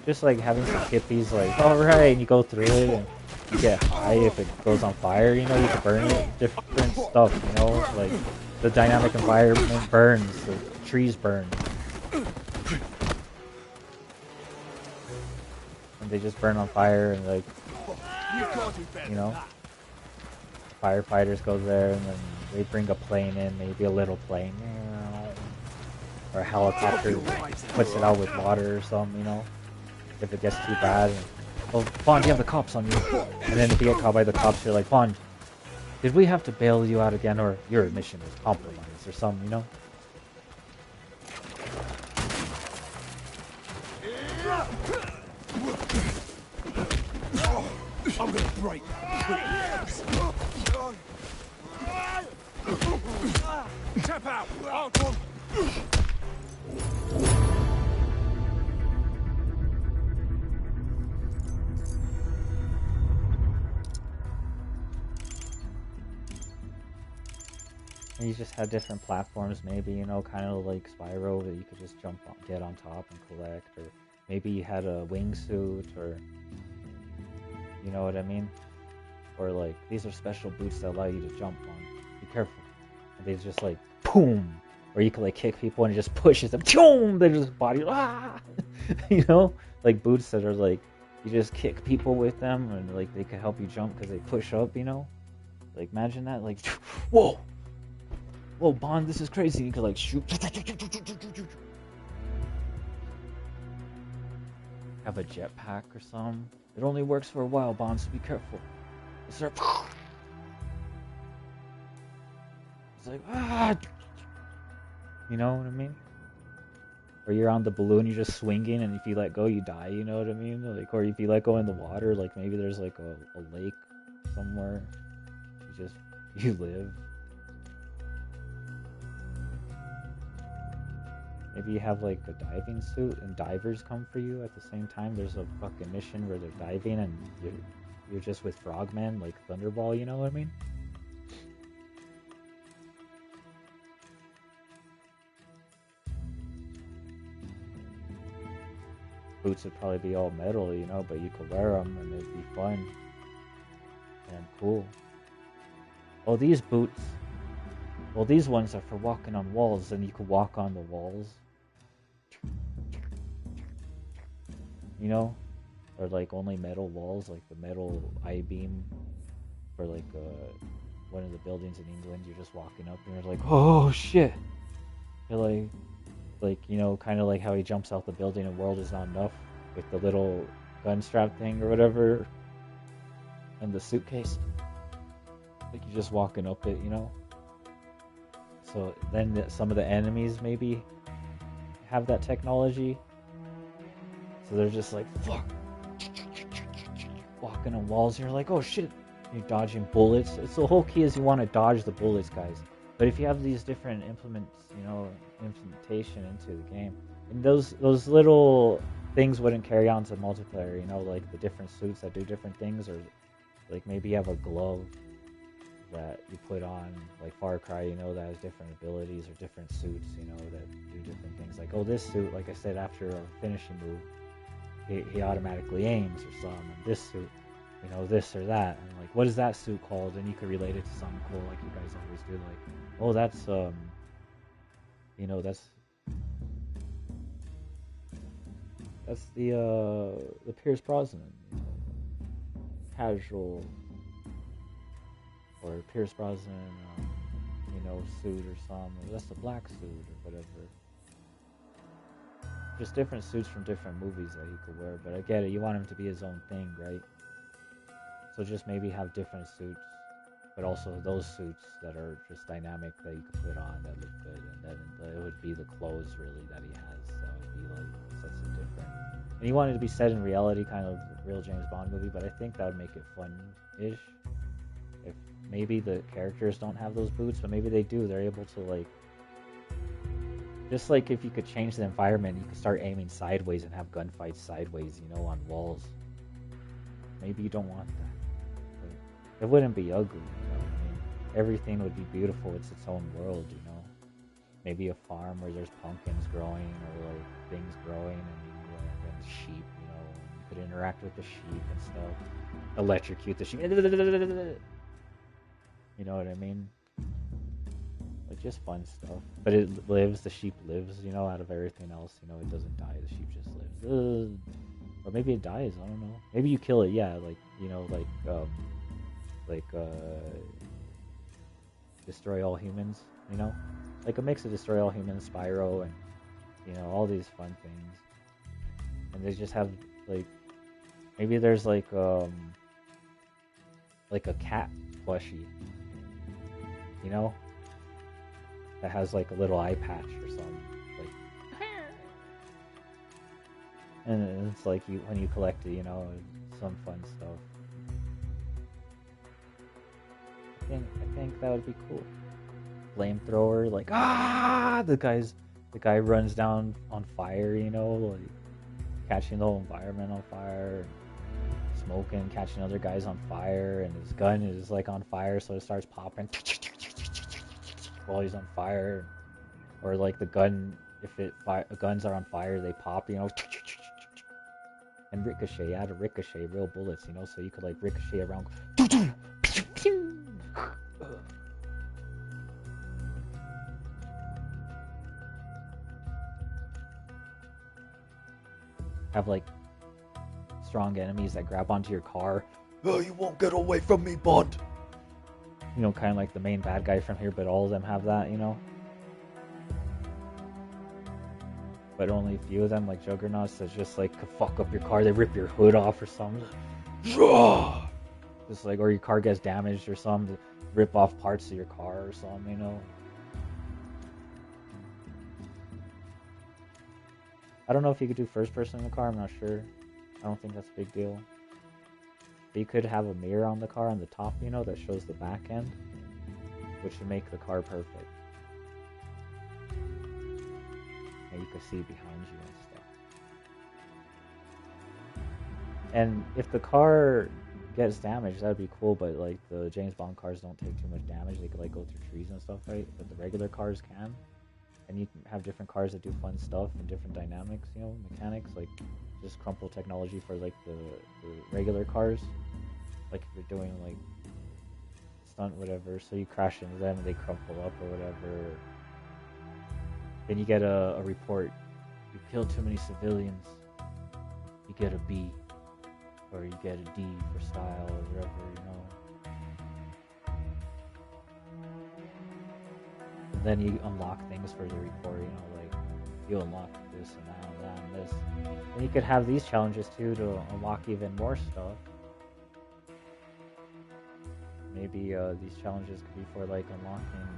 Just like having some hippies like, alright, and you go through it and you get high if it goes on fire, you can burn it, different stuff, like the dynamic environment burns, the trees burn. And they just burn on fire and like, firefighters go there and then they bring a plane in, maybe a little plane, or a helicopter puts it out with water or something, if it gets too bad. And, oh, Bond, you have the cops on you. And then if you get caught by the cops, you're like, Bond, did we have to bail you out again, or your mission is compromised or something, I'm gonna break. Tap out. I'll come. And you just had different platforms, maybe, kind of like Spyro, that you could just get on top and collect, or maybe you had a wingsuit, or you know what I mean? Or like, these are special boots that allow you to jump on. Be careful. And they just like, boom! Or you could like kick people and it just pushes them, boom! They just body, ah! Like boots that are like, you just kick people with them and like they can help you jump because they push up, Like imagine that, like, whoa! Whoa, Bond, this is crazy. You could like shoot. Have a jetpack or something. It only works for a while, Bond, so be careful. It's like, ah! You know what I mean? Or you're on the balloon, you're just swinging, and if you let go, you die, you know what I mean? Like, or if you let go in the water, like maybe there's like a lake somewhere. You live. Maybe you have like a diving suit and divers come for you at the same time. There's a fucking mission where they're diving and you're just with frogmen, like Thunderball, you know what I mean? Boots would probably be all metal, but you could wear them and it'd be fun and cool. Oh, these boots. Well, these ones are for walking on walls, and you could walk on the walls. or like only metal walls, like the metal I-beam for like one of the buildings in England. You're just walking up and you're like, oh shit. You're like you know, kind of like how he jumps out the building and World Is Not Enough with the little gun strap thing or whatever, and the suitcase. Like you're just walking up it, you know. So then some of the enemies maybe have that technology. So they're just like, fuck, walking on walls. And you're like, oh shit. You're dodging bullets. It's the whole key is you want to dodge the bullets, guys. But if you have these different implementation into the game, and those little things wouldn't carry on to multiplayer, you know, like the different suits that do different things, or like maybe you have a glove that you put on, like Far Cry, you know, that has different abilities, or different suits, you know, that do different things. Like, oh, this suit, like I said, after a finishing move, he automatically aims or something. And this suit, you know, this or that. And like, what is that suit called? And you could relate it to something cool, like you guys always do. Like, oh, that's you know, that's the Pierce Brosnan, you know, casual, or Pierce Brosnan, you know, suit or something. Or that's the black suit or whatever. Just different suits from different movies that he could wear. But I get it. You want him to be his own thing, right? So just maybe have different suits, but also those suits that are just dynamic that you could put on that look good, and then it would be the clothes really that he has. That would be like such a different. And you want it to be set in reality, kind of real James Bond movie, but I think that would make it fun-ish. If maybe the characters don't have those boots, but maybe they do. They're able to like. Just like if you could change the environment, you could start aiming sideways and have gunfights sideways, you know, on walls. Maybe you don't want that. It wouldn't be ugly, you know. I mean, everything would be beautiful. It's its own world, you know. Maybe a farm where there's pumpkins growing or like things growing and sheep, you know. You could interact with the sheep and stuff. Electrocute the sheep. You know what I mean? Like just fun stuff. But it lives. The sheep lives, you know, out of everything else. You know, it doesn't die. The sheep just lives. Or maybe it dies. I don't know. Maybe you kill it. Yeah, like you know, like Destroy All Humans, you know, like a mix of Destroy All Humans, Spyro, and you know, all these fun things. And they just have like maybe there's like a cat plushie, you know, that has like a little eye patch or something, like, and it's like when you collect it, you know, some fun stuff. I think that would be cool. Flamethrower, like the guy runs down on fire, you know, like catching the whole environment on fire, smoking, catching other guys on fire, and his gun is like on fire, so it starts popping while he's on fire. Or like the gun, if guns are on fire, they pop, you know, and ricochet, out of ricochet, real bullets, you know, so you could like ricochet around. Have like strong enemies that grab onto your car. Oh, you won't get away from me, Bond. You know, kind of like the main bad guy from here, but all of them have that, you know. But only a few of them, like Juggernauts, that just like could fuck up your car. They rip your hood off or something. Just like, or your car gets damaged or something. Rip off parts of your car or something, you know. I don't know if you could do first person in the car, I'm not sure. I don't think that's a big deal. But you could have a mirror on the car on the top, you know, that shows the back end, which would make the car perfect. And you could see behind you and stuff. And if the car gets damaged, that'd be cool, but like the James Bond cars don't take too much damage. They could like go through trees and stuff, right? But the regular cars can. And you can have different cars that do fun stuff and different dynamics, you know, mechanics, like just crumple technology for like the regular cars. Like if you're doing like stunt whatever, so you crash into them and they crumple up or whatever. Then you get a report. You killed too many civilians. You get a B. or you get a D for style or whatever, And then you unlock things for the report, like you unlock this and that and this. And you could have these challenges too to unlock even more stuff. Maybe these challenges could be for like unlocking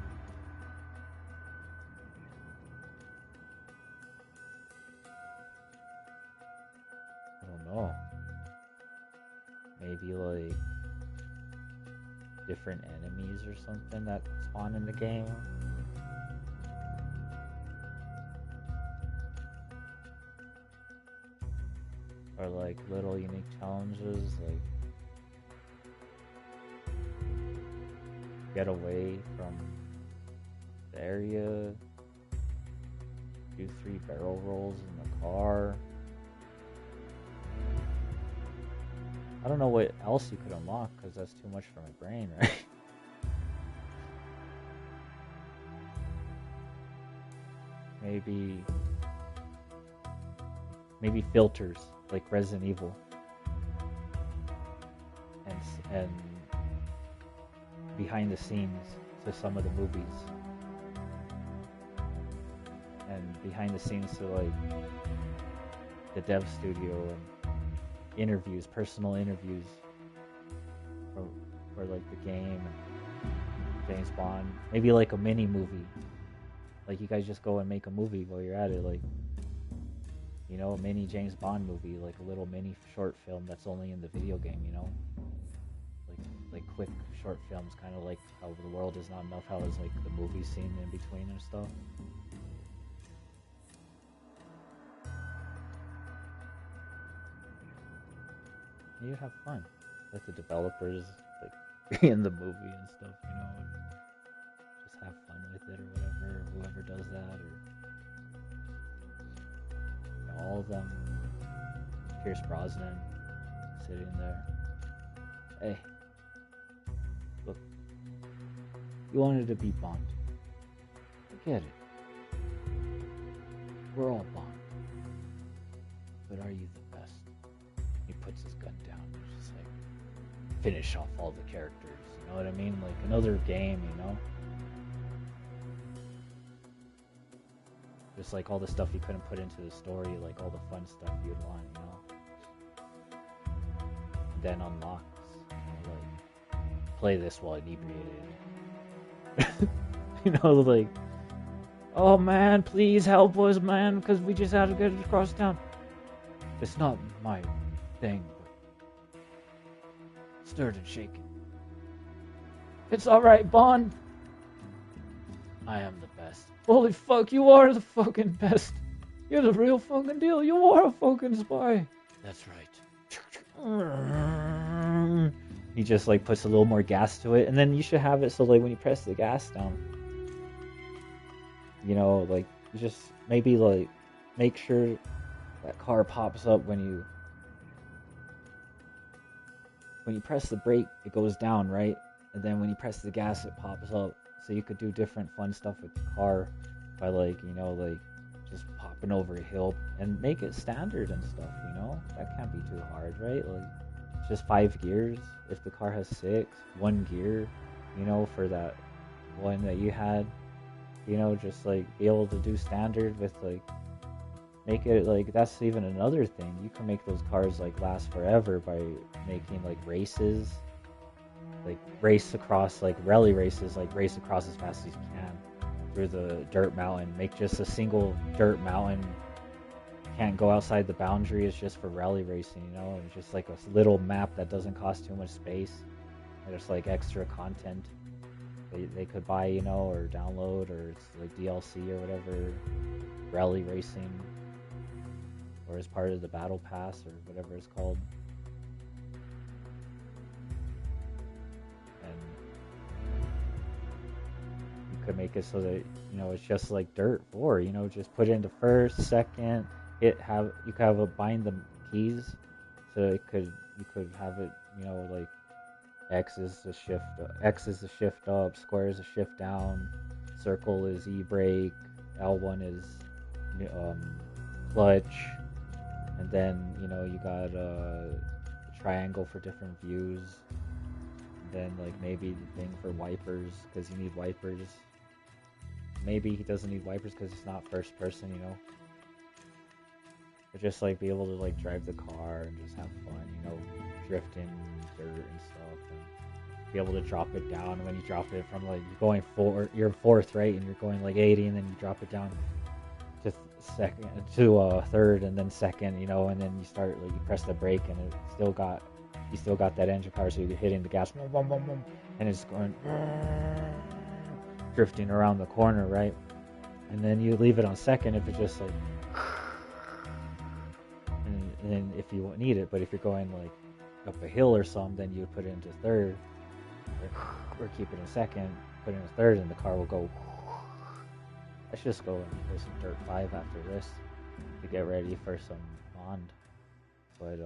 I don't know. Maybe like different enemies or something that spawn in the game. Or like little unique challenges, like get away from the area, do 3 barrel rolls in the car. I don't know what else you could unlock because that's too much for my brain, right? Maybe filters like Resident Evil, and behind the scenes to some of the movies, and behind the scenes to like the dev studio and interviews, personal interviews for like the game and James Bond. Maybe like a mini movie. Like you guys just go and make a movie while you're at it, like a mini James Bond movie, like a little mini short film that's only in the video game, like quick short films, kind of like how The World Is Not Enough, how there's like the movie scene in between and stuff. You have fun, like the developers, like in the movie and stuff, and just have fun with it or whatever, or whoever does that, or all of them. Pierce Brosnan sitting there. Hey, look, you wanted to be Bond. I get it. We're all Bond. But are you the best? He puts his gun down and just like finish off all the characters, you know what I mean? Like another game, Just like all the stuff you couldn't put into the story, like all the fun stuff you'd want, And then unlocks, like play this while inebriated. Like, oh man, please help us, man, because we just had to get across town. It's not my thing, but stirred and shaken. It's alright, Bond. I am the best. Holy fuck, you are the fucking best. You're the real fucking deal. You are a fucking spy. That's right. He just like puts a little more gas to it, and then you should have it so like when you press the gas down, like you just maybe like make sure that car pops up when you press the brake, it goes down, right? And then when you press the gas, it pops up. So you could do different fun stuff with the car by like just popping over a hill and make it standard and stuff, That can't be too hard, right? Like it's just 5 gears. If the car has 6, 1 gear, for that one that you had, just like be able to do standard with like make it like that's even another thing. You can make those cars like last forever by making like races. Like race across like rally races, like race across as fast as you can through the dirt mountain. Make just a single dirt mountain. Can't go outside the boundary. It's just for rally racing, And it's just like a little map that doesn't cost too much space. And there's like extra content they could buy, or download, or it's like DLC or whatever. Rally racing, or as part of the battle pass or whatever it's called. Could make it so that it's just like Dirt 4, just put it into first, second, you could have it bind the keys, so you could have it like X is the shift up, square is a shift down, circle is e-brake, L1 is clutch, and then you got triangle for different views. Then like maybe the thing for wipers because you need wipers. Maybe he doesn't need wipers because it's not first person, you know. But just like be able to like drive the car and just have fun, you know, drifting dirt and stuff, and be able to drop it down when you drop it from like you're fourth, right, and you're going like 80, and then you drop it down to second to third, and then second, you know, and then you start like you press the brake and it you still got that engine power, so you're hitting the gas, boom, boom, boom, boom, and it's going drifting around the corner, right? And then you leave it on second if it's just like, and then if you need it, but if you're going like up a hill or something, then you would put it into third, or keep it in second, put it in third, and the car will go. I should just go and play some Dirt 5 after this to get ready for some Bond. But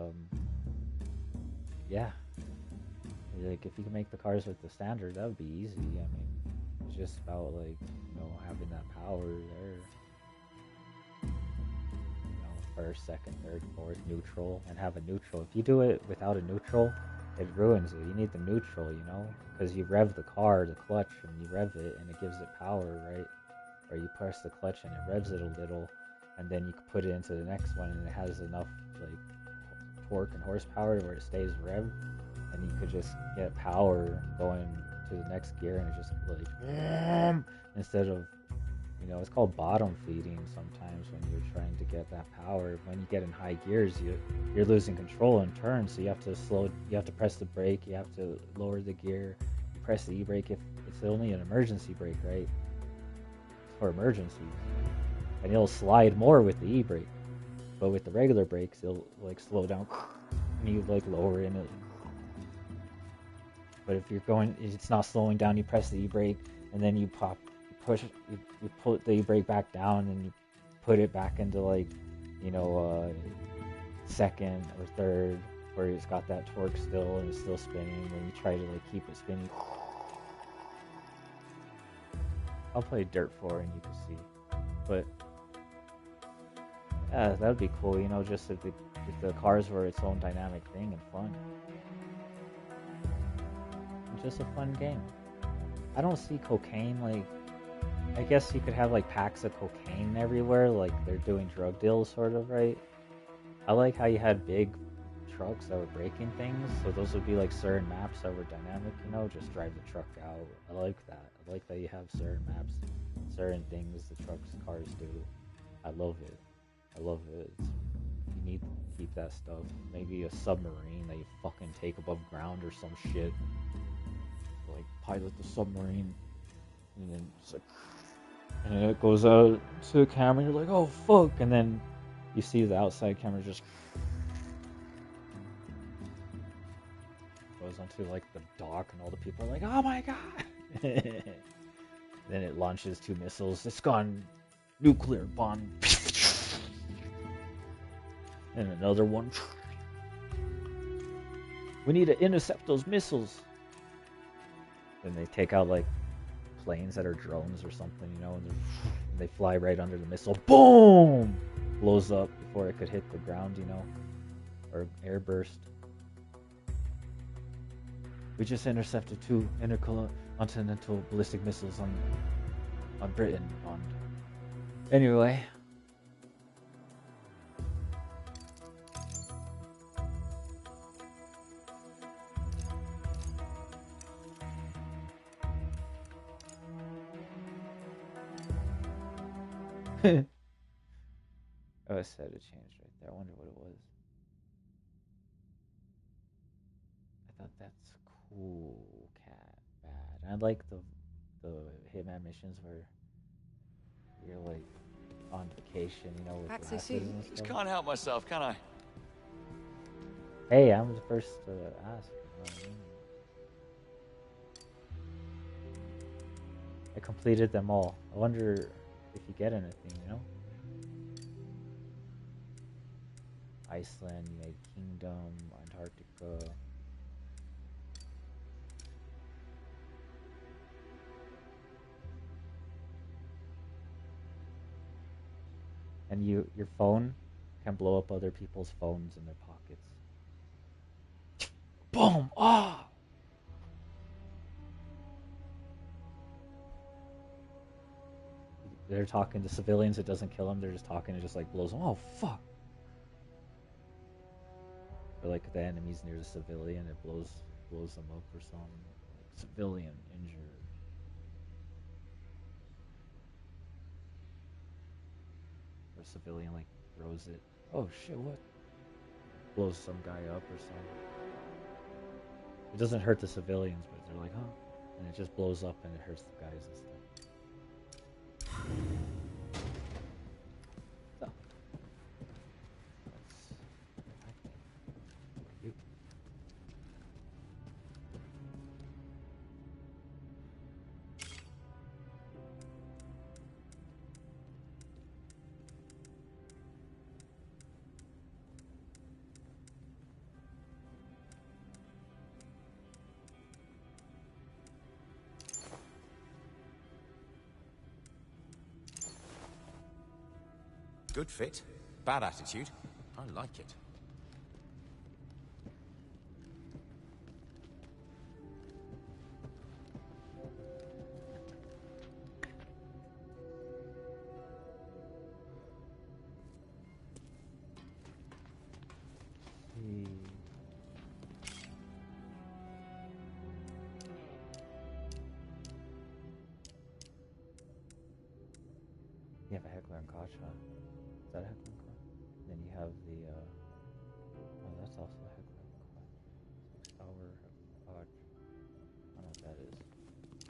yeah, like if you can make the cars with the standard, that would be easy. I mean, it's just about like, you know, having that power there. You know, first, second, third, fourth, neutral, and have a neutral. If you do it without a neutral, it ruins it. You need the neutral, you know, because you rev the car, the clutch, and you rev it, and it gives it power, right? Or you press the clutch and it revs it a little, and then you can put it into the next one, and it has enough like torque and horsepower where it stays revved, and you could just get power going to the next gear, and it just like instead of, you know, it's called bottom feeding sometimes when you're trying to get that power. When you get in high gears, you're losing control in turns, so you have to press the brake, you have to lower the gear, you press the e-brake if it's only an emergency brake, right? For emergencies, and it'll slide more with the e-brake, but with the regular brakes it'll like slow down and you like lower in it. But if you're going, it's not slowing down, you press the e-brake and then you pull the e-brake back down and you put it back into like, you know, second or third, where it's got that torque still and it's still spinning, and you try to like keep it spinning. I'll play Dirt 4 and you can see. But yeah, that would be cool, you know, just if the cars were its own dynamic thing and fun. It's just a fun game. I don't see cocaine, like, I guess you could have like packs of cocaine everywhere, like they're doing drug deals sort of, right? I like how you had big trucks that were breaking things, so those would be like certain maps that were dynamic, you know, just drive the truck out. I like that. I like that you have certain maps, certain things the cars do. I love it. You need to keep that stuff. Maybe a submarine that you fucking take above ground or some shit. Like pilot the submarine, and then it's like, and it goes out to the camera, and you're like, oh fuck, and then you see the outside camera just goes onto like the dock, and all the people are like, oh my god. Then it launches 2 missiles. It's gone nuclear bomb. And another one. We need to intercept those missiles. Then they take out like planes that are drones or something, you know, and they fly right under the missile. Boom! Blows up before it could hit the ground, you know, or airburst. We just intercepted 2 intercontinental ballistic missiles on Britain. Anyway. Oh, it said it changed right there. I wonder what it was. I thought that's cool, cat, bad. I like the Hitman missions where you're like on vacation, you know, with glasses and Just stuff. can't help myself, can I? Hey, I'm the first to ask. You know what I mean? I completed them all. I wonder if you get anything, you know? Iceland, United Kingdom, Antarctica. And your phone can blow up other people's phones in their pockets. they're talking to civilians, it doesn't kill them. They're just talking, it just like blows them. Oh fuck! Or like the enemy's near the civilian, it blows them up or something. Like civilian injured. Or civilian like throws it. Oh shit! What? Blows some guy up or something. It doesn't hurt the civilians, but they're like, huh? And it just blows up and it hurts the guys and stuff. So, you. Good fit. Bad attitude. I like it. You have a heckler and koch, huh? Is that a heckler and koch? Then you have the, oh, that's also a heckler and koch. 6-hour koch. I don't know what that is. I don't know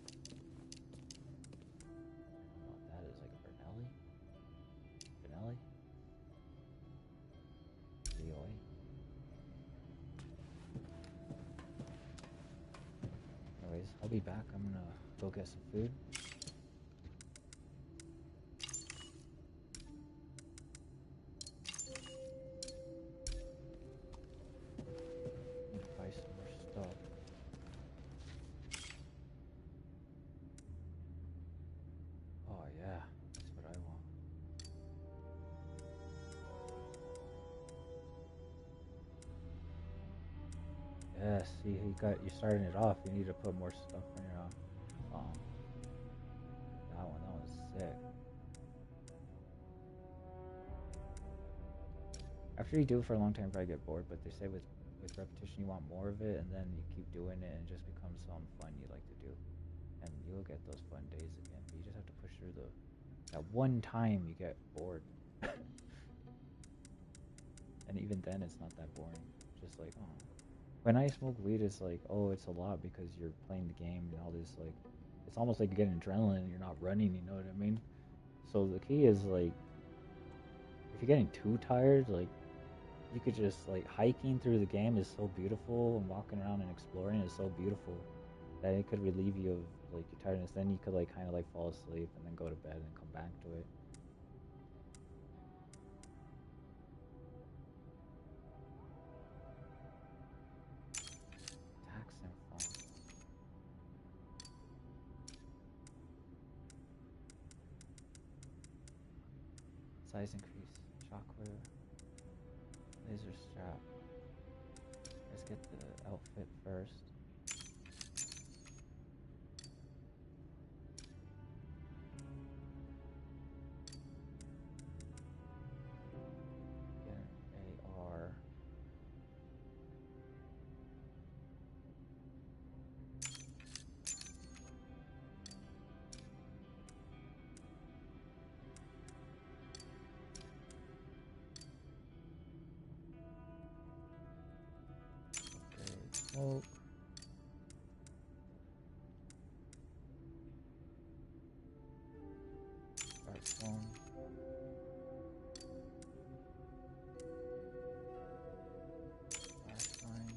what that is, like a Bernelli? Benelli? VOA? Anyways, I'll be back. I'm gonna go get some food. Buy some more stuff. Oh yeah, that's what I want. Yeah, see, you're starting it off. You need to put more stuff in your that one's sick. After you do it for a long time, you probably get bored. But they say with repetition, you want more of it, and then you keep doing it, and it just becomes something fun you like to do, and you'll get those fun days again. But you just have to push through that one time you get bored, and even then, it's not that boring. Just like, oh. When I smoke weed, it's like, oh, it's a lot because you're playing the game and all this, like, it's almost like you're getting adrenaline and you're not running, you know what I mean? So the key is, like, if you're getting too tired, like, you could just, like, hiking through the game is so beautiful, and walking around and exploring is so beautiful that it could relieve you of, like, your tiredness. Then you could, like, kind of, like, fall asleep and then go to bed and come back to it. Tax and phone. Size increase. Shockwave. Laser strap. Let's get the outfit first. Get an AR. Upgrade smoke. Start phone. Flashlight.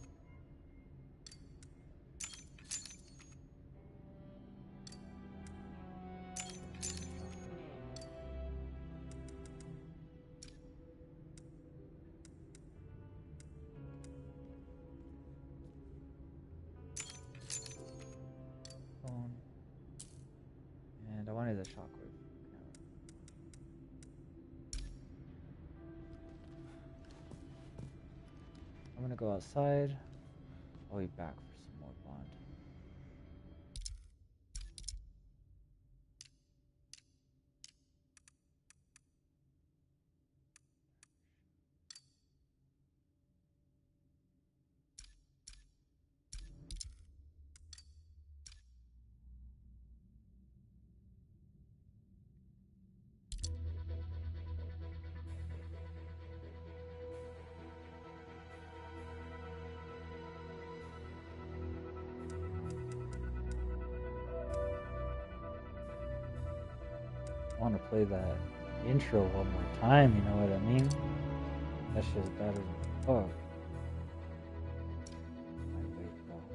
Phone. And I wanted the shockwave. I'm gonna go outside. I'll be back for some more bond. want to play that intro one more time, you know what I mean? That shit's better than fuck. Might wait though.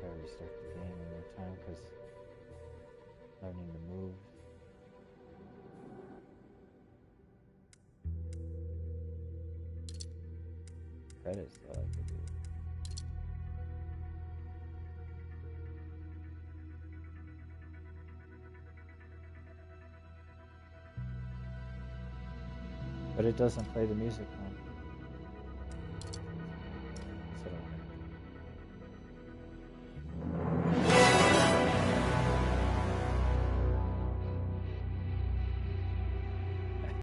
Try to restart the game one more time because learning the moves. Credits though, I could do. But it doesn't play the music.